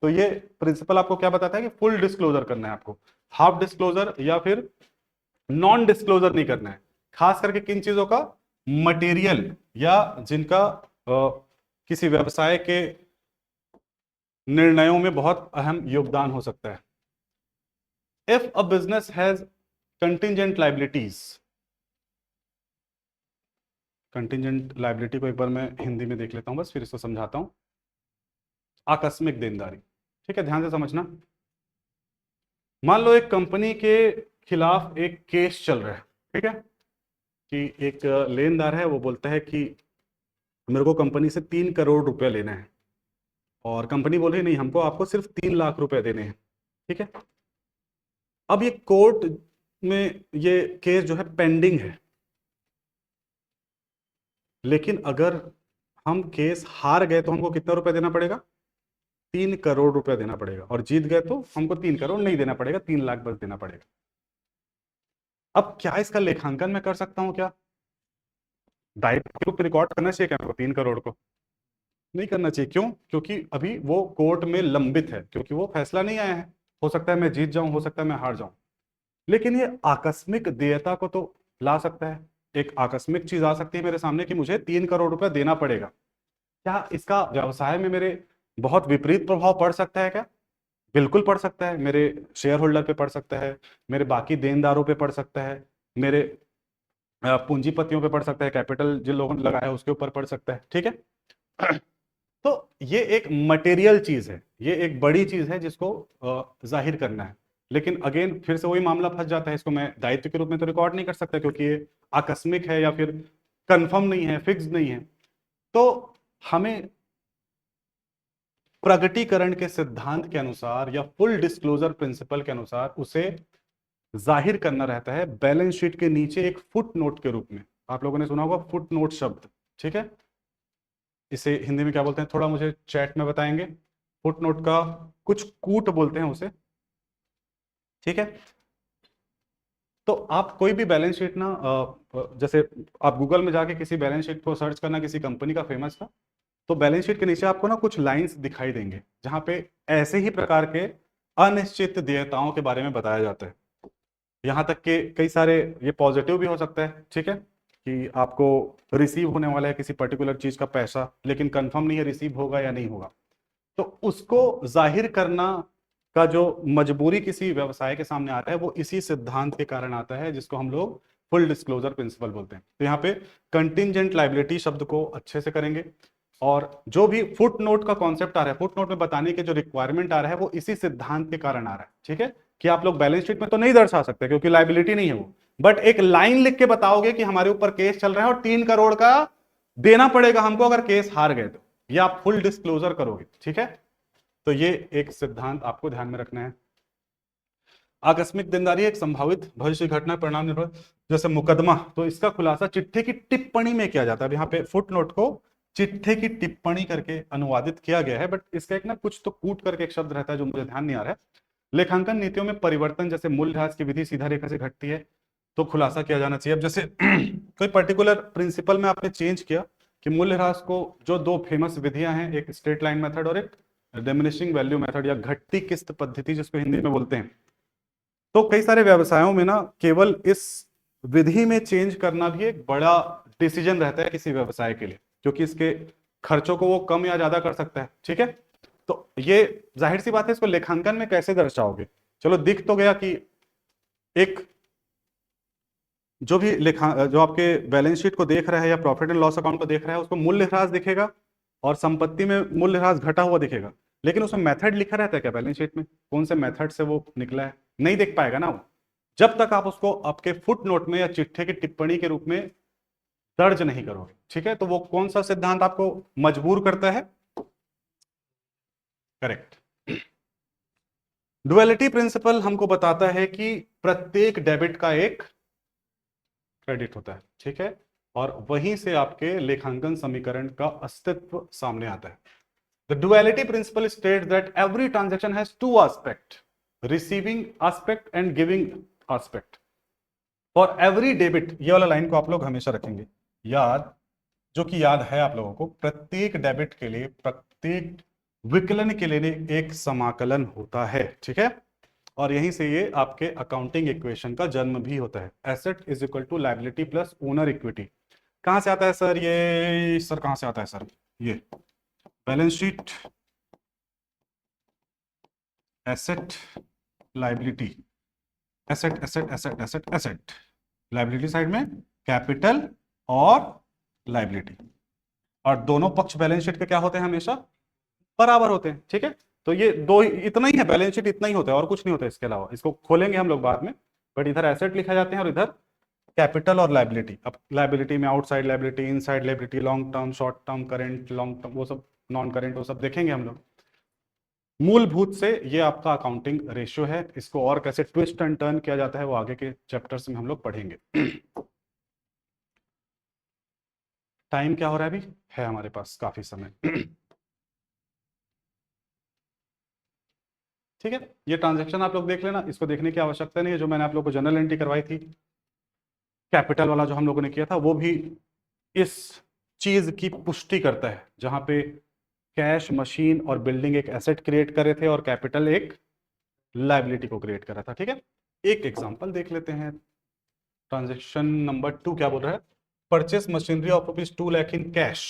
तो ये प्रिंसिपल आपको क्या बताता है कि फुल डिस्क्लोजर करना है आपको, हाफ डिस्क्लोजर या फिर नॉन डिस्क्लोजर नहीं करना है। खास करके किन चीजों का, मटेरियल या जिनका किसी व्यवसाय के निर्णयों में बहुत अहम योगदान हो सकता है। If a business has contingent liabilities, contingent liability को एक बार मैं हिंदी में देख लेता हूं बस, फिर इसको समझाता हूं। आकस्मिक देनदारी, ठीक है, ध्यान से समझना। मान लो एक कंपनी के खिलाफ एक केस चल रहा है, ठीक है, कि एक लेनदार है, वो बोलता है कि मेरे को कंपनी से 3 करोड़ रुपया लेना है, और कंपनी बोल रही नहीं, हमको आपको सिर्फ 3 लाख रुपए देने हैं, ठीक है। अब ये कोर्ट में ये केस जो है पेंडिंग है, लेकिन अगर हम केस हार गए तो हमको कितना रुपया देना पड़ेगा, 3 करोड़ रुपया देना पड़ेगा, और जीत गए तो हमको 3 करोड़ नहीं देना पड़ेगा, 3 लाख बस देना पड़ेगा। अब क्या इसका लेखांकन मैं कर सकता हूं क्या, दायित्व को रिकॉर्ड करना चाहिए क्या मेरे को 3 करोड़ को? नहीं करना चाहिए। क्यों? क्योंकि अभी वो कोर्ट में लंबित है, क्योंकि वो फैसला नहीं आया है। हो सकता है मैं जीत जाऊं, हो सकता है मैं हार जाऊं, लेकिन ये आकस्मिक देयता को तो ला सकता है। एक आकस्मिक चीज आ सकती है मेरे सामने कि मुझे 3 करोड़ रुपया देना पड़ेगा। क्या इसका व्यवसाय में मेरे बहुत विपरीत प्रभाव पड़ सकता है क्या? बिल्कुल पड़ सकता है। मेरे शेयर होल्डर पे पड़ सकता है, मेरे बाकी देनदारों पे पड़ सकता है, मेरे पूंजीपतियों पे पड़ सकता है, कैपिटल जिन लोगों ने लगाया है उसके ऊपर पड़ सकता है, ठीक है। तो ये एक मटेरियल चीज है, ये एक बड़ी चीज है जिसको जाहिर करना है। लेकिन अगेन फिर से वही मामला फंस जाता है, इसको मैं दायित्व के रूप में तो रिकॉर्ड नहीं कर सकता, क्योंकि ये आकस्मिक है या फिर कंफर्म नहीं है, फिक्स नहीं है। तो हमें प्रगटीकरण के सिद्धांत के अनुसार या फुल डिस्क्लोजर प्रिंसिपल के अनुसार उसे जाहिर करना रहता है बैलेंस शीट के नीचे एक फुट नोट के रूप में। आप लोगों ने सुना होगा फुट नोट शब्द, ठीक है। इसे हिंदी में क्या बोलते हैं, थोड़ा मुझे चैट में बताएंगे। फुट नोट का कुछ कूट बोलते हैं उसे, ठीक है। तो आप कोई भी बैलेंस शीट ना, जैसे आप गूगल में जाके किसी बैलेंस शीट को सर्च करना, किसी कंपनी का फेमस का, तो बैलेंस शीट के नीचे आपको ना कुछ लाइंस दिखाई देंगे जहां पे ऐसे ही प्रकार के अनिश्चित देयताओं के बारे में बताया जाता है। यहाँ तक कि कई सारे ये पॉजिटिव भी हो सकता है, ठीक है, कि आपको रिसीव होने वाला है किसी पर्टिकुलर चीज का पैसा, लेकिन कंफर्म नहीं है रिसीव होगा या नहीं होगा। तो उसको जाहिर करना का जो मजबूरी किसी व्यवसाय के सामने आता है, वो इसी सिद्धांत के कारण आता है, जिसको हम लोग फुल डिस्क्लोजर प्रिंसिपल बोलते हैं। तो यहाँ पे कंटिजेंट लायबिलिटी शब्द को अच्छे से करेंगे, और जो भी फुट नोट का कॉन्सेप्ट आ रहा है, फुट नोट में बताने के जो रिक्वायरमेंट आ रहा है, वो इसी सिद्धांत के कारण आ रहा है, ठीक है। कि आप लोग बैलेंस शीट में तो नहीं दर्शा सकते क्योंकि लायबिलिटी नहीं है वो, बट एक लाइन लिख के बताओगे कि हमारे ऊपर केस चल रहा है और 3 करोड़ का देना पड़ेगा हमको अगर केस हार गए तो, ये आप फुल डिस्क्लोजर करोगे, ठीक है। तो ये एक सिद्धांत आपको ध्यान में रखना है। आकस्मिक देनदारी एक संभावित भविष्य घटना परिणाम निर्भर, जैसे मुकदमा, तो इसका खुलासा चिट्ठे की टिप्पणी में किया जाता है। यहाँ पे फुट नोट को चिट्ठे की टिप्पणी करके अनुवादित किया गया है, बट इसका एक ना कुछ तो कूट करके एक शब्द रहता है जो मुझे ध्यान नहीं आ रहा है। लेखांकन नीतियों में परिवर्तन, जैसे मूल्यह्रास की विधि सीधा रेखा से घटती है तो खुलासा किया जाना चाहिए। अब जैसे कोई पर्टिकुलर प्रिंसिपल में आपने चेंज किया कि मूल्यह्रास को, जो दो फेमस विधियां हैं, एक स्ट्रेट लाइन मेथड और एक डिमिनिशिंग वैल्यू मेथड या घटती किस्त पद्धति जिसको हिंदी में बोलते हैं, तो कई सारे व्यवसायों में ना केवल इस विधि में चेंज करना भी एक बड़ा डिसीजन रहता है किसी व्यवसाय के लिए, क्योंकि इसके खर्चों को वो कम या ज्यादा कर सकता है, ठीक है। तो ये जाहिर सी बात है, इसको लेखांकन में कैसे दर्शाओगे? चलो दिख तो गया कि एक जो भी जो आपके बैलेंस शीट को देख रहा है या प्रॉफिट एंड लॉस अकाउंट को देख रहा है, उसको मूल्यह्रास दिखेगा और संपत्ति में मूल्यह्रास घटा हुआ दिखेगा, लेकिन उसमें मेथड लिखा रहता है क्या बैलेंस शीट में, कौन से मेथड से वो निकला है? नहीं देख पाएगा ना वो, जब तक आप उसको आपके फुट नोट में या चिट्ठे की टिप्पणी के रूप में दर्ज नहीं करोगे, ठीक है। तो वो कौन सा सिद्धांत आपको मजबूर करता है? करेक्ट। डुअलिटी प्रिंसिपल हमको बताता है कि प्रत्येक डेबिट का एक क्रेडिट होता है, ठीक है, और वहीं से आपके लेखांकन समीकरण का अस्तित्व सामने आता है। The duality principal states that every transaction has to aspect, receiving aspect and giving aspect. For every debit, ये वाला लाइन को आप लोग हमेशा रखेंगे याद, जो कि याद है आप लोगों को, प्रत्येक डेबिट के लिए, प्रत्येक विकलन के लिए एक समाकलन होता है, ठीक है। और यहीं से ये आपके अकाउंटिंग इक्वेशन का जन्म भी होता है। Asset is equal to liability plus owner equity. कहां से आता है सर ये? सर कहां से आता है सर ये? Balance sheet, asset, liability, asset asset asset asset asset, liability side में कैपिटल और लायबिलिटी। और दोनों पक्ष बैलेंस शीट के क्या होते हैं? हमेशा बराबर होते हैं, ठीक है। तो ये दो, इतना ही है बैलेंस शीट, इतना ही होता है और कुछ नहीं होता इसके अलावा। इसको खोलेंगे हम लोग बाद में, बट इधर एसेट लिखा जाते हैं और इधर कैपिटल और लायबिलिटी। अब लायबिलिटी में outside liability, inside liability, long term, short term, current, long term, वो सब नॉन करेंट, वो सब देखेंगे हम लोग। मूलभूत से ये आपका अकाउंटिंग रेशियो है। इसको और कैसे ट्विस्ट एंड टर्न किया जाता है वो आगे के चैप्टर्स में हम लोग पढ़ेंगे। टाइम क्या हो रहा है अभी? है हमारे पास काफी समय। ठीक है, ये ट्रांजैक्शन आप लोग देख लेना, इसको देखने की आवश्यकता नहीं है। जो मैंने आप लोग को जनरल एंट्री करवाई थी, कैपिटल वाला जो हम लोगों ने किया था, वो भी इस चीज की पुष्टि करता है, जहां पे कैश, मशीन और बिल्डिंग एक एसेट क्रिएट करे थे और कैपिटल एक लायबिलिटी को क्रिएट करा था, ठीक है। एक एग्जांपल देख लेते हैं। ट्रांजैक्शन नंबर 2 क्या बोल रहा है? Purchase machinery of ₹2 lakh in cash.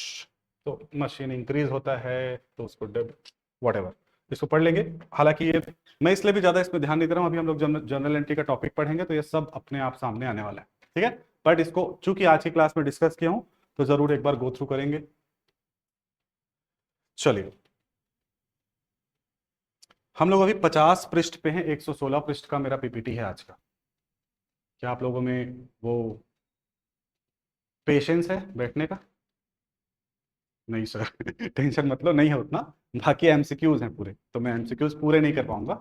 तो मशीन इंक्रीज होता है तो उसको वट एवर, इसको पढ़ लेंगे। हालांकि ये मैं इसलिए भी ज्यादा इसमें ध्यान नहीं दे रहा हूं, अभी हम लोग जनरल एंट्री का टॉपिक पढ़ेंगे तो ये सब अपने आप सामने आने वाला है, ठीक है। बट इसको चूंकि आज की क्लास में डिस्कस किया हूं तो जरूर एक बार गो थ्रू करेंगे। चलिए, हम लोग अभी 50 पृष्ठ पे हैं। 116 पृष्ठ का मेरा पीपीटी है आज का। क्या आप लोगों में वो पेशेंस है बैठने का? नहीं सर। टेंशन मतलब नहीं है उतना। बाकी एमसीक्यूज हैं पूरे, तो मैं एमसीक्यूज पूरे नहीं कर पाऊंगा।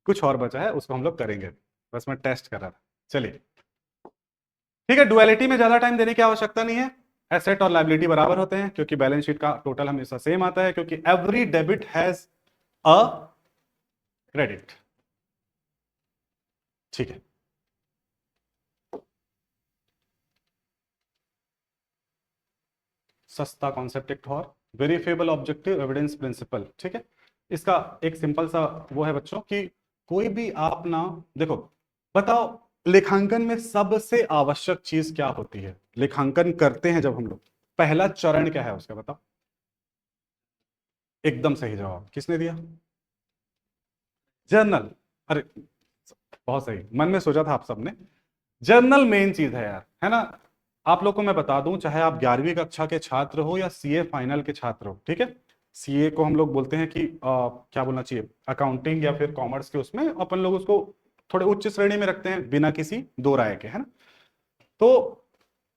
कुछ और बचा है, उसको हम लोग करेंगे। बस मैं टेस्ट कर रहा था। चलिए, ठीक है। डुअलिटी में ज्यादा टाइम देने की आवश्यकता नहीं है। एसेट और लायबिलिटी बराबर होते हैं क्योंकि बैलेंस शीट का टोटल हमेशा सेम आता है, क्योंकि every debit has a credit, ठीक है। सस्ता कॉन्सेप्ट एक और, वेरीफेबल ऑब्जेक्टिव एविडेंस प्रिंसिपल, ठीक है। इसका एक सिंपल सा वो है बच्चों कि कोई भी आप ना, देखो, बताओ लेखांकन में सबसे आवश्यक चीज क्या होती है? लेखांकन करते हैं जब हम लोग, पहला चरण क्या है उसका बताओ? एकदम सही जवाब किसने दिया? जर्नल। अरे बहुत सही, मन में सोचा था आप सबने। जर्नल मेन चीज है यार, है ना। आप लोग को मैं बता दूं, चाहे आप 11वीं कक्षा के छात्र हो या सीए फाइनल के छात्र हो, ठीक है। सीए को हम लोग बोलते हैं कि क्या बोलना चाहिए, अकाउंटिंग या फिर कॉमर्स के, उसमें अपन लोग उसको थोड़े उच्च श्रेणी में रखते हैं बिना किसी दो राय के, है ना। तो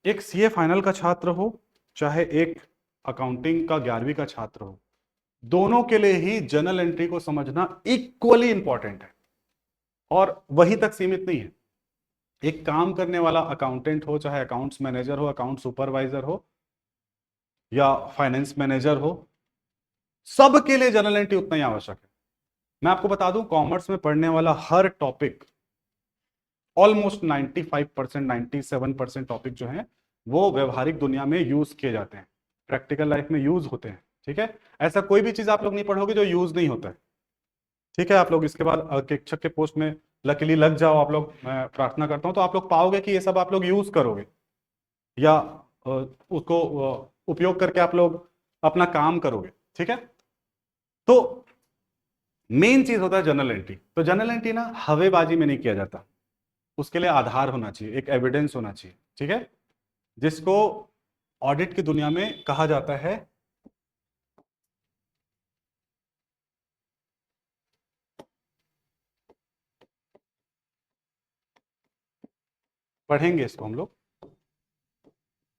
एक सीए फाइनल का छात्र हो, चाहे एक अकाउंटिंग का 11वीं का छात्र हो, दोनों के लिए ही जर्नल एंट्री को समझना इक्वली इंपॉर्टेंट है। और वहीं तक सीमित नहीं है। एक काम करने वाला अकाउंटेंट हो, चाहे अकाउंट्स मैनेजर हो, अकाउंट सुपरवाइजर हो या फाइनेंस मैनेजर हो, सबके लिए जर्नल एंट्री उतना ही आवश्यक है। मैं आपको बता दूं, कॉमर्स में पढ़ने वाला हर टॉपिक, ऑलमोस्ट 95%, 97% टॉपिक जो है वो व्यवहारिक दुनिया में यूज किए जाते हैं, प्रैक्टिकल लाइफ में यूज होते हैं, ठीक है। ऐसा कोई भी चीज आप लोग नहीं पढ़ोगे जो यूज नहीं होता है, ठीक है। आप लोग इसके बाद शिक्षक के पोस्ट में लकीली लग जाओ आप लोग, मैं प्रार्थना करता हूं, तो आप लोग पाओगे कि ये सब आप लोग यूज करोगे या उसको उपयोग करके आप लोग अपना काम करोगे, ठीक है। तो मेन चीज होता है जर्नल एंट्री। तो जर्नल एंट्री ना हवेबाजी में नहीं किया जाता, उसके लिए आधार होना चाहिए, एक एविडेंस होना चाहिए, ठीक है, जिसको ऑडिट की दुनिया में कहा जाता है, पढ़ेंगे इसको हम लोग।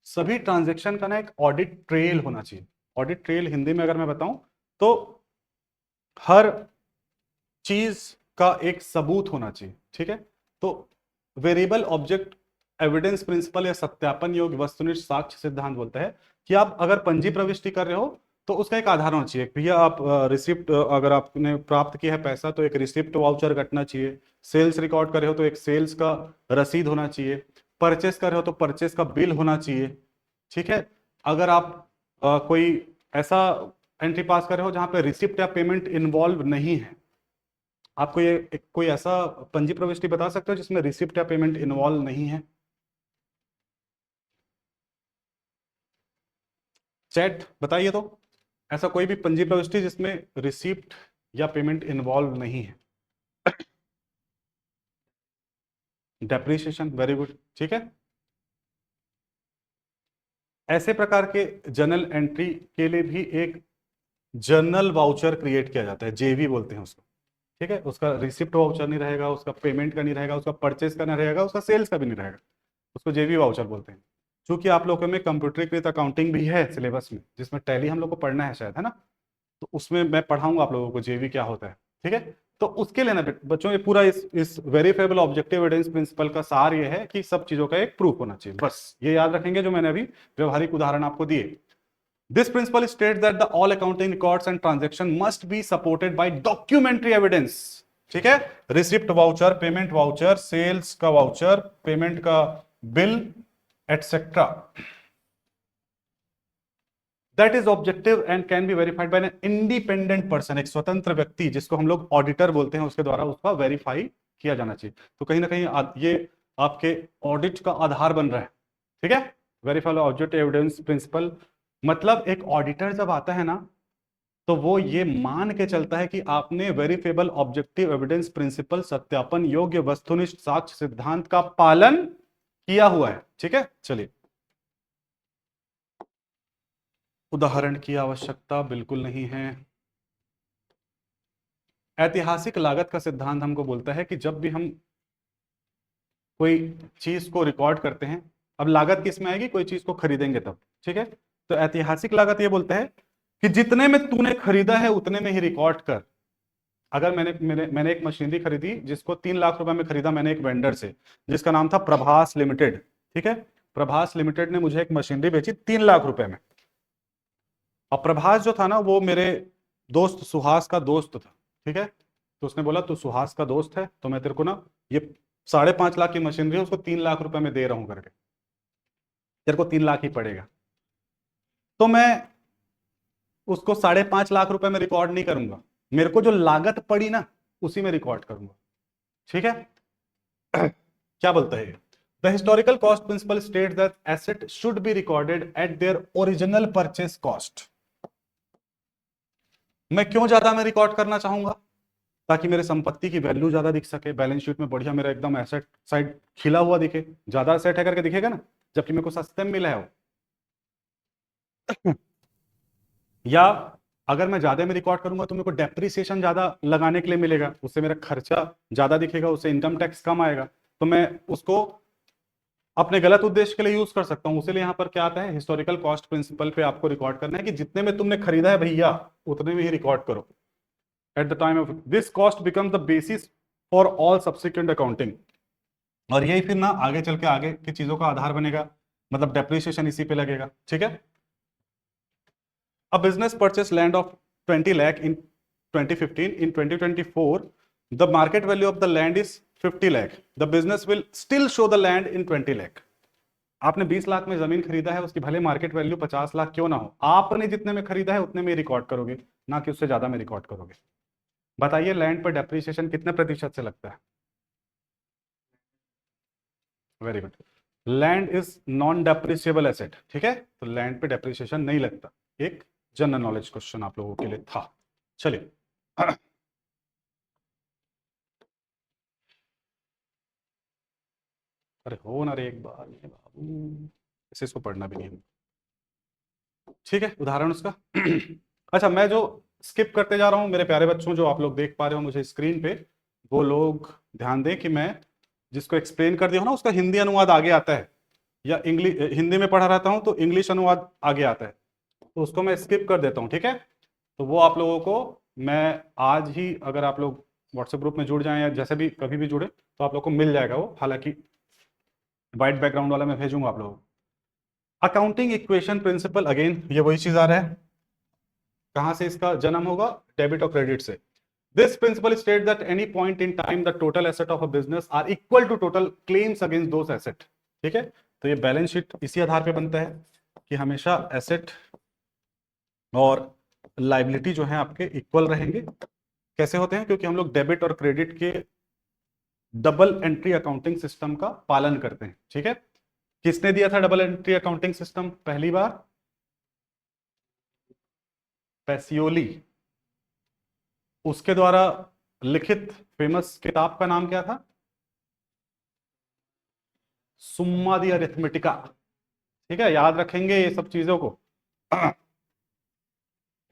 सभी ट्रांजैक्शन का ना एक ऑडिट ट्रेल होना चाहिए। ऑडिट ट्रेल हिंदी में अगर मैं बताऊं तो हर चीज का एक सबूत होना चाहिए, ठीक है। तो वेरिएबल ऑब्जेक्ट एविडेंस प्रिंसिपल या सत्यापन योग्य वस्तुनिष्ठ साक्ष्य सिद्धांत बोलता है कि आप अगर पंजी प्रविष्टि कर रहे हो तो उसका एक आधार होना चाहिए। भैया आप रिसिप्ट, अगर आपने प्राप्त किया है पैसा तो एक रिसिप्ट वाउचर कटना चाहिए। सेल्स रिकॉर्ड कर रहे हो तो एक सेल्स का रसीद होना चाहिए। परचेस कर रहे हो तो परचेस का बिल होना चाहिए, ठीक है। अगर आप कोई ऐसा एंट्री पास कर रहे हो जहां पे रिसिप्ट या पेमेंट इन्वॉल्व नहीं है, आपको ये कोई ऐसा पंजी प्रविष्टि बता सकते हो जिसमें रिसिप्ट या पेमेंट इन्वॉल्व नहीं है? चैट बताइए तो, ऐसा कोई भी पंजी प्रविष्टि जिसमें रिसिप्ट या पेमेंट इन्वॉल्व नहीं है। डेप्रिसिएशन, वेरी गुड, ठीक है। ऐसे प्रकार के जर्नल एंट्री के लिए भी एक जर्नल वाउचर क्रिएट किया जाता है, जेवी बोलते हैं उसको, ठीक है। उसका रिसिप्ट वाउचर नहीं रहेगा, उसका पेमेंट का नहीं रहेगा, उसका परचेज का नहीं रहेगा, उसका सेल्स का भी नहीं रहेगा, उसको जेवी वाउचर बोलते हैं। चूंकि आप लोगों में कंप्यूटरीकृत अकाउंटिंग भी है सिलेबस में, जिसमें टैली हम लोग को पढ़ना है शायद, है ना, तो उसमें मैं पढ़ाऊंगा आप लोगों को जेवी क्या होता है, ठीक है। तो उसके लिए ना बच्चों, ये पूरा इस वेरीफाइबल ऑब्जेक्टिव एविडेंस प्रिंसिपल का सार ये है कि सब चीजों का एक प्रूफ होना चाहिए, बस ये याद रखेंगे जो मैंने अभी व्यवहारिक उदाहरण आपको दिए। This principle states that the all accounting records and transaction must be supported by documentary evidence, ठीक है। Receipt voucher, payment voucher, sales का वाउचर, पेमेंट का bill etcetera, that is objective and can be verified by an independent person, एक स्वतंत्र व्यक्ति जिसको हम लोग ऑडिटर बोलते हैं, उसके द्वारा उसका वेरीफाई किया जाना चाहिए। तो कहीं ना कहीं ये आपके ऑडिट का आधार बन रहा है, ठीक है। वेरीफाइड ऑब्जेक्टिव एविडेंस प्रिंसिपल मतलब एक ऑडिटर जब आता है ना, तो वो ये मान के चलता है कि आपने वेरीफेबल ऑब्जेक्टिव एविडेंस प्रिंसिपल, सत्यापन योग्य वस्तुनिष्ठ साक्ष्य सिद्धांत का पालन किया हुआ है, ठीक है। चलिए, उदाहरण की आवश्यकता बिल्कुल नहीं है। ऐतिहासिक लागत का सिद्धांत हमको बोलता है कि जब भी हम कोई चीज को रिकॉर्ड करते हैं, अब लागत किस में आएगी, कोई चीज को खरीदेंगे तब, ठीक है। तो ऐतिहासिक लागत ये बोलता है कि जितने में तूने खरीदा है उतने में ही रिकॉर्ड कर। अगर मैंने एक मशीनरी खरीदी जिसको 3 लाख रुपए में खरीदा मैंने एक वेंडर से, जिसका नाम था प्रभास लिमिटेड, ठीक है। प्रभास लिमिटेड ने मुझे एक मशीनरी बेची 3 लाख रुपए में। और प्रभास जो था ना, वो मेरे दोस्त सुहास का दोस्त था, ठीक है। तो उसने बोला तू सुहास का दोस्त है तो मैं तेरे को ना ये 5.5 लाख की मशीनरी है उसको 3 लाख रुपए में दे रहा हूं करके, तेरे को 3 लाख ही पड़ेगा। तो मैं उसको 5.5 लाख रुपए में रिकॉर्ड नहीं करूंगा, मेरे को जो लागत पड़ी ना उसी में रिकॉर्ड करूंगा, ठीक है। क्या बोलता है the historical cost principal states that asset should be recorded at their original purchase cost. मैं क्यों ज्यादा में रिकॉर्ड करना चाहूंगा, ताकि मेरे संपत्ति की वैल्यू ज्यादा दिख सके, बैलेंस शीट में बढ़िया मेरा एकदम एसेट साइड खिला हुआ दिखे, ज्यादा एसेट है करके दिखेगा ना, जबकि मेरे को सस्ते में मिला है वो। या अगर मैं ज्यादा में रिकॉर्ड करूंगा तो मेरे को डेप्रिसिएशन ज्यादा लगाने के लिए मिलेगा, उससे मेरा खर्चा ज्यादा दिखेगा, उससे इनकम टैक्स कम आएगा, तो मैं उसको अपने गलत उद्देश्य के लिए यूज कर सकता हूं। उसके लिए यहां पर क्या आता है, हिस्टोरिकल कॉस्ट प्रिंसिपल पे आपको रिकॉर्ड करना है कि जितने में तुमने खरीदा है भैया उतने में ही रिकॉर्ड करो। Eight the time of this cost become the basis for all subsequent accounting, और यही फिर ना आगे चल के आगे की चीजों का आधार बनेगा, मतलब डेप्रिसिएशन इसी पे लगेगा, ठीक है। A business purchased land of 20 lakh in 2015. In 2024, the market value of the land is 50 lakh. The business will still show the land in 20 lakh. आपने 20 लाख में जमीन खरीदा है, उसकी भले मार्केट वैल्यू 50 लाख क्यों ना हो, आपने जितने में खरीदा है उतने में रिकॉर्ड करोगे, ना कि उससे ज्यादा में रिकॉर्ड करोगे। बताइए लैंड पर डेप्रिसिएशन कितने प्रतिशत से लगता है? Very good, land is non depreciable asset, ठीक है। तो लैंड पे डेप्रिसिएशन नहीं लगता। एक जनरल नॉलेज क्वेश्चन आप लोगों के लिए था। चलिए, अरे हो ना रे एक बार ये बाबू, इसे इसको पढ़ना भी नहीं है, ठीक है। उदाहरण उसका अच्छा, मैं जो स्किप करते जा रहा हूं मेरे प्यारे बच्चों, जो आप लोग देख पा रहे हो मुझे स्क्रीन पे, वो लोग ध्यान दें कि मैं जिसको एक्सप्लेन कर दिया हूं ना उसका हिंदी अनुवाद आगे आता है, या इंग्लिश हिंदी में पढ़ा रहता हूं तो इंग्लिश अनुवाद आगे आता है, तो उसको मैं स्किप कर देता हूं, ठीक है। तो वो आप लोगों को मैं आज ही, अगर आप लोग व्हाट्सएप ग्रुप में जुड़ जाएं या जैसे भी कभी भी जुड़े, तो आप लोग को मिल जाएगा वो, हालांकि वाइट बैकग्राउंड वाला मैं भेजूंगा आप लोगों को। अकाउंटिंग इक्वेशन प्रिंसिपल, अगेन ये वही चीज आ रहा है, कहां से इसका जन्म होगा, डेबिट और क्रेडिट से। This principle state that any point in time the total asset of a business are equal to total claims against those asset, ठीक है। तो ये बैलेंस शीट इसी आधार पे बनता है। कि हमेशा एसेट और लाइबिलिटी जो है आपके इक्वल रहेंगे। कैसे होते हैं? क्योंकि हम लोग डेबिट और क्रेडिट के डबल एंट्री अकाउंटिंग सिस्टम का पालन करते हैं। ठीक है, किसने दिया था डबल एंट्री अकाउंटिंग सिस्टम पहली बार? पैसियोली। उसके द्वारा लिखित फेमस किताब का नाम क्या था? सुम्मा दी अरिथमेटिका। ठीक है, याद रखेंगे ये सब चीजों को।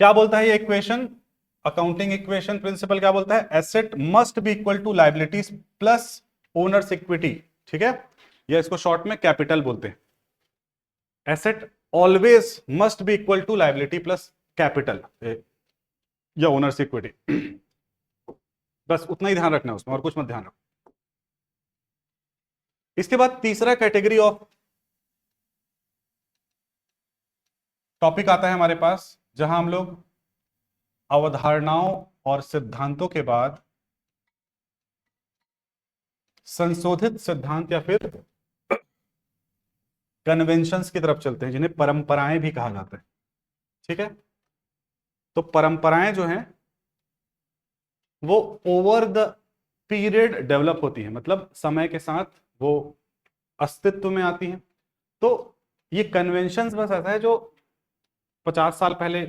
क्या बोलता है ये इक्वेशन? अकाउंटिंग इक्वेशन प्रिंसिपल क्या बोलता है? Asset must be equal to liabilities plus owners equity. ठीक है, या इसको शॉर्ट में कैपिटल बोलते हैं। Asset always must be equal to liability plus capital या ओनर्स इक्विटी। बस उतना ही ध्यान रखना है उसमें, और कुछ मत ध्यान रखो। इसके बाद तीसरा कैटेगरी ऑफ टॉपिक आता है हमारे पास, जहां हम लोग अवधारणाओं और सिद्धांतों के बाद संशोधित सिद्धांत या फिर कन्वेंशंस की तरफ चलते हैं, जिन्हें परंपराएं भी कहा जाता है। ठीक है, तो परंपराएं जो हैं वो ओवर द पीरियड डेवलप होती है, मतलब समय के साथ वो अस्तित्व में आती हैं। तो ये कन्वेंशंस बस ऐसा है जो 50 साल पहले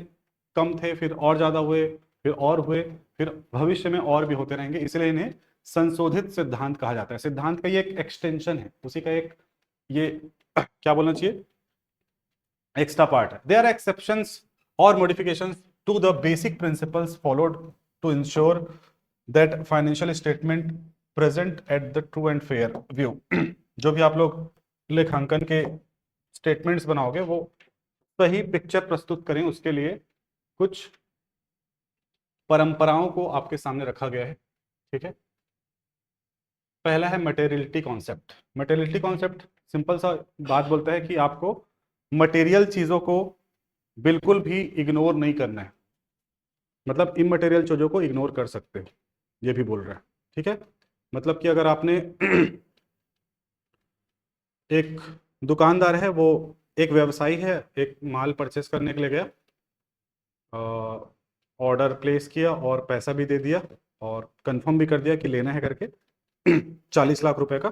कम थे, फिर और ज्यादा हुए, फिर और हुए, फिर भविष्य में और भी होते रहेंगे, इसलिए इन्हें संशोधित सिद्धांत कहा जाता है। सिद्धांत का ये एक एक्सटेंशन है, उसी का एक ये क्या बोलना चाहिए, एक्स्ट्रा पार्ट है। दे आर एक्सेप्शंस और modifications to the basic principles followed to ensure that financial statement present at the true and fair view. जो भी आप लोग लेखांकन के स्टेटमेंट्स बनाओगे वो सही पिक्चर प्रस्तुत करें, उसके लिए कुछ परंपराओं को आपके सामने रखा गया है। ठीक है, पहला है materiality concept. Materiality concept simple सा बात बोलता है कि आपको मटेरियल चीजों को बिल्कुल भी इग्नोर नहीं करना है, मतलब इमटेरियल चीजों को इग्नोर कर सकते हो, ये भी बोल रहा है। ठीक है, मतलब कि अगर आपने एक दुकानदार है, वो एक व्यवसायी है, एक माल परचेस करने के लिए गया, ऑर्डर प्लेस किया और पैसा भी दे दिया और कंफर्म भी कर दिया कि लेना है करके 40 लाख रुपए का।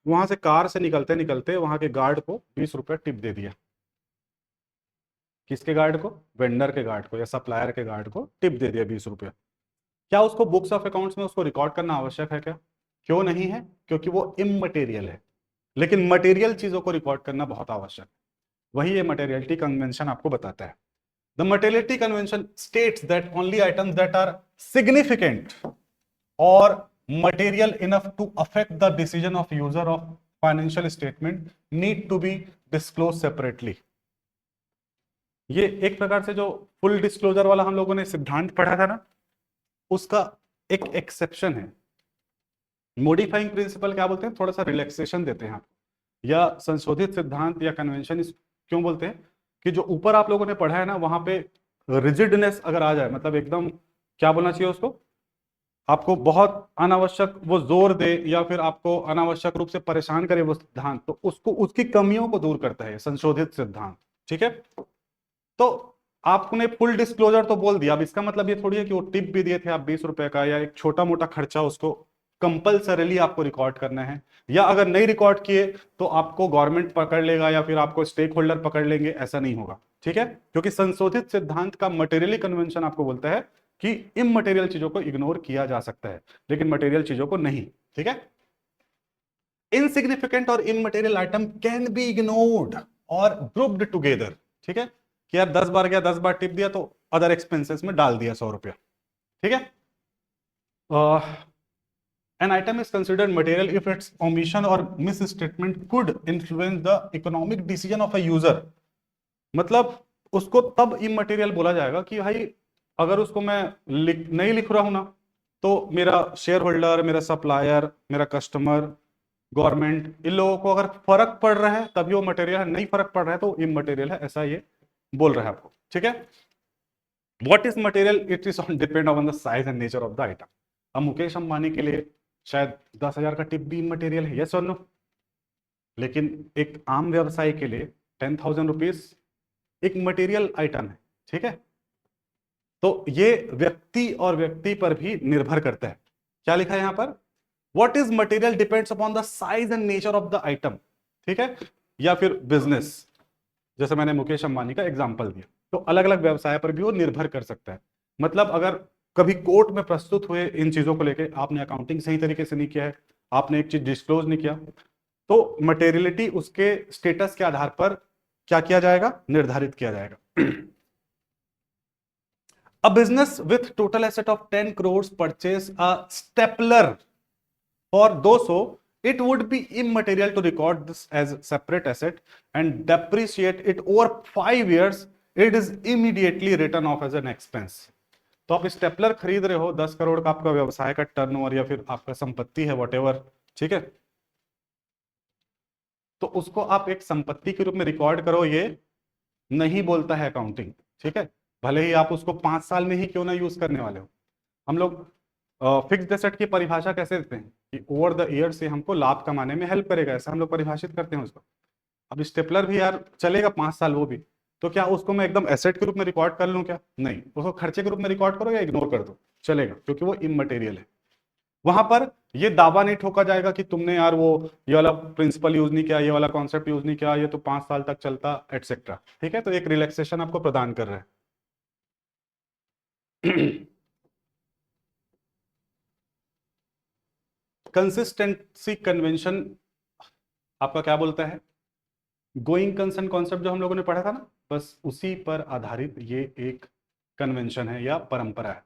वहां से कार से निकलते निकलते वहां के गार्ड को 20 रुपए टिप दे दिया। किसके गार्ड को? वेंडर के गार्ड को या सप्लायर के गार्ड को टिप दे दिया 20 रुपया। क्या उसको बुक्स ऑफ अकाउंट्स में उसको रिकॉर्ड करना आवश्यक है क्या? क्यों नहीं है? क्योंकि वो इमटेरियल है। लेकिन मटेरियल चीजों को रिकॉर्ड करना बहुत आवश्यक है। वही ये मटेरियलिटी कन्वेंशन आपको बताता है। The materiality convention states that only items that are significant और material enough to affect the decision of user of financial statement need to be disclosed separately। ये एक प्रकार से जो फुल डिस्क्लोजर वाला हम लोगों ने सिद्धांत पढ़ा था ना, उसका एक एक्सेप्शन है। मॉडिफाइंग प्रिंसिपल क्या बोलते हैं? थोड़ा सा रिलैक्सेशन देते हैं आपको। या संशोधित सिद्धांत या कन्वेंशन क्यों बोलते हैं? कि जो ऊपर आप लोगों ने पढ़ा है ना, वहां पे रिजिडनेस अगर आ जाए, मतलब एकदम क्या बोलना चाहिए उसको, आपको बहुत अनावश्यक वो जोर दे या फिर आपको अनावश्यक रूप से परेशान करे वो सिद्धांत, तो उसको उसकी कमियों को दूर करता है संशोधित सिद्धांत। ठीक है, तो आपने फुल डिस्क्लोजर तो बोल दिया, अब इसका मतलब ये थोड़ी है कि वो टिप भी दिए थे आप 20 रुपए का, या एक छोटा मोटा खर्चा उसको कंपलसरीली आपको रिकॉर्ड करना है, या अगर नहीं रिकॉर्ड किए तो आपको गवर्नमेंट पकड़ लेगा या फिर आपको स्टेक होल्डर पकड़ लेंगे, ऐसा नहीं होगा। ठीक है, क्योंकि संशोधित सिद्धांत का मटेरियली कन्वेंशन आपको बोलता है कि इमटेरियल चीजों को इग्नोर किया जा सकता है, लेकिन मटेरियल चीजों को नहीं। ठीक है, इनसिग्निफिकेंट और immaterial item can be ignored और ग्रुप्ड टुगेदर। ठीक है, कि यार 10 बार गया, 10 बार टिप दिया तो अदर एक्सपेंसेस में डाल दिया 100 रुपया। ठीक है, an item is considered material if its omission or misstatement could influence the economic decision of a user। मतलब उसको तब इमटेरियल बोला जाएगा कि भाई अगर उसको मैं नहीं लिख रहा हूं ना, तो मेरा शेयर होल्डर, मेरा सप्लायर, मेरा कस्टमर, गवर्नमेंट, इन लोगों को अगर फर्क पड़ रहा है तभी वो मटेरियल है, नहीं फर्क पड़ रहा है तो इमटेरियल है, ऐसा ये बोल रहा है आपको। ठीक है, what is material? It is depend on the size and nature of the item. अब मुकेश अंबानी के लिए शायद 10,000 का टिप भी इमटेरियल है, यस और नो, लेकिन एक आम व्यवसायी के लिए 10,000 रुपीज एक मटेरियल आइटम है, ठीक है। तो ये व्यक्ति और व्यक्ति पर भी निर्भर करता है। क्या लिखा है यहां पर? What is material depends upon the size and nature of the item, ठीक है। या फिर बिजनेस, जैसे मैंने मुकेश अंबानी का एग्जांपल दिया, तो अलग अलग व्यवसाय पर भी वो निर्भर कर सकता है। मतलब अगर कभी कोर्ट में प्रस्तुत हुए इन चीजों को लेकर आपने अकाउंटिंग सही तरीके से नहीं किया है, आपने एक चीज डिस्क्लोज नहीं किया, तो मटेरियलिटी उसके स्टेटस के आधार पर क्या किया जाएगा? निर्धारित किया जाएगा। A business with total asset of 10 crores purchase a stapler for those, so it would be immaterial to record this as separate asset and depreciate it over 5 years. It is immediately written off as an expense. तो आप stapler खरीद रहे हो, 10 करोड़ का आपका व्यवसाय का turnover या फिर आपका संपत्ति है, वॉटेवर, ठीक है। तो उसको आप एक संपत्ति के रूप में रिकॉर्ड करो, ये नहीं बोलता है अकाउंटिंग, ठीक है। भले ही आप उसको 5 साल में ही क्यों ना यूज करने वाले हो। हम लोग फिक्स्ड एसेट की परिभाषा कैसे देते हैं कि ओवर द ईयर से हमको लाभ कमाने में हेल्प करेगा, ऐसा हम लोग परिभाषित करते हैं उसको। अब स्टेपलर भी यार चलेगा 5 साल वो भी, तो क्या उसको मैं एकदम एसेट के रूप में रिकॉर्ड कर लूं? क्या नहीं, उसको खर्चे के रूप में रिकॉर्ड करो या इग्नोर कर दो, चलेगा, क्योंकि वो इमटेरियल है। वहां पर ये दावा नहीं ठोका जाएगा कि तुमने यार वो ये वाला प्रिंसिपल यूज नहीं किया, ये वाला कॉन्सेप्ट यूज नहीं किया, ये तो 5 साल तक चलता एटसेट्रा, ठीक है। तो एक रिलैक्सेशन आपको प्रदान कर रहा है। कंसिस्टेंसी कन्वेंशन आपका क्या बोलता है? गोइंग कंसर्न कॉन्सेप्ट जो हम लोगों ने पढ़ा था ना, बस उसी पर आधारित ये एक कन्वेंशन है या परंपरा है।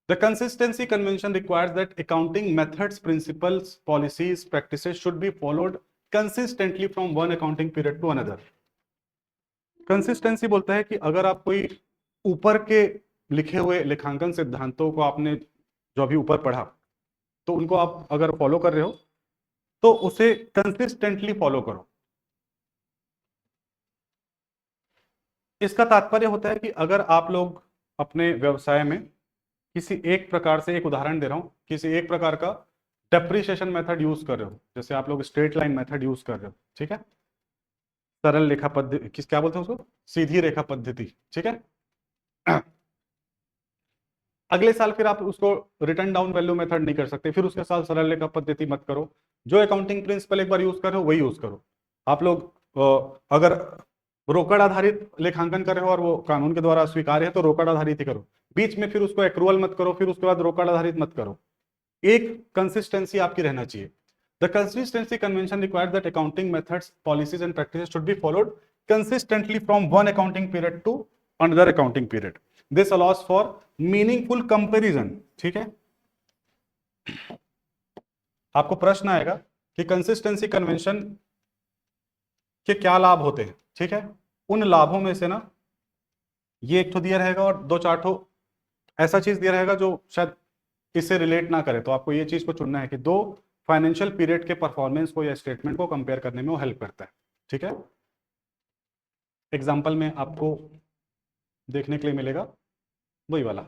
The consistency convention requires that accounting methods, principles, policies, practices should be followed consistently from one accounting period to another. Consistency बोलता है कि अगर आप कोई ऊपर के लिखे हुए लेखांकन सिद्धांतों को आपने जो अभी ऊपर पढ़ा, तो उनको आप अगर फॉलो कर रहे हो तो उसे कंसिस्टेंटली फॉलो करो। इसका तात्पर्य होता है कि अगर आप लोग अपने व्यवसाय में किसी एक प्रकार से, एक उदाहरण दे रहा हूं, किसी एक प्रकार का डेप्रिसिएशन मेथड यूज कर रहे हो, जैसे आप लोग स्ट्रेट लाइन मेथड यूज कर रहे हो, ठीक है, सरल रेखा पद्धति, किस क्या बोलते हैं उसको, सीधी रेखा पद्धति, ठीक है। अगले साल फिर आप उसको रिटर्न डाउन वैल्यू मेथड नहीं कर सकते, फिर उसके साथ सरल रेखा पद्धति मत करो, जो अकाउंटिंग प्रिंसिपल एक बार यूज कर रहे हो वही यूज करो। आप लोग अगर रोकड़ आधारित लेखांकन कर रहे हो और वो कानून के द्वारा स्वीकार्य है तो रोकड़ आधारित ही करो, बीच में फिर उसको एक्रूअल मत करो, फिर उसके बाद रोकड़ आधारित मत करो। एक कंसिस्टेंसी आपकी रहना चाहिए। The consistency convention requires that accounting methods, policies and practices should be followed consistently from one accounting period to another accounting period. This allows for meaningful comparison, ठीक है। आपको प्रश्न आएगा कि कंसिस्टेंसी कन्वेंशन के क्या लाभ होते हैं, ठीक है। उन लाभों में से ना ये एक तो दिया रहेगा और 2-4 ऐसा चीज दिया रहेगा जो शायद इससे रिलेट ना करे, तो आपको ये चीज को चुनना है कि 2 फाइनेंशियल पीरियड के परफॉर्मेंस को या स्टेटमेंट को कंपेयर करने में वो हेल्प करता है, ठीक है। एग्जाम्पल में आपको देखने के लिए मिलेगा वही वाला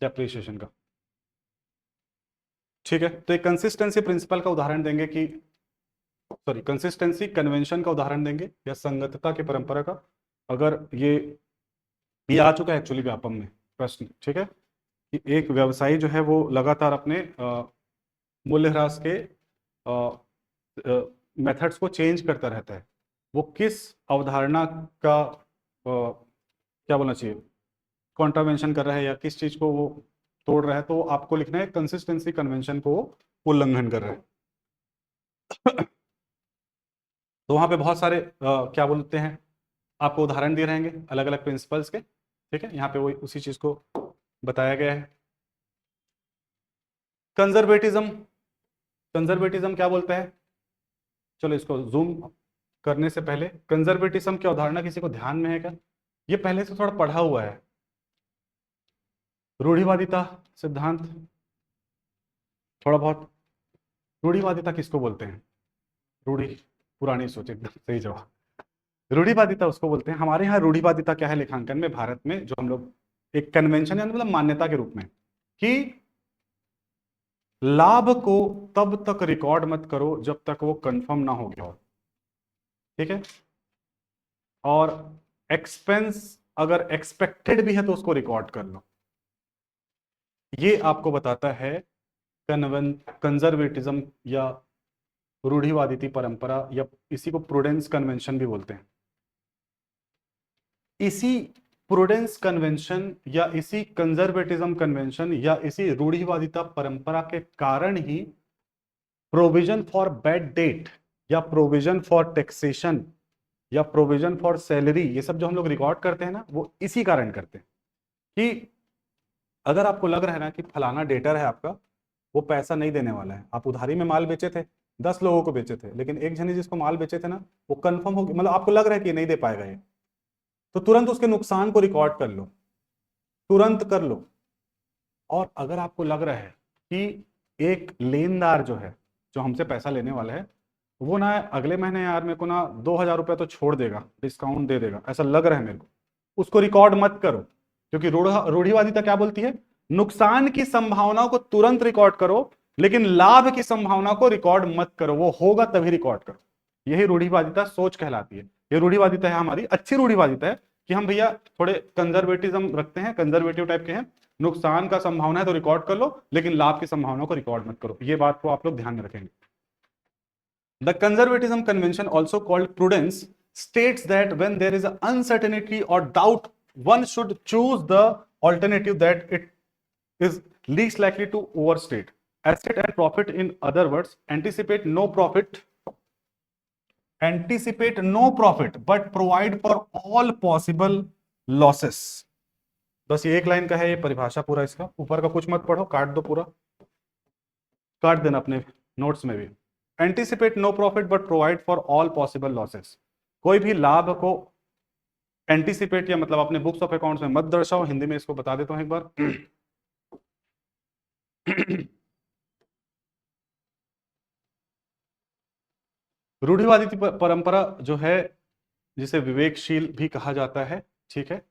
डेप्रिसिएशन का, ठीक है। तो एक कंसिस्टेंसी प्रिंसिपल का उदाहरण देंगे कि कंसिस्टेंसी कन्वेंशन का उदाहरण देंगे या संगतता की परंपरा का। अगर ये आ चुका है एक्चुअली व्यापम में प्रश्न, ठीक है, कि एक व्यवसायी जो है वो लगातार अपने मूल्यह्रास के मेथड्स को चेंज करता रहता है, वो किस अवधारणा का क्या बोलना चाहिए, कॉन्ट्रावेंशन कर रहा है या किस चीज को वो तोड़ रहा है, तो आपको लिखना है कंसिस्टेंसी कन्वेंशन को उल्लंघन कर रहा है। तो वहां पे बहुत सारे क्या बोलते हैं, आपको उदाहरण दिए रहेंगे अलग अलग प्रिंसिपल्स के, ठीक है। यहाँ पे वो उसी चीज को बताया गया है। कंजर्वेटिज्म, कंजर्वेटिज्म क्या बोलता है, चलो इसको जूम करने से पहले कंजर्वेटिज्म की अवधारणा किसी को ध्यान में है क्या? ये पहले से थोड़ा पढ़ा हुआ है। रूढ़िवादिता सिद्धांत, थोड़ा बहुत। रूढ़िवादिता किसको बोलते हैं? रूढ़ी, पुरानी सोच, एकदम सही जवाब। रूढ़िवादिता उसको बोलते हैं। हमारे यहाँ रूढ़िवादिता क्या है लेखांकन में, भारत में, जो हम लोग एक कन्वेंशन है, मतलब मान्यता के रूप में, कि लाभ को तब तक रिकॉर्ड मत करो जब तक वो कंफर्म ना हो गया हो, ठीक है। और एक्सपेंस अगर एक्सपेक्टेड भी है तो उसको रिकॉर्ड कर लो। ये आपको बताता है कंजर्वेटिज्म या रूढ़िवादिता परंपरा, या इसी को प्रूडेंस कन्वेंशन भी बोलते हैं। इसी प्रूडेंस कन्वेंशन या इसी कंजर्वेटिज्म कन्वेंशन या इसी रूढ़िवादिता परंपरा के कारण ही प्रोविजन फॉर बैड डेट या प्रोविजन फॉर टैक्सेशन या प्रोविजन फॉर सैलरी, ये सब जो हम लोग रिकॉर्ड करते हैं ना, वो इसी कारण करते हैं कि अगर आपको लग रहा है ना कि फलाना डेटर है आपका, वो पैसा नहीं देने वाला है, आप उधारी में माल बेचे थे, 10 लोगों को बेचे थे, लेकिन एक जने जिसको माल बेचे थे ना, वो कंफर्म हो, मतलब आपको लग रहा है कि नहीं दे पाएगा ये, तो तुरंत उसके नुकसान को रिकॉर्ड कर लो, तुरंत कर लो। और अगर आपको लग रहा है कि एक लेनदार जो है, जो हमसे पैसा लेने वाला है, वो ना अगले महीने यार मेरे को ना 2,000 रुपया तो छोड़ देगा, डिस्काउंट दे देगा, ऐसा लग रहा है मेरे को, उसको रिकॉर्ड मत करो। क्योंकि रूढ़िवादिता क्या बोलती है? नुकसान की संभावना को तुरंत रिकॉर्ड करो, लेकिन लाभ की संभावना को रिकॉर्ड मत करो, वो होगा तभी रिकॉर्ड करो। यही रूढ़िवादिता सोच कहलाती है। ये रूढ़िवादिता है हमारी, अच्छी रूढ़िवादिता है कि हम भैया थोड़े कंजर्वेटिज्म रखते हैं, कंजर्वेटिव टाइप के हैं, नुकसान का संभावना है तो रिकॉर्ड कर लो, लेकिन लाभ की संभावना को रिकॉर्ड मत करो। ये बात को आप लोग ध्यान में रखेंगे। The conservatism convention, also called prudence, states that when there is an uncertainty or doubt, one should choose the alternative that it is least likely to overstate asset and profit. In other words, anticipate no profit but provide for all possible losses. बस ये एक line का है ये परिभाषा पूरा, इसका ऊपर का कुछ मत पढ़ो, काट दो, पूरा काट देना अपने नोट्स में भी। Anticipate no profit but provide for all possible losses, कोई भी लाभ को एंटिसिपेट या मतलब अपने बुक्स ऑफ अकाउंट्स में मत दर्शाओ। हिंदी में इसको बता देता हूं एक बार। रूढ़िवादी परंपरा जो है, जिसे विवेकशील भी कहा जाता है, ठीक है,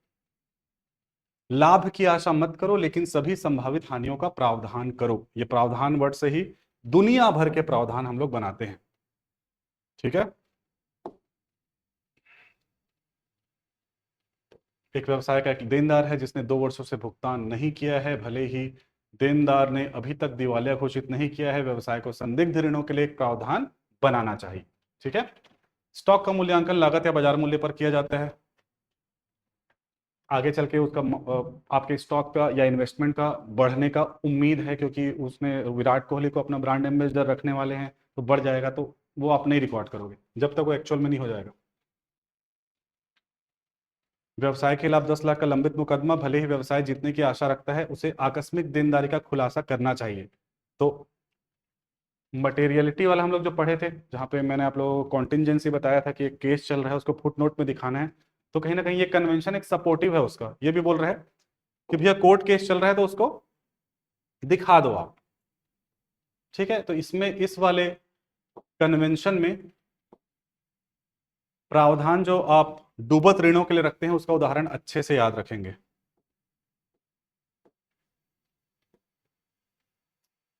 लाभ की आशा मत करो लेकिन सभी संभावित हानियों का प्रावधान करो। ये प्रावधान वर्ड से ही दुनिया भर के प्रावधान हम लोग बनाते हैं, ठीक है। एक व्यवसाय का एक देनदार है जिसने 2 वर्षों से भुगतान नहीं किया है, भले ही देनदार ने अभी तक दिवालिया घोषित नहीं किया है, व्यवसाय को संदिग्ध ऋणों के लिए एक प्रावधान बनाना चाहिए, ठीक है। स्टॉक का मूल्यांकन लागत या बाजार मूल्य पर किया जाता है। आगे चल के उसका आपके स्टॉक का या इन्वेस्टमेंट का बढ़ने का उम्मीद है, क्योंकि उसमें विराट कोहली को अपना ब्रांड एम्बेसडर रखने वाले हैं, तो बढ़ जाएगा, तो वो आप नहीं रिकॉर्ड करोगे जब तक वो एक्चुअल में नहीं हो जाएगा। व्यवसाय के खिलाफ 10 लाख का लंबित मुकदमा, भले ही व्यवसाय जीतने की आशा रखता है, उसे आकस्मिक देनदारी का खुलासा करना चाहिए। तो मटेरियलिटी वाला हम लोग जो पढ़े थे, जहाँ पे मैंने आप लोगों को कॉन्टिंजेंसी बताया था कि एक केस चल रहा है, उसको फुटनोट में दिखाना है, तो कहीं ना कहीं ये कन्वेंशन एक सपोर्टिव है उसका, ये भी बोल रहा है कि भैया कोर्ट केस चल रहा है तो उसको दिखा दो आप, ठीक है। तो इसमें इस वाले कन्वेंशन में प्रावधान जो आप डूबत ऋणों के लिए रखते हैं, उसका उदाहरण अच्छे से याद रखेंगे।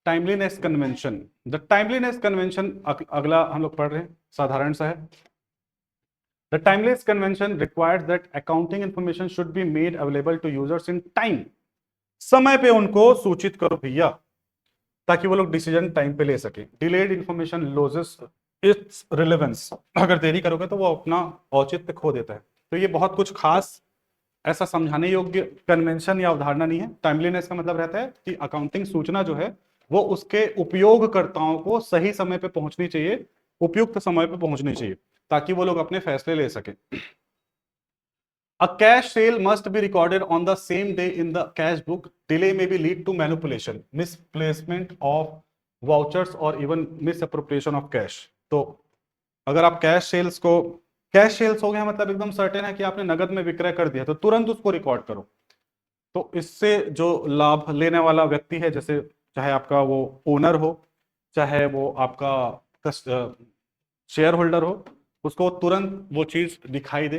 Timeliness convention, the timeliness convention अगला हम लोग पढ़ रहे हैं, साधारण सा है। The timeless convention requires that accounting information should be made available to users in time, समय पे उनको सूचित करो भैया, ताकि वो लोग डिसीजन टाइम पे ले सके। Delayed information losses it's relevance, अगर देरी करोगे तो वो अपना औचित्य खो देता है। तो ये बहुत कुछ खास ऐसा समझाने योग्य कन्वेंशन या अवधारणा नहीं है। टाइमलीनेस का मतलब रहता है कि अकाउंटिंग सूचना जो है वो उसके उपयोगकर्ताओं को सही समय पे पहुंचनी चाहिए, उपयुक्त समय पे पहुंचनी चाहिए, ताकि वो लोग अपने फैसले ले सके। A cash sale must be recorded on the same day in the cash book. Delay may be lead to manipulation, misplacement of vouchers or even misappropriation of cash. तो अगर आप कैश सेल्स हो गया मतलब एकदम सर्टेन है कि आपने नगद में विक्रय कर दिया, तो तुरंत उसको रिकॉर्ड करो। तो इससे जो लाभ लेने वाला व्यक्ति है, जैसे चाहे आपका वो ओनर हो, चाहे वो आपका शेयर होल्डर हो, उसको तुरंत वो चीज दिखाई दे।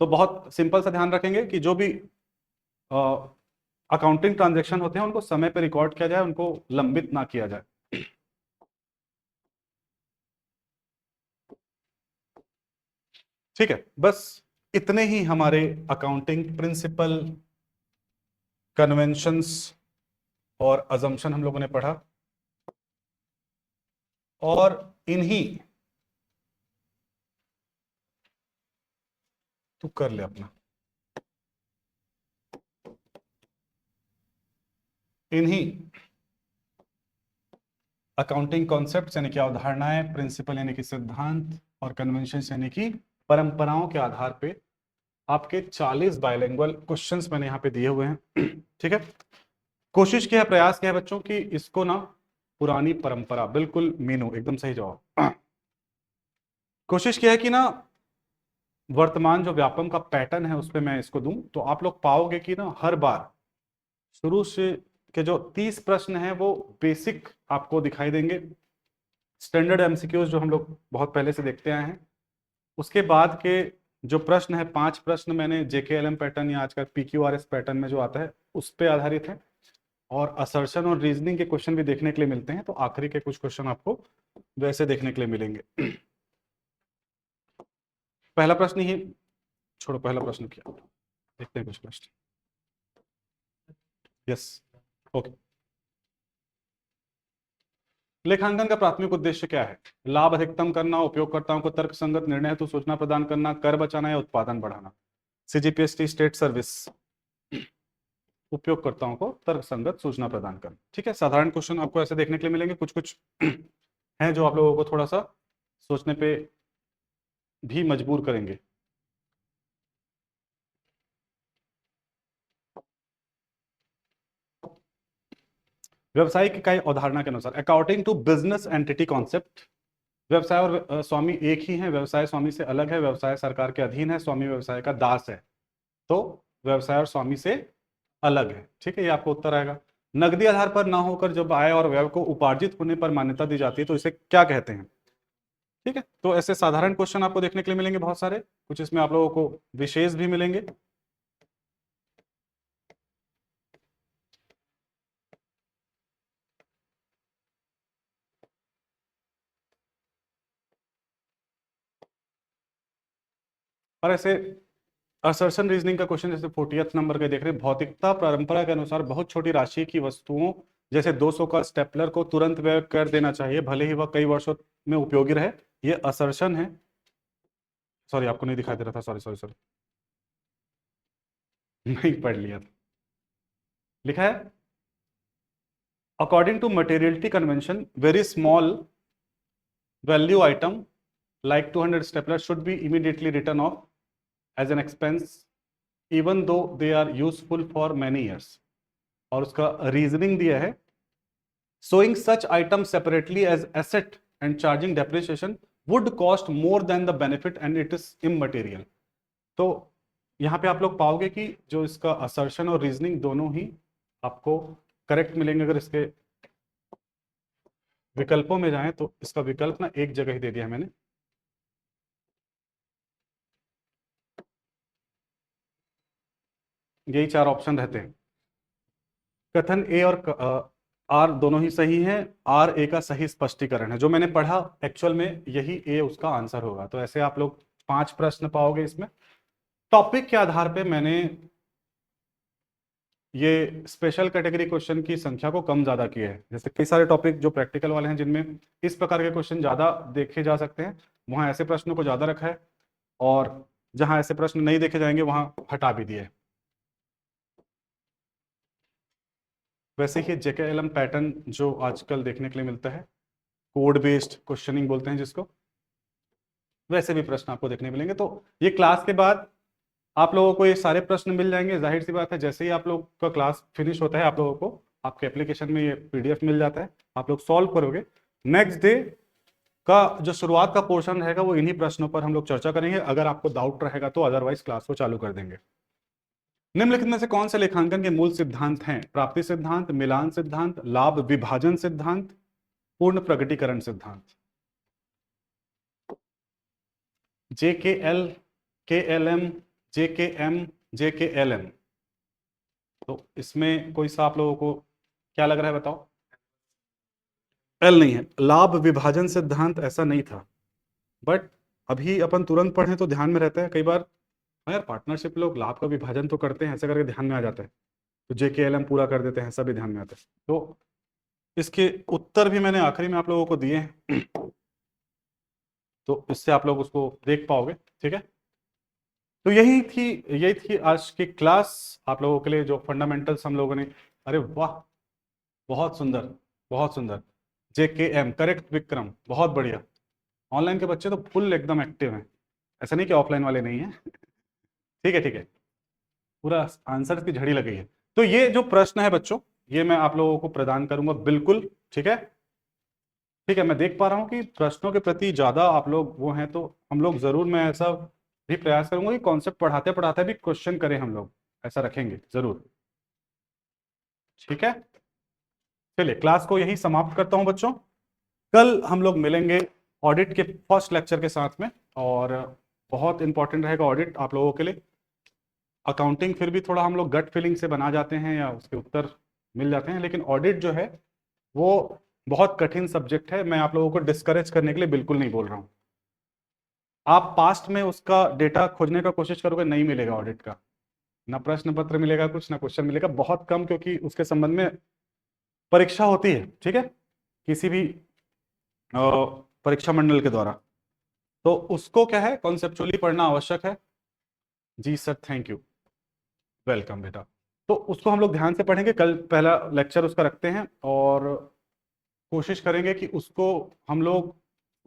तो बहुत सिंपल सा ध्यान रखेंगे कि जो भी अकाउंटिंग ट्रांजैक्शन होते हैं उनको समय पे रिकॉर्ड किया जाए, उनको लंबित ना किया जाए। ठीक है, बस इतने ही हमारे अकाउंटिंग प्रिंसिपल, कन्वेंशंस और अजम्पशन हम लोगों ने पढ़ा, और इन्हीं, तू कर ले अपना, इन्हीं अकाउंटिंग कॉन्सेप्ट यानी कि अवधारणाएं, प्रिंसिपल यानी कि सिद्धांत, और कन्वेंशन यानी कि परंपराओं के आधार पे आपके 40 बायलिंगुअल क्वेश्चंस मैंने यहाँ पे दिए हुए हैं। ठीक है, कोशिश किया है, प्रयास किया है बच्चों की इसको ना पुरानी परंपरा, बिल्कुल मीनू एकदम सही जवाब, कोशिश किया है कि ना वर्तमान जो व्यापम का पैटर्न है उस पर मैं इसको दूं, तो आप लोग पाओगे कि ना हर बार शुरू से के जो 30 प्रश्न हैं वो बेसिक आपको दिखाई देंगे, स्टैंडर्ड एमसीक्यूज जो हम लोग बहुत पहले से देखते आए हैं। उसके बाद के जो प्रश्न है, 5 प्रश्न मैंने जेकेएलएम पैटर्न या आजकल पीक्यूआरएस पैटर्न में जो आता है उस पर आधारित है, और असर्शन और रीजनिंग के क्वेश्चन भी देखने के लिए मिलते हैं, तो आखिरी के कुछ क्वेश्चन आपको वैसे देखने के लिए मिलेंगे। पहला प्रश्न ही छोड़ो, पहला प्रश्न क्या, देखते हैं कुछ प्रश्न। Yes, okay. लेखांकन का प्राथमिक उद्देश्य क्या है? लाभ अधिकतम करना, उपयोगकर्ताओं को तर्कसंगत निर्णय हेतु सूचना प्रदान करना, कर बचाना या उत्पादन बढ़ाना। सीजीपीएसटी स्टेट सर्विस, उपयोगकर्ताओं को तर्कसंगत सूचना प्रदान करना। ठीक है, साधारण क्वेश्चन आपको ऐसे देखने के लिए मिलेंगे, कुछ कुछ हैं जो आप लोगों को थोड़ा सा सोचने पे भी मजबूर करेंगे। व्यवसायिक इकाई अवधारणा के अनुसार, according to business entity concept, व्यवसाय और स्वामी एक ही है, व्यवसाय स्वामी से अलग है, व्यवसाय सरकार के अधीन है, स्वामी व्यवसाय का दास है, तो व्यवसाय और स्वामी से अलग है। ठीक है, ये आपको उत्तर आएगा। नकदी आधार पर ना होकर जब आय और व्यय को उपार्जित होने पर मान्यता दी जाती है तो इसे क्या कहते हैं? ठीक है, तो ऐसे साधारण क्वेश्चन आपको देखने के लिए मिलेंगे बहुत सारे, कुछ इसमें आप लोगों को विशेष भी मिलेंगे। और ऐसे असर्शन रीजनिंग का क्वेश्चन जैसे 40th नंबर का देख रहे हैं, भौतिकता परंपरा के अनुसार बहुत छोटी राशि की वस्तुओं जैसे 200 का स्टेपलर को तुरंत व्यय कर देना चाहिए, भले ही वह कई वर्षों में उपयोगी रहे, ये असर्शन है। सॉरी, आपको नहीं दिखाई दे रहा था, सॉरी सॉरी सॉरी, नहीं पढ़ लिया था। लिखा है, according to materiality convention very small value item like 200 stapler should be immediately written off as an expense even though they are useful for many years। और उसका रीजनिंग दिया है, showing such items separately as asset and charging depreciation would cost more than the benefit and it is immaterial। तो यहाँ पे आप लोग पाओगे कि जो इसका असर्शन और रीजनिंग दोनों ही आपको करेक्ट मिलेंगे। अगर इसके विकल्पों में जाएं तो इसका विकल्प ना एक जगह ही दे दिया है मैंने, यही 4 ऑप्शन रहते हैं। कथन ए और आर दोनों ही सही हैं, आर ए का सही स्पष्टीकरण है, जो मैंने पढ़ा एक्चुअल में यही ए उसका आंसर होगा। तो ऐसे आप लोग 5 प्रश्न पाओगे इसमें। टॉपिक के आधार पे मैंने ये स्पेशल कैटेगरी क्वेश्चन की संख्या को कम ज्यादा किया है। जैसे कई सारे टॉपिक जो प्रैक्टिकल वाले हैं जिनमें इस प्रकार के क्वेश्चन ज्यादा देखे जा सकते हैं, वहां ऐसे प्रश्नों को ज्यादा रखा है, और जहां ऐसे प्रश्न नहीं देखे जाएंगे वहां हटा भी दिए है। वैसे ही जेकेएलएम पैटर्न जो आजकल देखने के लिए मिलता है, कोड बेस्ड क्वेश्चनिंग बोलते हैं जिसको, वैसे भी प्रश्न आपको देखने मिलेंगे। तो ये क्लास के बाद आप लोगों को ये सारे प्रश्न मिल जाएंगे। जाहिर सी बात है, जैसे ही आप लोग का क्लास फिनिश होता है आप लोगों को आपके एप्लीकेशन में ये पीडीएफ मिल जाता है, आप लोग सॉल्व करोगे। नेक्स्ट डे का जो शुरुआत का पोर्शन रहेगा वो इन्हीं प्रश्नों पर हम लोग चर्चा करेंगे। अगर आपको डाउट रहेगा तो अदरवाइज क्लास को चालू कर देंगे। निम्नलिखित में से कौन से लेखांकन के मूल सिद्धांत हैं? प्राप्ति सिद्धांत, मिलान सिद्धांत, लाभ विभाजन सिद्धांत, पूर्ण प्रकटीकरण सिद्धांत। जेकेएल, केएलएम, जेकेएम, जेकेएलएम, तो इसमें कोई सा आप लोगों को क्या लग रहा है बताओ? एल नहीं है, लाभ विभाजन सिद्धांत ऐसा नहीं था, बट अभी अपन तुरंत पढ़ें तो ध्यान में रहता है, कई बार हाँ यार पार्टनरशिप लोग लाभ का विभाजन तो करते हैं, ऐसे करके ध्यान में आ जाता है, तो JKLM पूरा कर देते हैं, ऐसा भी ध्यान में आता है। तो इसके उत्तर भी मैंने आखिरी में आप लोगों को दिए हैं, तो इससे आप लोग उसको देख पाओगे, ठीक है। तो यही थी आज की क्लास आप लोगों के लिए, जो फंडामेंटल्स हम लोगों ने। अरे वाह, बहुत सुंदर, बहुत सुंदर। JKM करेक्ट विक्रम, बहुत बढ़िया। ऑनलाइन के बच्चे तो फुल एकदम एक्टिव हैं, ऐसा नहीं कि ऑफलाइन वाले नहीं हैं। ठीक है, ठीक है, पूरा आंसर की झड़ी लगी है। तो ये जो प्रश्न है बच्चों, ये मैं आप लोगों को प्रदान करूंगा बिल्कुल, ठीक है। ठीक है, मैं देख पा रहा हूँ कि प्रश्नों के प्रति ज्यादा आप लोग वो हैं, तो हम लोग जरूर, मैं ऐसा भी प्रयास करूंगा कि कॉन्सेप्ट पढ़ाते पढ़ाते भी क्वेश्चन करें हम लोग, ऐसा रखेंगे जरूर, ठीक है। चलिए क्लास को यही समाप्त करता हूं बच्चों। कल हम लोग मिलेंगे ऑडिट के फर्स्ट लेक्चर के साथ में, और बहुत इंपॉर्टेंट रहेगा ऑडिट आप लोगों के लिए। अकाउंटिंग फिर भी थोड़ा हम लोग गट फीलिंग से बना जाते हैं या उसके उत्तर मिल जाते हैं, लेकिन ऑडिट जो है वो बहुत कठिन सब्जेक्ट है। मैं आप लोगों को डिस्करेज करने के लिए बिल्कुल नहीं बोल रहा हूँ। आप पास्ट में उसका डेटा खोजने का कोशिश करोगे, नहीं मिलेगा ऑडिट का, ना प्रश्न पत्र मिलेगा कुछ, ना क्वेश्चन मिलेगा, बहुत कम, क्योंकि उसके संबंध में परीक्षा होती है, ठीक है, किसी भी परीक्षा मंडल के द्वारा। तो उसको क्या है, कॉन्सेप्चुअली पढ़ना आवश्यक है। जी सर, थैंक यू, वेलकम बेटा। तो उसको हम लोग ध्यान से पढ़ेंगे, कल पहला लेक्चर उसका रखते हैं, और कोशिश करेंगे कि उसको हम लोग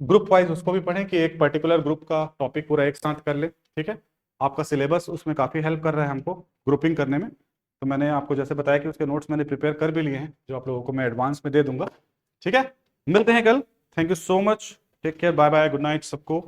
ग्रुप वाइज उसको भी पढ़ें, कि एक पर्टिकुलर ग्रुप का टॉपिक पूरा एक साथ कर ले, ठीक है। आपका सिलेबस उसमें काफ़ी हेल्प कर रहा है हमको ग्रुपिंग करने में। तो मैंने आपको जैसे बताया कि उसके नोट्स मैंने प्रिपेयर कर भी लिए हैं, जो आप लोगों को मैं एडवांस में दे दूंगा, ठीक है। मिलते हैं कल, thank you so much, take care, bye bye, good night सबको।